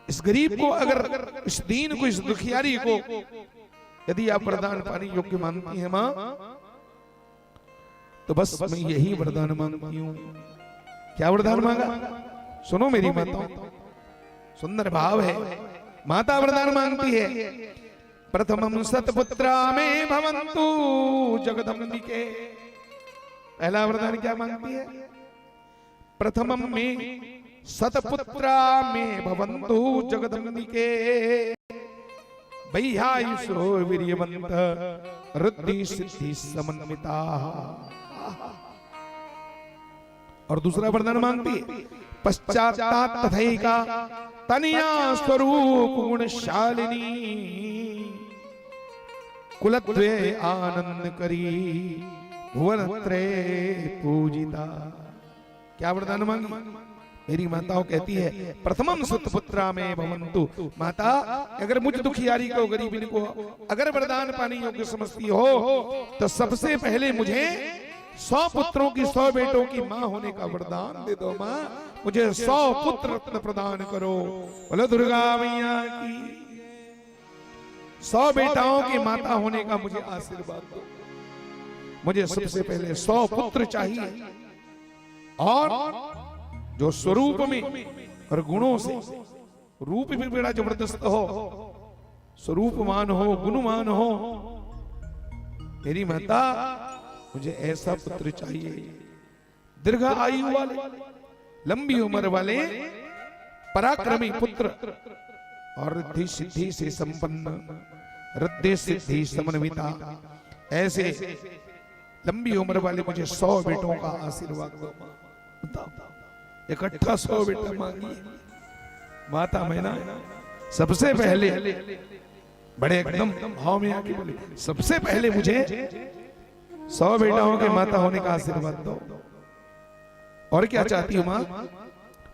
इस गरीब को, अगर इस दीन को, इस दुखियारी को यदि आप वरदान पाने योग्य मानती हैं मां, तो बस मैं यही वरदान मांगती हूं। क्या वरदान मांगा? सुनो मेरी माता, सुंदर भाव है। माता वरदान मांगती है, प्रथमं सतपुत्रा में भवन्तु जगदम्बिके। पहला वरदान क्या मांगती है? प्रथमं में सतपुत्रा में भवन्तु जगदम्बिके, वैहायुषो वीर्यवन्त ऋद्धि सिद्धि समन्विता। और दूसरा वरदान मांगती है, पश्चात् तथैका तनया स्वरूप गुणशालिनी, कुलद्वय आनंद करी भुवन त्रय पूजिता। क्या वरदान मांगी? मेरी माताओं कहती है प्रथमम सुतपुत्रा में भवन्तु। माता अगर मुझ दुखियारी को गरीबी को अगर वरदान पाने योग्य समझती हो तो सबसे पहले मुझे 100 पुत्रों की 100 बेटों की मां होने का वरदान दे दो। मां मुझे 100 पुत्र रत्न प्रदान करो। बोलो दुर्गा मैया की। 100 बेटाओं की माता होने का मुझे आशीर्वाद दो। मुझे सबसे पहले 100 पुत्र चाहिए और जो स्वरूप में और गुणों से, रूप भी बड़ा जबरदस्त हो, स्वरूपमान हो, गुणमान हो। मेरी माता मुझे ऐसा पुत्र चाहिए, दीर्घ आयु वाले, लंबी उम्र वाले, पराक्रमी पुत्र और रिद्धि सिद्धि से संपन्न, रिद्धि सिद्धि समन्विता, ऐसे लंबी उम्र वाले मुझे 100 बेटों का आशीर्वाद दो। इकट्ठा 100 बेटा मांगी माता मैना। सबसे पहले बड़े एकदम भाव में आके बोले सबसे पहले मुझे 100 बेटाओं के माता होने का आशीर्वाद दो। और क्या चाहती हूँ मां?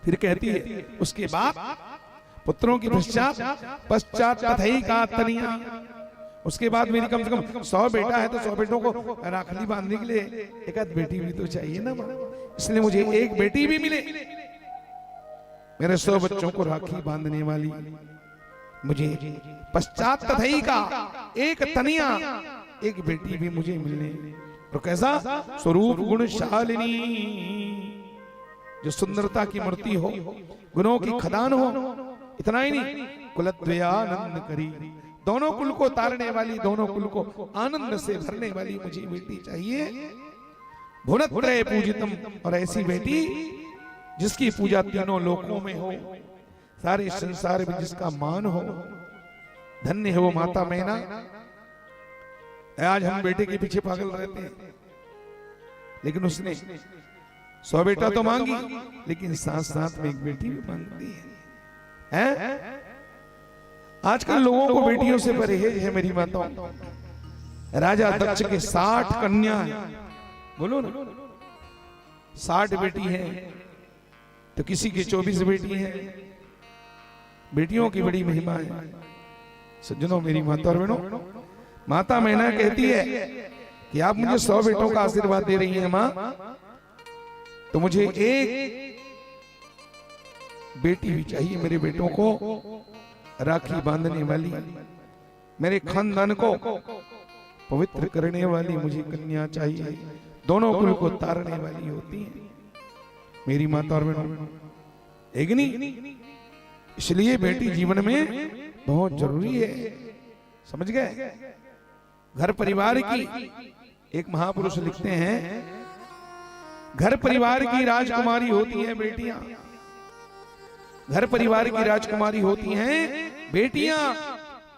फिर कहती है उसके बाद पुत्रों की पश्चात तथई का तनिया। उसके बाद मेरी कम से कम 100 बेटा है तो 100 बेटों को राखली बांधने के लिए एक आध बेटी भी तो चाहिए ना मां। इसलिए मुझे एक बेटी भी मिले। मेरे 100 बच्चों को राखी बांधने वाली मुझे पश्चात तथई का एक तनिया, एक बेटी भी मुझे मिलने। और कैसा? स्वरूप गुणशालिनी, जो सुंदरता की मूर्ति हो, गुणों की खदान हो। इतना ही नहीं, कुलद्वयानंद करी, दोनों कुल को तारने वाली, दोनों कुल को आनंद से भरने वाली मुझे बेटी चाहिए। भुवनत्रय पूजितम, और ऐसी बेटी जिसकी पूजा तीनों लोकों में हो, सारे संसार में जिसका मान हो। धन्य है वो माता मैना। आज हम बेटे के पीछे पागल रहते हैं, लेकिन उसने 100 बेटा तो मांगी, लेकिन साथ साथ में एक बेटी भी मांगती है। आजकल लोगों को बेटियों से परहेज है मेरी माताओं। राजा दक्ष के 60 कन्या है, बोलो ना, 60 बेटी है तो किसी की 24 बेटी है। बेटियों की बड़ी महिमा है सज्जनों, मेरी माता और बहनों। माता मैना कहती है कि आप मुझे 100 बेटों का आशीर्वाद दे रही हैं मां, तो मुझे एक बेटी भी चाहिए। मेरे बेटों को राखी बांधने वाली, मेरे खानदान को पवित्र करने वाली मुझे कन्या चाहिए। दोनों कुल को तारने वाली होती है मेरी माता और बहनों, एक नहीं। इसलिए बेटी जीवन में बहुत जरूरी है, समझ गए? घर परिवार की, एक महापुरुष लिखते हैं, घर परिवार की राजकुमारी होती हैं बेटियां। घर परिवार की राजकुमारी होती हैं बेटियां,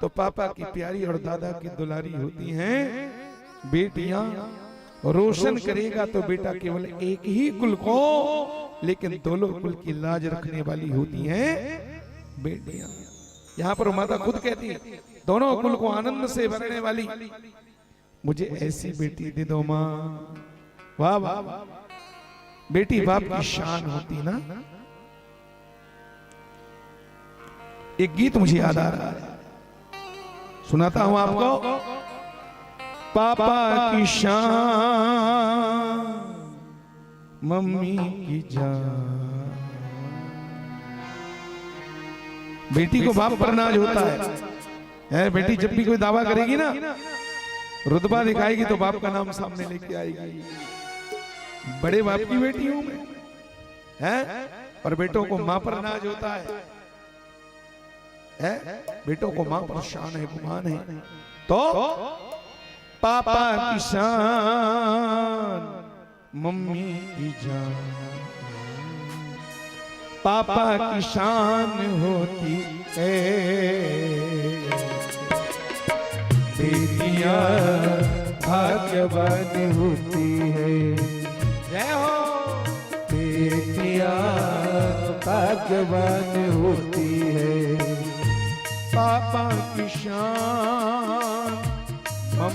तो पापा की प्यारी और दादा की दुलारी होती हैं बेटियां। रोशन करेगा तो बेटा केवल एक ही कुल को, लेकिन दोनों कुल की लाज रखने वाली होती हैं बेटियां। यहां पर माता खुद कहती है, दोनों कुल को आनंद से भरने वाली मुझे ऐसी बेटी दे दो मां। वाह वाह, बेटी बाप की शान होती ना। एक गीत मुझे याद आ रहा है, सुनाता हूं आपको। पापा की शान मम्मी की जान। बेटी को बाप पर नाज होता है। बेटी जब भी कोई दावा करेगी ना, रुतबा दिखाएगी तो बाप का नाम सामने लेके आएगी। बड़े बाप की बेटी हूं मैं, है? और बेटों को मां पर नाज होता है। बेटों को मां पर शान है, गुमान है। तो पापा की शान मम्मी की जान, पापा की शान होती है बेटियां भाग्यवान होती है। जय हो। बेटियां भाग्यवान होती है, पापा की शान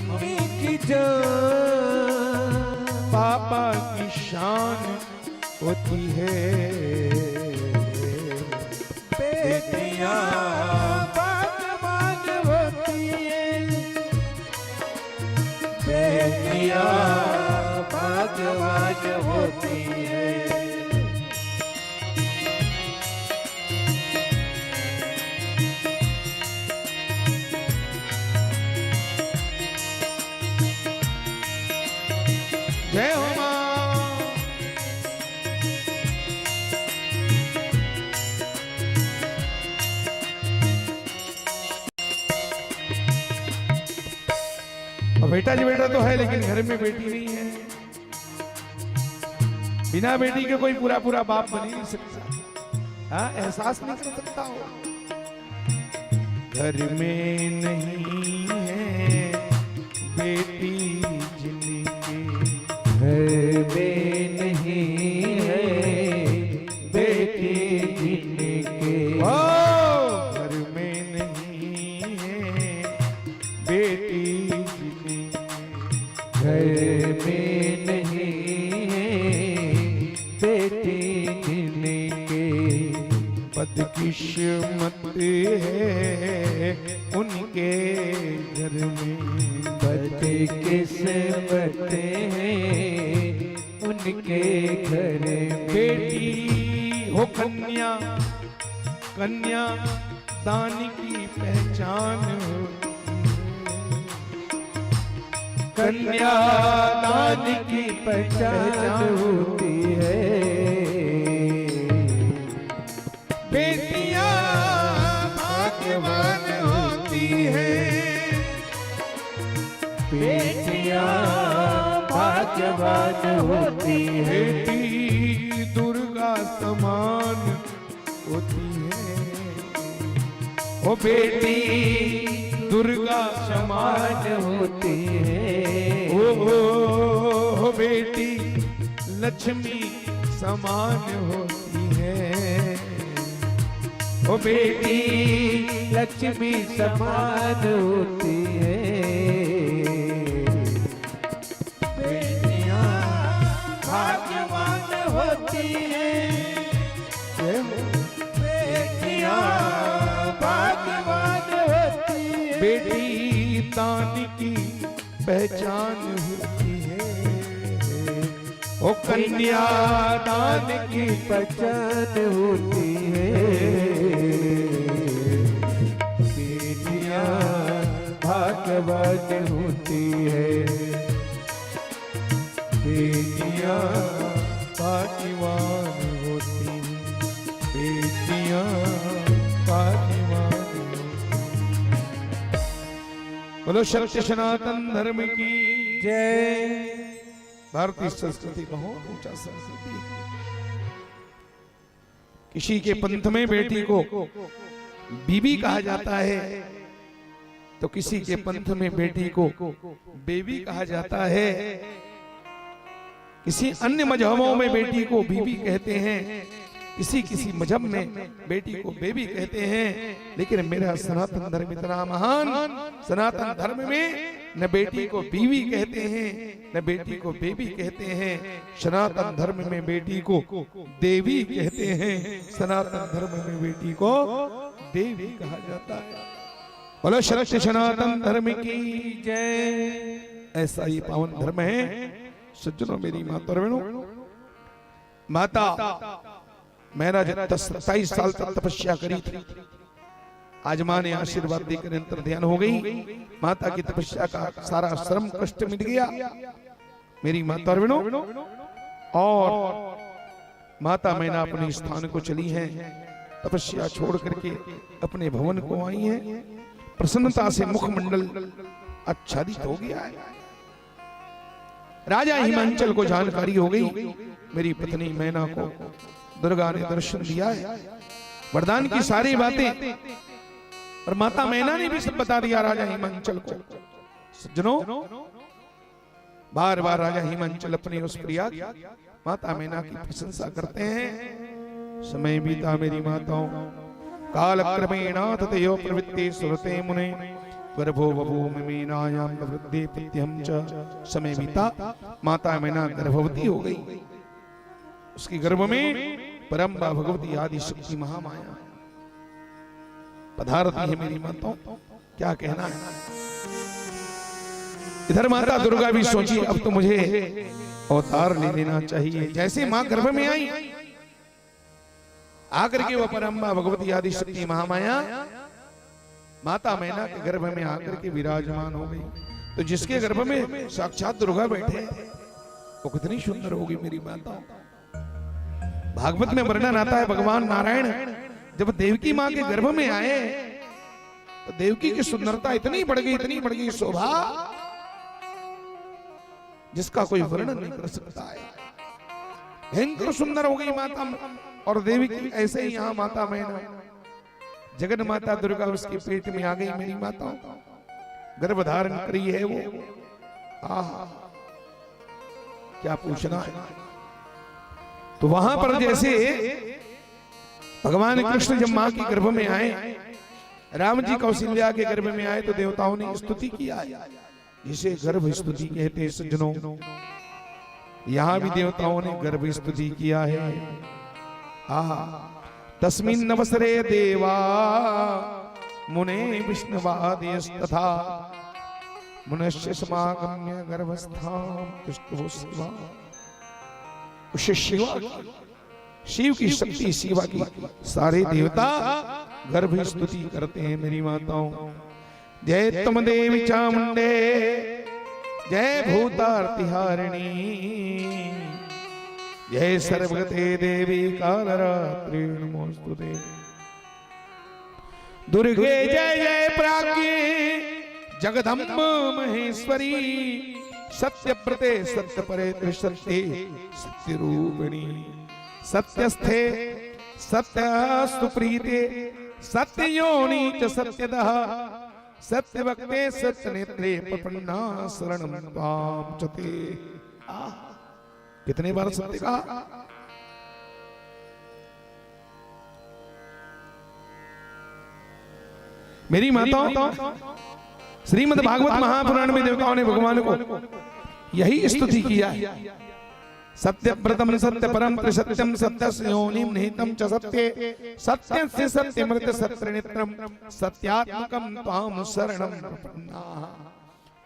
मम्मी की जान पापा की शान होती है। बेटियां बागबान होती है, बेटियां बागबान होती है। जय हो मां। बेटा जी बेटा तो है, लेकिन घर में बेटी नहीं है। बिना बेटी के कोई पूरा पूरा बाप बन ही नहीं सकता। हाँ, एहसास नहीं कर सकता हो। घर में नहीं है बेटी जिनके, घर में नहीं है बेटी जिनके, घर में नहीं है बेटी जिनके, घर में नहीं है बेटी जिनके। बदकिस्मत है उनके घर में, बदकिस्मत है उनके घर में। बेटी हो कन्या, कन्या दान की पहचान होती है। कन्या दान की पहचान होती है। बेटियां भाग्यवान होती है। बेटियां भाग्यवान होती है। बेटी दुर्गा समान होती है। ओ बेटी दुर्गा समान होती है। ओ बेटी लक्ष्मी समान होती है। ओ बेटी लक्ष्मी समान होती है। बेटियां भाग्यवान होती है। बेटियां भाग्यवान होती है। बेटी दान की पहचान होती है। ओ कन्या दान की पहचान होती है। बेटियां भाग्यवान होती है। बेटियां भाग्यवान होती हैं। बेटियां भाग्यवान होती हैं। बोलो सत्य सनातन धर्म की जय। भारतीय संस्कृति बहुत ऊंचा संस्कृति है। किसी के पंथ में बेटी को बीबी कहा जाता है, तो किसी के पंथ में बेटी को बेबी कहा जाता है। किसी अन्य मजहबों में बेटी को बीबी कहते हैं, किसी किसी मजहब में बेटी को बेबी कहते हैं। लेकिन मेरा सनातन धर्म इतना महान, सनातन धर्म में न बेटी को बीवी कहते हैं न बेटी को बेबी कहते हैं। सनातन धर्म में बेटी को देवी कहते हैं, सनातन धर्म में बेटी को देवी कहा जाता है। बोलो सत्य सनातन धर्म की जय। ऐसा ही पावन धर्म है। सज्जनों, मेरी माता और बहनों, माता मैंने 27 साल तक तपस्या करी थी। आज मां ने आशीर्वाद देकर अंतर ध्यान हो गई। माता की तपस्या का सारा श्रम कष्ट मिट गया मेरी माता और बहनों। और माता मैना अपने स्थान को चली हैं, तपस्या छोड़ करके अपने भवन को आई हैं। प्रसन्नता से मुखमंडल आच्छादित हो गया है। राजा हिमांचल को जानकारी हो गई मेरी पत्नी मैना को दुर्गा ने दर्शन दिया है, वरदान की सारी बातें, और माता मैना ने भी सब बता दिया राजा हिमांचल को। सज्जनों, बार बार राजा हिमांचल अपने उस प्रिया माता मैना की प्रशंसा करते हैं। समय बीता मेरी माताओं, काल क्रमेण ततयो प्रवृत्ति सुरते मुने गर्भो बभूव मीनायां वृद्धि प्रत्यहं च समय बीता। माता मैना गर्भवती हो गई। उसके गर्भ में परम्बा भगवती आदि शक्ति महामाया पधारती है। मेरी माताओं क्या कहना है। इधर माता दुर्गा भी सोची अब तो मुझे अवतार ले लेना चाहिए। जैसे मां गर्भ में आई आकर के वह परम्बा भगवती आदि शक्ति महामाया माता मैना के गर्भ में आकर के विराजमान हो गई। तो जिसके गर्भ में साक्षात दुर्गा बैठे वो कितनी सुंदर होगी मेरी माता। भागवत में वर्णन आता है भगवान नारायण जब देवकी मां के गर्भ में आए तो देवकी की सुंदरता इतनी बढ़ गई शोभा जिसका कोई वर्णन नहीं कर सकता है। भयंकर सुंदर हो गई माता। और देवी की ऐसे ही यहाँ माता मैना जगन माता दुर्गा उसके पेट में आ गई। मेरी माता गर्भ धारण करी है वो। आहा क्या पूछना है। तो वहां पर जैसे भगवान कृष्ण जब मां की गर्भ में आए, राम जी कौशल्या के गर्भ में आए तो देवताओं ने स्तुति किया, जिसे गर्भ स्तुति कहते हैं सज्जनों। यहां भी देवताओं ने गर्भ स्तुति किया है। आहा तस्मिन् नवसरे देवा मुने विष्णुवादयस्तथा मुनश्च समागम्य गर्भस्थां तुष्टुभुस्वा। उसे शिव की शक्ति शिवा की सारे देवता गर्भ स्तुति करते हैं। मेरी माताओं जय तुम देवी चामुंडे जय भूतार्तिहारिणी जय सर्वगते देवी कालरात्रि नमोस्तुते। दुर्गे जय जय प्राज्ञे जगदम्ब महेश्वरी सत्यव्रते सत्यपरे त्रिशक्ति सत्यरूपिणी सत्यस्थे सत्यस्तुप्रीते सत्ययोनि च सत्यदः सत्यवक्ते सत्यनेत्रे प्रपन्ना शरणं त्वां च ते। कितने बार सत्य कहा। मेरी माताओं श्रीमद् भागवत महापुराण में देवताओं ने भगवान को यही स्तुति किया है। सत्यव्रतम सत्य परम त्रिसत्यम सत्यस्य योनिम निहितम च सत्ये सत्यस्य सत्यमृत सत्यनेत्रम सत्यात्मकम त्वां शरणं प्रपन्नाः।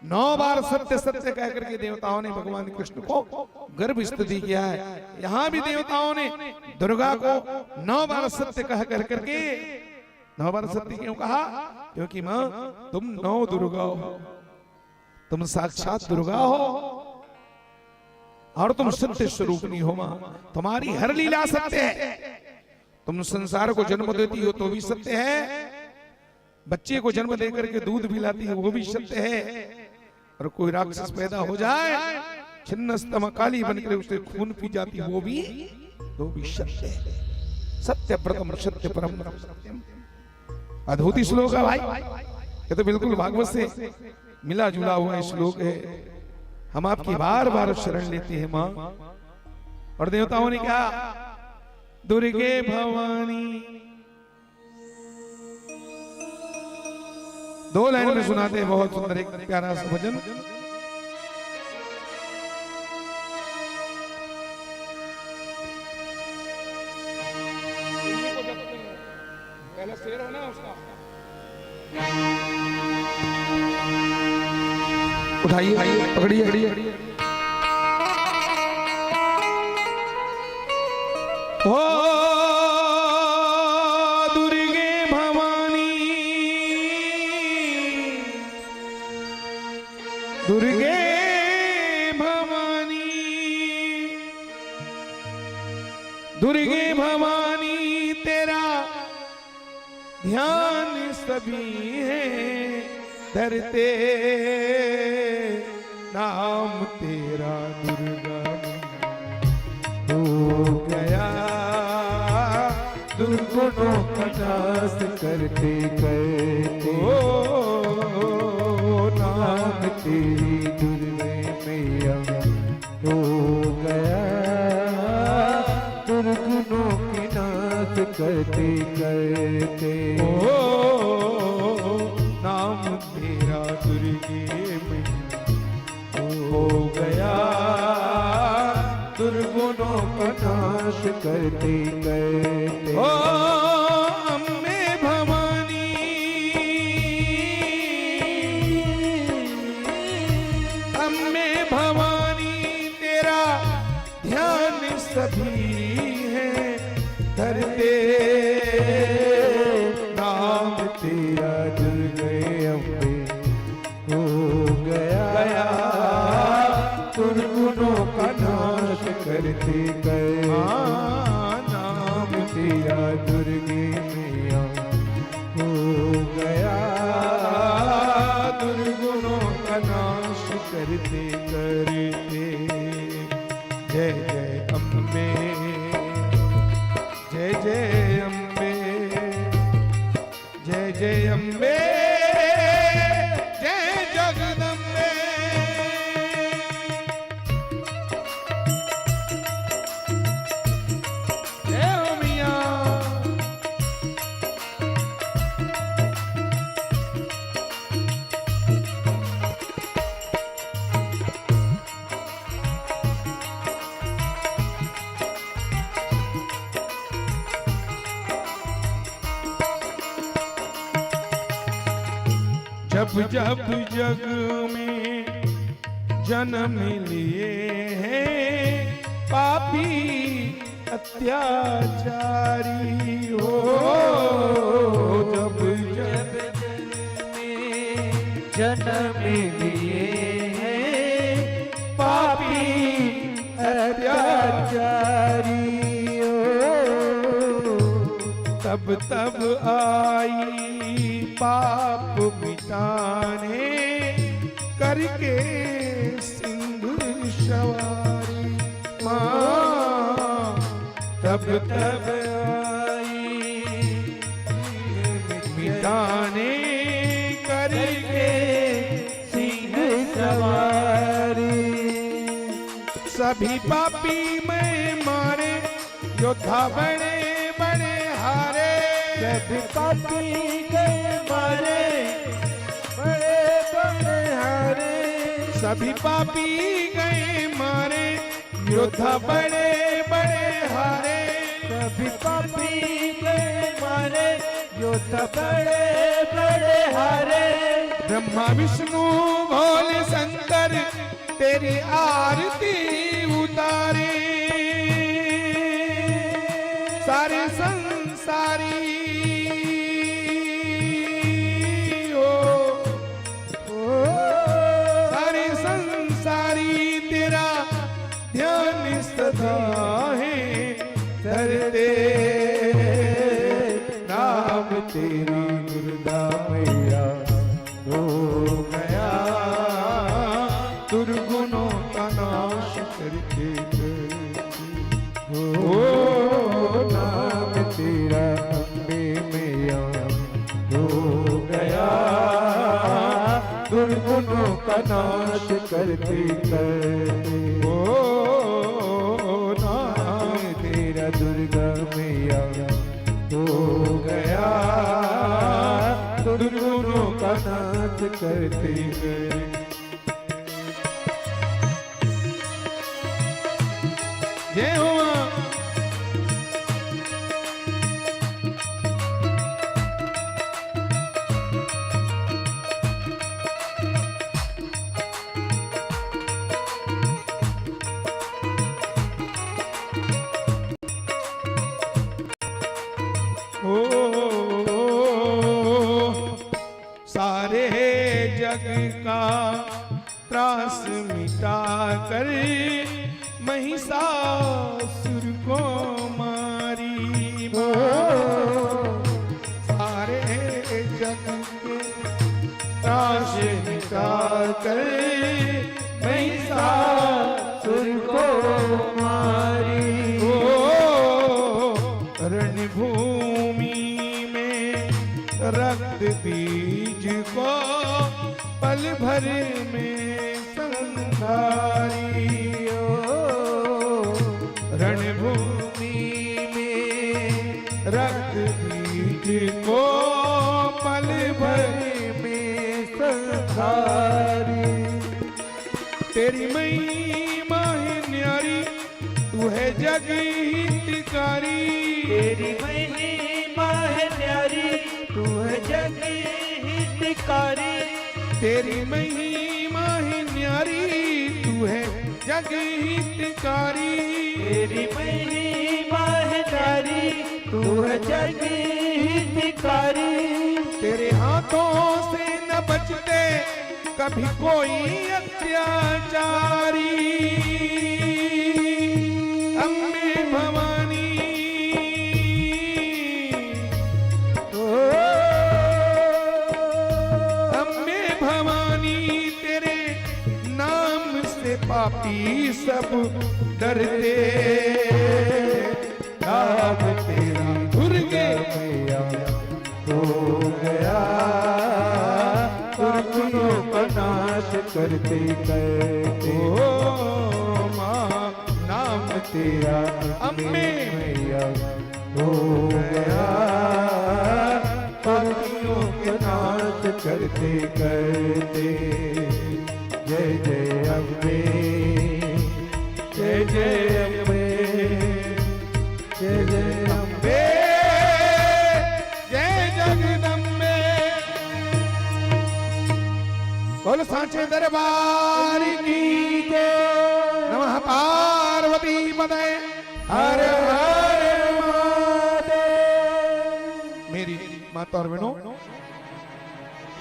9 बार सत्य सत्य कह करके देवताओं ने भगवान कृष्ण को गर्भ स्तुति किया है। यहाँ भी देवताओं ने दुर्गा को 9 बार सत्य कह करके 9 बार सत्य क्यों कहा? क्योंकि मां तुम 9 दुर्गा हो, तुम साक्षात दुर्गा हो और तुम सत्य स्वरूपनी हो। मां तुम्हारी हर लीला सत्य है। तुम संसार को जन्म देती हो तो भी सत्य है, बच्चे को जन्म देकर के दूध पिलाती है वो भी सत्य है, और कोई राक्षस पैदा हो जाए छिन्नस्तम काली बनकर उससे खून पी जाती वो भी सत्य है। सत्य प्रथम सत्य परम सत्यम। अद्भुत श्लोक है भाई, ये तो बिल्कुल भागवत से मिला जुला हुआ श्लोक है। हम आपकी बार बार शरण लेते हैं मां। और देवताओं ने कहा दुर्गे भवानी। 2 लाइन में सुनाते हैं बहुत सुंदर एक प्यारा सा भजन। पहला शेर हो ना उसका उठाइए पकड़िए। ओ दुर्गे भवानी दुर्गे भवानी दुर्गे भवानी तेरा ध्यान सभी है धरते नाम तेरा दुर्गा हो गया दुर्गुणों का नाश करते करते नाम तेरी दुर्गे मैया हो गया दुर्गुणों के नाश करते करते नाम तेरा का नाश करते करते। ओ अम्बे भवानी, अम्बे भवानी तेरा ध्यान सभी है धरते, नाम तेरा दुर्गे अम्बे हो गया दुर्गुणों का नाश करते गए। नाम तेरा दुर्गे मैया हो गया दुर्गुणों का नाश करते करते। जय जय अम्बे, जय जय अम्बे, जय जय अम्बे, जय जगदम्बे। जय हो मिया। जब जब जग में जन्म लिए हैं पापी अत्याचारी हो, जब जब जन्म लिए हैं पापी अत्याचारी हो, तब तब आई पाप मिटाने करके सिंधु सवारी माँ, तब तब आई मिटाने करके सिंधु सवारी। सभी पापी में मारे योद्धा बड़े बड़े हारे, सभी पापी गए मारे बड़े बड़े हारे, सभी पापी गए मारे योद्धा बड़े बड़े हारे, सभी पापी गए मारे योद्धा बड़े बड़े हारे। ब्रह्मा विष्णु भोले शंकर तेरी आरती उतारे, सारे संसारी सारे संसारी तेरा ध्यान सदा है धरते, नाम तेरी दुर्गा मैया हो गया दुर्गुणों का नाश करके करके। हो नाम तेरा अम्बे मैया हो गया दुर्गुणों का नाश करते करते। ओ नाम तेरा दुर्गा मैया हो गया दुर्गुणों का नाश करते करते। जय हो सारे जग का त्रास मिटा कर महिषासुर को मारी, सारे जग के त्रास मिटा कर महिषासुर को मारी। रणभूमि में रक्त बीज को पल भर में संधारी, रणभूमि में रक्त बीज को पल भर में संधारी। तेरी महिमा है न्यारी, तू है जग हितकारी, तेरी महिमा है न्यारी, तू है जग हितकारी। तेरी महिमा है न्यारी, तू है जग हितकारी। तेरी महिमा है न्यारी, तू है जग हितकारी। तेरे हाथों से न बचते कभी कोई अत्याचारी। अम्बे भवानी, अम्बे भवानी, तेरे नाम से पापी सब डरते। नाम तेरा दुर्गे मैया हो गया, दुर्गुणों का नाश करते करते। ओ माँ, नाम तेरा अम्बे मैया हो गया, पापियों के नाश करते करते। जय जय अम्बे, जय जय अम्बे, जय जय अम्बे, जय जगदम्बे। बोल सांचे दरबार की जय। नमः पार्वती पते, हर हर महादेव। मेरी माता और बहनों,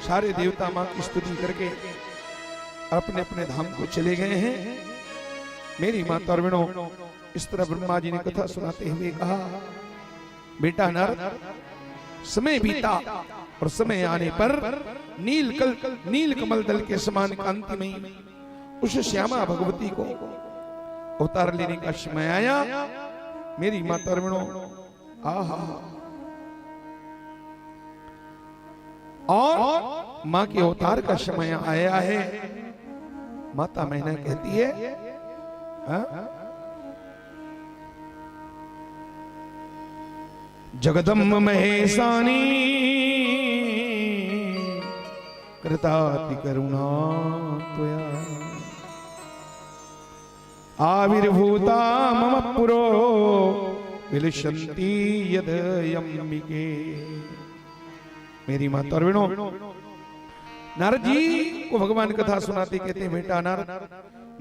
सारे देवता मां की स्तुति करके अपने अपने धाम को चले गए हैं। मेरी माता और बहनों, इस तरह ब्रह्मा जी ने कथा सुनाते हुए कहा, बेटा नारद, समय बीता और समय आने पर नील कमल दल के समान कांति में उस श्यामा भगवती को अवतार लेने का समय आया। मेरी माता और बहनों, आहा, और मां के अवतार का समय आया है। माता मैना कहती है, जगदम्ब महेशानी कृताति करुणा त्वया, आविर्भूता मम पुरो विलसन्ति यदयम्बिके। मेरी माता और बहनों, नारद जी को भगवान कथा सुनाते कहते हैं, बेटा नारद,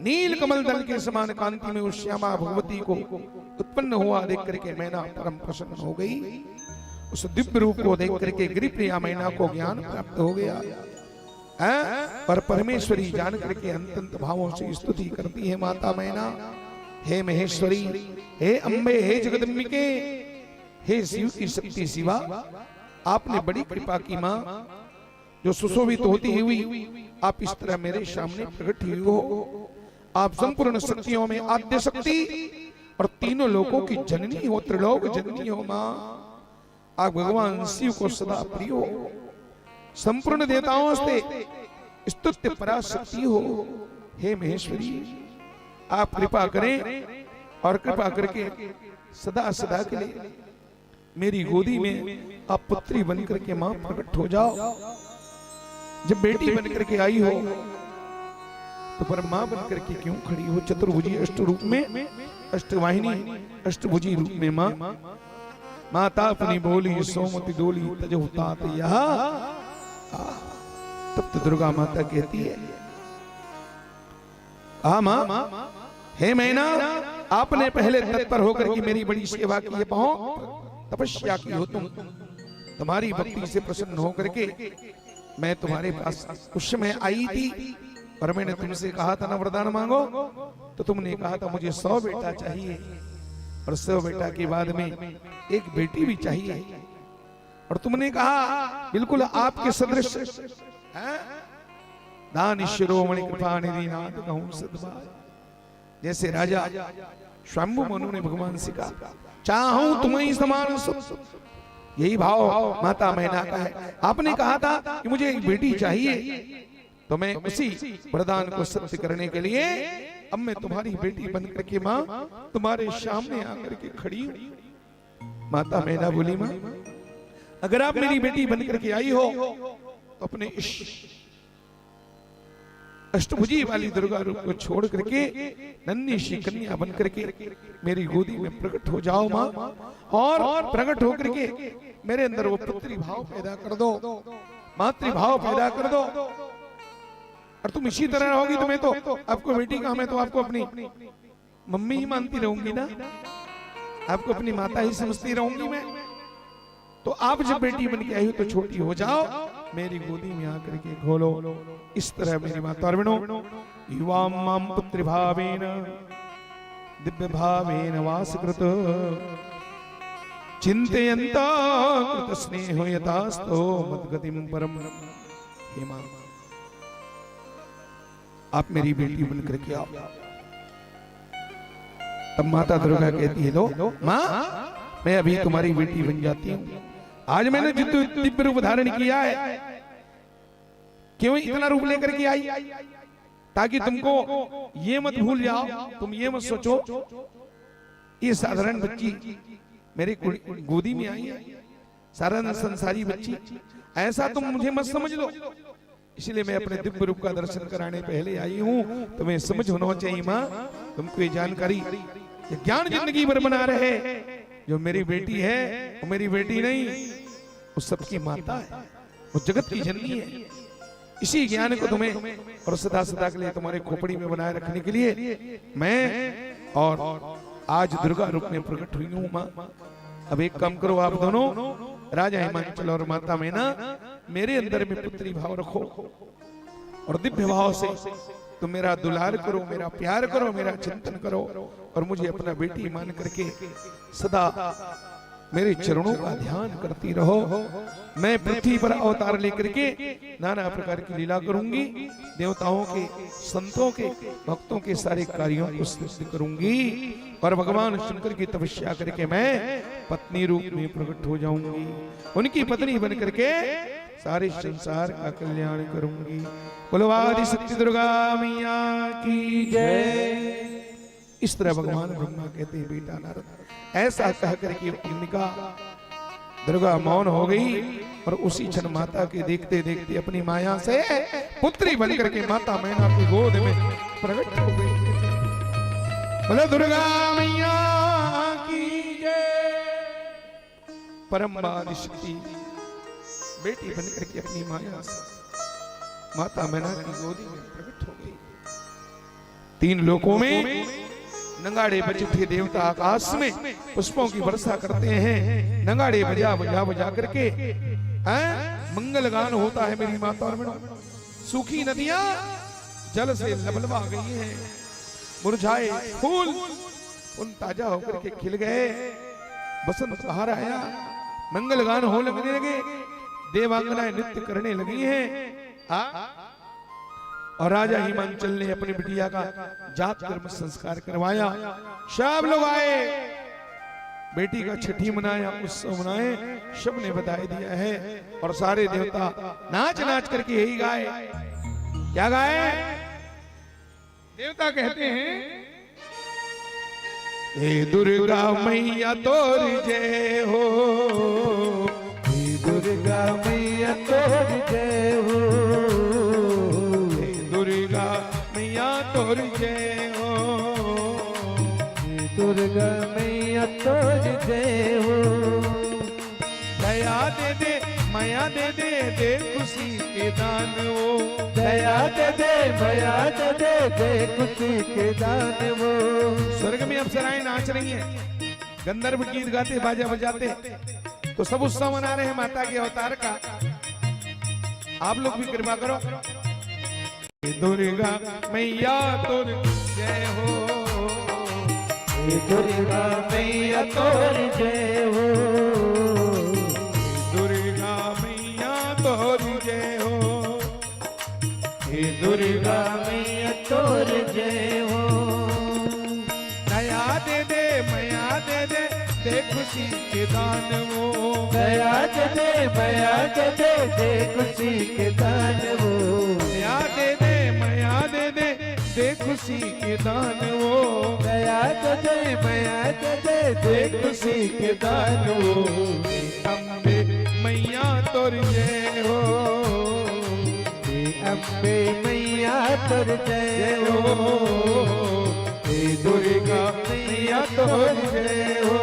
नील कमल दल के समान कांति में उस श्यामा भगवती को उत्पन्न हुआ देख करके मैना परम प्रसन्न हो गई। उस दिव्य रूप को देख करके गिरिप्रिया मैना को ज्ञान प्राप्त हो गया। और परमेश्वरी जान करके अंत भावों से स्तुति करती है माता मैना, हे महेश्वरी, हे अम्बे, हे जगदम्बिके, हे शिव की शक्ति शिवा, आपने बड़ी कृपा की मां, जो सुशोभित होती हुई आप इस तरह मेरे सामने प्रकट हुई हो। आप संपूर्ण शक्तियों में आद्य शक्ति और तीनों लोकों की जननी हो, त्रिलोक जननी हो मां। आप भगवान शिव को सदा प्रिय हो, संपूर्ण देवताओं से स्तुत्य पराशक्ति हो। हे महेश्वरी, आप कृपा करें और कृपा करके सदा सदा के लिए मेरी गोदी में आप पुत्री बनकर के मां प्रकट हो जाओ। जब बेटी बनकर के आई हो तो पर मां बनकर के क्यों खड़ी हो? चतुर्भुजी अष्ट रूप में, अष्टवाहिनी अष्टभुजी रूप में मां। माता अपनी बोली सोमति डोली तजहु तात यहा। तब तो दुर्गा माता कहती है, मां, हे मैना, आपने पहले तत्पर होकर के मेरी बड़ी सेवा की है, बहुत तपस्या की हो तुम। तुम्हारी भक्ति से प्रसन्न होकर के मैं तुम्हारे पास उस समय आई थी और मैंने तुमसे कहा था ना वरदान मांगो, तो तुमने कहा था मुझे 100 बेटा चाहिए और 100 बेटा के बाद में एक बेटी भी चाहिए। और तुमने कहा बिल्कुल आपके सदृश दान शिरोमणि कृपा निधि नाथ कहूं सदबार। जैसे राजा स्वयंभु मनु ने भगवान से कहा, चाहूं तुम्हें समान सुख। यही भाव माता मैना का है। आपने कहा था कि मुझे एक बेटी चाहिए, तो मैं उसी वरदान को सत्य करने के लिए अब मैं तुम्हारी बेटी बनकर के मां तुम्हारे सामने आकर के खड़ी हूं। माता मैना बोली, मां अगर आप मेरी बेटी बनकर के आई हो तो अपने अष्टभुजी वाली दुर्गा रूप को छोड़ करके नन्ही सी कन्या बन करके मेरी गोदी में प्रकट हो जाओ माँ, और प्रकट होकर के मेरे अंदर वो पुत्री भाव पैदा कर दो, मातृभाव पैदा कर दो। और तुम इसी तरह रहोगी तो मैं तो आपको बेटी का, मैं तो आपको अपनी मम्मी ही मानती रहूंगी ना, आपको अपनी माता ही समझती रहूंगी मैं। तो आप जब बेटी बन के आई हो तो छोटी हो जाओ, मेरी गोदी में आकर के घोलो। इस तरह मेरी माता अर्विणो युवा माम पुत्र भावेन दिव्य भावेन वासकृत चिंतयन्ता कृत स्नेहो यथास्तो मद्गतिम परम। हे मां, आप मेरी बेटी बन करके आओ। तब माता दुर्गा कहती है, लो मां, मैं अभी तुम्हारी बेटी बन जाती हूँ। आज मैंने जो दिव्य रूप धारण किया है, क्यों इतना रूप लेकर के आई? ताकि तुमको ये मत भूल जाओ, तुम ये मत सोचो ये साधारण बच्ची मेरी गोदी में आई है, साधारण संसारी बच्ची, ऐसा तुम मुझे मत समझ लो। इसलिए मैं अपने दिव्य रूप का दर्शन कराने पहले आई हूँ। तुम्हें समझ होना चाहिए माँ, तुमको ये जानकारी, ये ज्ञान जिंदगी भर बना रहे। जो मेरी बेटी है वो मेरी बेटी नहीं, वो सबकी माता है, वो जगत की जननी है। इसी ज्ञान को तुम्हें और सदा सदा के लिए तुम्हारे खोपड़ी में बनाए रखने के लिए मैं और आज दुर्गा रूप में प्रकट हुई हूँ माँ। अब एक काम करो, आप दोनों राजा हिमांचल और माता मैना मेरे अंदर में पुत्री भाव रखो और दिव्य भाव से तुम मेरा दुलार करो, मेरा प्यार करो, मेरा चिंतन करो और मुझे अपना बेटी मान करके सदा मेरे चरणों का ध्यान करती रहो। मैं पृथ्वी पर अवतार लेकर के नाना प्रकार की लीला करूंगी, देवताओं के, संतों के, भक्तों के सारे कार्यों को सिद्ध करूंगी और भगवान शंकर की तपस्या करके मैं पत्नी रूप में प्रकट हो जाऊंगी। उनकी पत्नी बन करके सारे संसार का कल्याण करूंगी। बोलो आदि शक्ति दुर्गा मैया की जय। इस तरह भगवान ब्रह्मा कहते हैं, बेटा नारद, ऐसा कह करके अंबिका दुर्गा मौन हो गई और उसी क्षण माता के देखते देखते अपनी माया से पुत्री बन करके माता मैना की गोद में प्रकट हो गई। बोलो दुर्गा मैया की जय। परम आदि शक्ति बेटी बन करके अपनी माया से माता मैना की गोदी में प्रकट हो गई। तीन लोकों में नगाड़े बज उठे, देवता आकाश में पुष्पों की वर्षा करते हैं, नगाड़े बजा बजा बजा करके मंगल गान होता है। मेरी माता और सूखी नदियां जल से लबलबा गई हैं, मुरझाए फूल उन ताजा होकर के खिल गए, बसंत बाहर आया, मंगल गान हो लगने लगे, देवांगनाएं नृत्य करने लगी हैं। और राजा हिमांचल ने अपनी बिटिया का जात कर्म संस्कार करवाया। सब लोग आए, बेटी का छठी मनाया, उत्सव मनाए, सब ने बधाई दिया है। और सारे देवता नाच नाच करके यही गाए। क्या गाए? देवता कहते हैं, हे दुर्गा मैया तोर जय हो, हे दुर्गा मैया तोर जय हो, दुर्गा मैया तोर जय हो, दुर्गा मैया तोर जय हो। दया दे दे माया दे दे, दे खुशी के दान वो, दया दे दे माया दे दे, दे खुशी के दान वो। स्वर्ग में अप्सराएं नाच रही हैं, गंधर्व गीत गाते, बाजा बजाते, तो सब उत्सव मना रहे हैं माता के अवतार का। आप लोग भी कृपा करो। दुर्गा मैया तोर जय हो, दुर्गा मैया तोर जय हो, दुर्गा मैया तोर जय हो, हे दुर्गा मैया तोर जय हो। दया दे दे मैया दे दे, दे खुशी के दान वो, दया दे दे माया दे दे, दे खुशी के दान वो। दया दे दे मैया दे दे, दे खुशी के दान वो, दया दे दे माया दे दे, दे खुशी के दान वो। अम्बे मैया तोर जय हो, अम्बे मैया तोर जय हो, हे दुर्गा मैया तोर जय हो,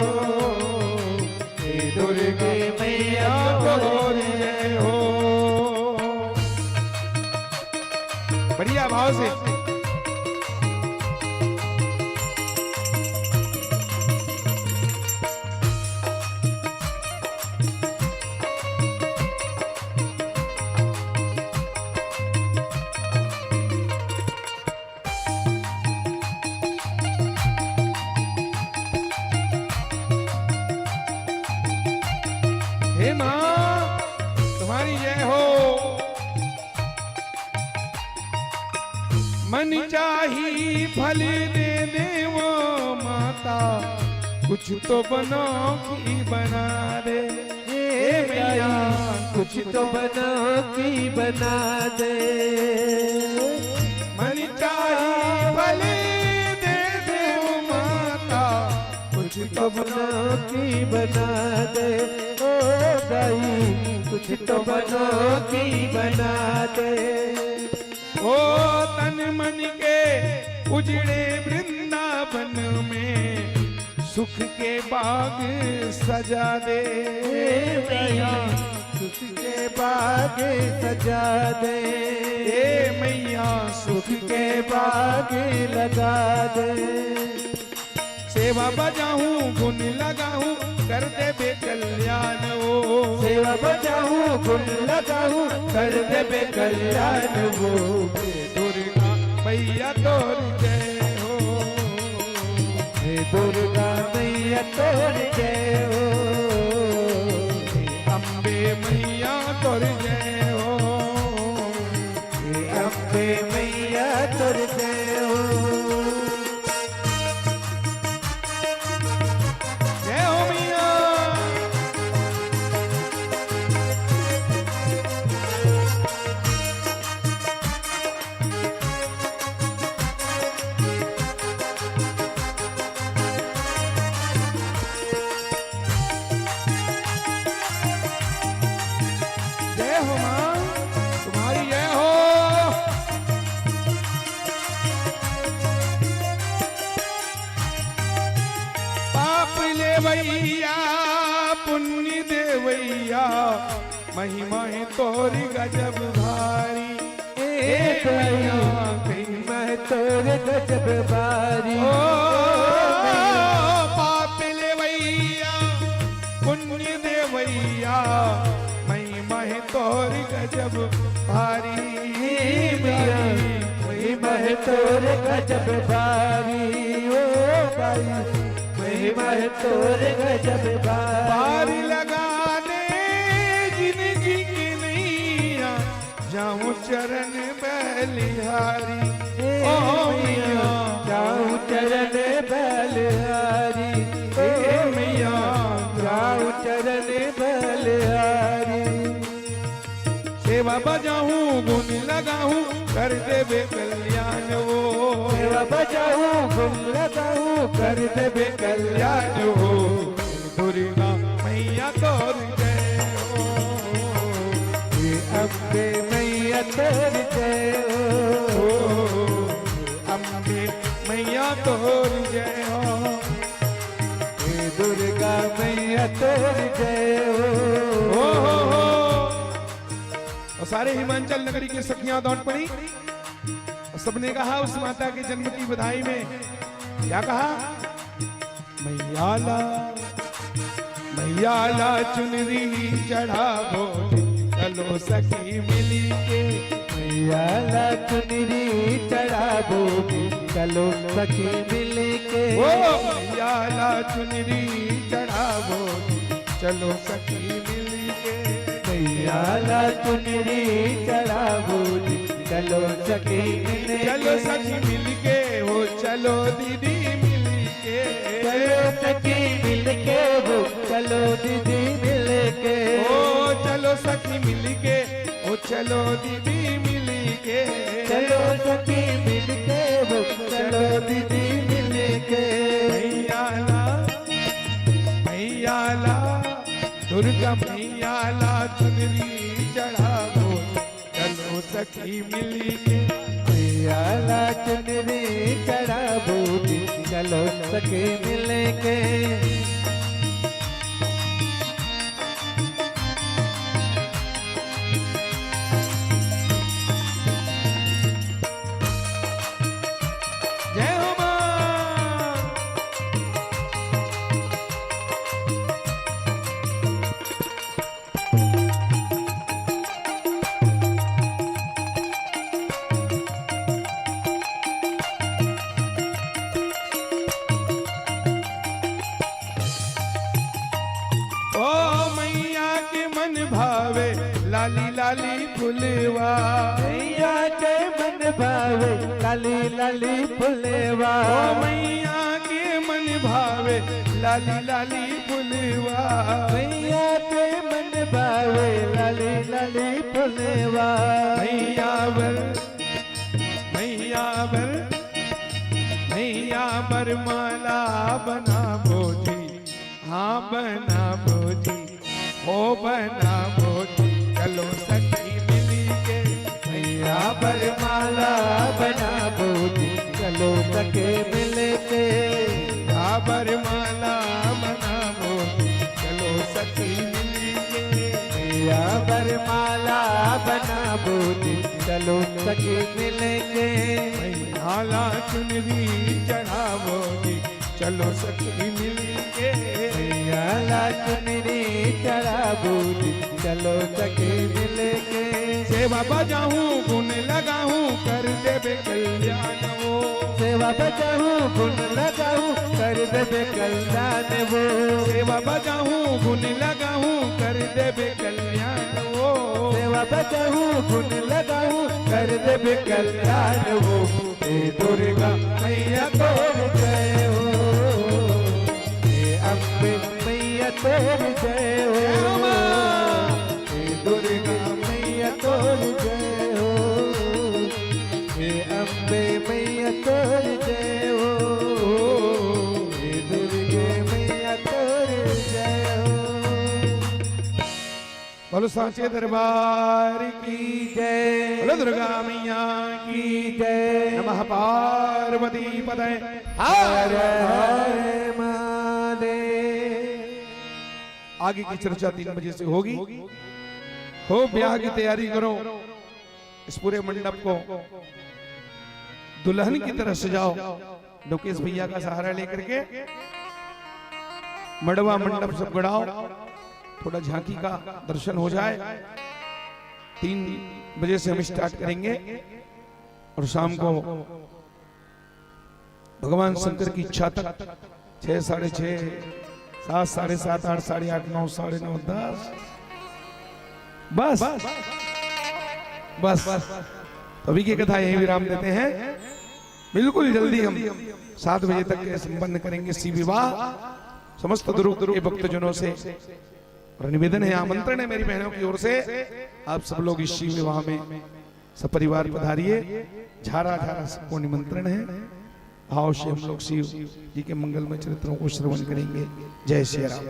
हे दुर्गा मैया तोर जय हो। बढ़िया भाव से। हे माँ तुम्हारी जय हो। मन चाही फल दे दे वो माता, कुछ तो बनो की बना दे। हे मैया कुछ तो बना की बना दे। मन चाही फल दे दे वो माता, कुछ तो बना की बना दे। ओ दाई कुछ तो बना की बना दे। ओ तन मन के उजड़े वृंदावन में सुख के बाग सजा दे। मैया सुख के बाग सजा दे। हे मैया सुख के बाग लगा दे। सेवा बजाऊं गुण लगाऊं कर दे बे कल्याण वो। सेवा बजाऊं गुण लगाऊं कर दे बे कल्याण वो। दुर्गा मैया तोर जय हो, हे दुर्गा मैया तोर जय हो, अम्बे मैया तोर जय हो, हे अम्बे मैया तोर जय हो। जय हो मैया। जय हो माँ तुम्हारी जय हो। पाप ले भैया पुण्य दे भैया, महिमा है तोरी गजब भारी। एक महिमा तोर गजब बारी। ओ पाप ले भैया पुण्य दे भैया, महिमा है तोरी गजब भारी। महिमा तोर गजब बारी। ओ भाई महिमा तोर गजब बारी। पार लगाने जिंदगी की नैया, जाऊं चरण बलिहारी। ओ मैया जाऊं चरण बलिहारी। हे मैया जाऊं चरण बलिहारी। सेवा बजाऊं गुण लगाऊं कर दे बे कल्याण वो। सेवा बजाऊं गुण लगाऊं कर दे बे कल्याण हो। दुर्गा मैया तोर जय हो, हे अम्बे मैया तोर जय हो, अम्बे मैया तोर जय हो। हे दुर्गा मैया तोर जय हो। और सारे हिमाचल नगरी की सखियां दौड़ पड़ी और सबने कहा उस माता के जन्म की बधाई में, क्या कहा? मैया ला चुनरी चढ़ावो, चलो सखी मिली के। मैया ला चुनरी चढ़ावो, चलो सखी मिल के। ओ मैया ला चुनरी चढ़ावो, चलो सखी मिली के। मैया ला चुनरी चढ़ावो, चलो सखी मिल के। चलो सखी मिल के, हो चलो दीदी मिल के। चलो सखी मिल के, हो चलो दीदी मिल के। ओ चलो सखी मिल के, ओ चलो दीदी मिल के। चलो सखी मिल के, हो चलो दीदी मिल के। मैया ला दुर्गा मैया ला चुनरी चढ़ावो, चलो सखी मिल के। मैया ला चुनरी चढ़ा बूटी चलो सखी मिलेंगे। जय हो मां। लाली लाली फुलवा मैया के मन भावे लाली लाली फुलवा। मैया के मन भावे लाली लाली फुलवा। मैया के मन भावे लाली लाली फुलवा। मैया बर मैया बर मैया बर माला बना बोझी। हाँ बना बोझी हो बना बोझी चलो सखी मिली के। मैया बरमाला बना बोझी चलो सके मिले के। मैया बरमाला बना बोझी चलो सखी मिली के। मैया बरमाला बना बोझी चलो सके मिले के। मैया चुनरी चढ़ावोगी चलो सखी मिली के। मैया ला चुनरी चढ़ा बूटी चलो सके मिले के। सेवा बजाऊं गुण लगाऊं कर देवे कल्याण वो। सेवा बजाऊं गुण लगाऊं कर देवे कल्याण वो। सेवा बजाऊं गुण लगाऊं कर देवे कल्याण वो। सेवा बजाऊं गुण लगाऊं कर देवे कल्याण वो। हे दुर्गा मैया तोर जय हो। हे अम्बे मैया तोर जय हो। हे दुर्गा मैया तोर जय हो। हे अम्बे मैया तोर जय हो। हे दुर्गे मैया तोर जय हो। बोलो सांचे दरबार की जय। बोलो दुर्गा मैया की जय। नमः पार्वती पतये हर हर महादेव। आगे की चर्चा 3 बजे से होगी। हो ब्याह की तैयारी करो। इस पूरे मंडप को दुल्हन की तरह सजाओ। लोकेश भैया का सहारा लेकर के मड़वा मंडप सब गड़ाओ। थोड़ा झांकी का दर्शन हो जाए। 3 बजे से हम स्टार्ट करेंगे और शाम को भगवान शंकर की इच्छा तक 6, 6:30, 7, 7:30, 8, 8:30, 9, 9:30, 10 बस बस तो अभी की कथा यही विराम देते हैं। बिल्कुल जल्दी हम 7 बजे तक के संपन्न करेंगे सी विवाह। समस्त दुर्ग के भक्तजनों से और निवेदन है, आमंत्रण है मेरी बहनों की ओर से, आप सब लोग इस शिव विवाह में सपरिवार पधारिए। झारा झारा सबको निमंत्रण है। भाव से हम लोग शिव जी के मंगलमय चरित्रों को श्रवण करेंगे। जय श्री राम।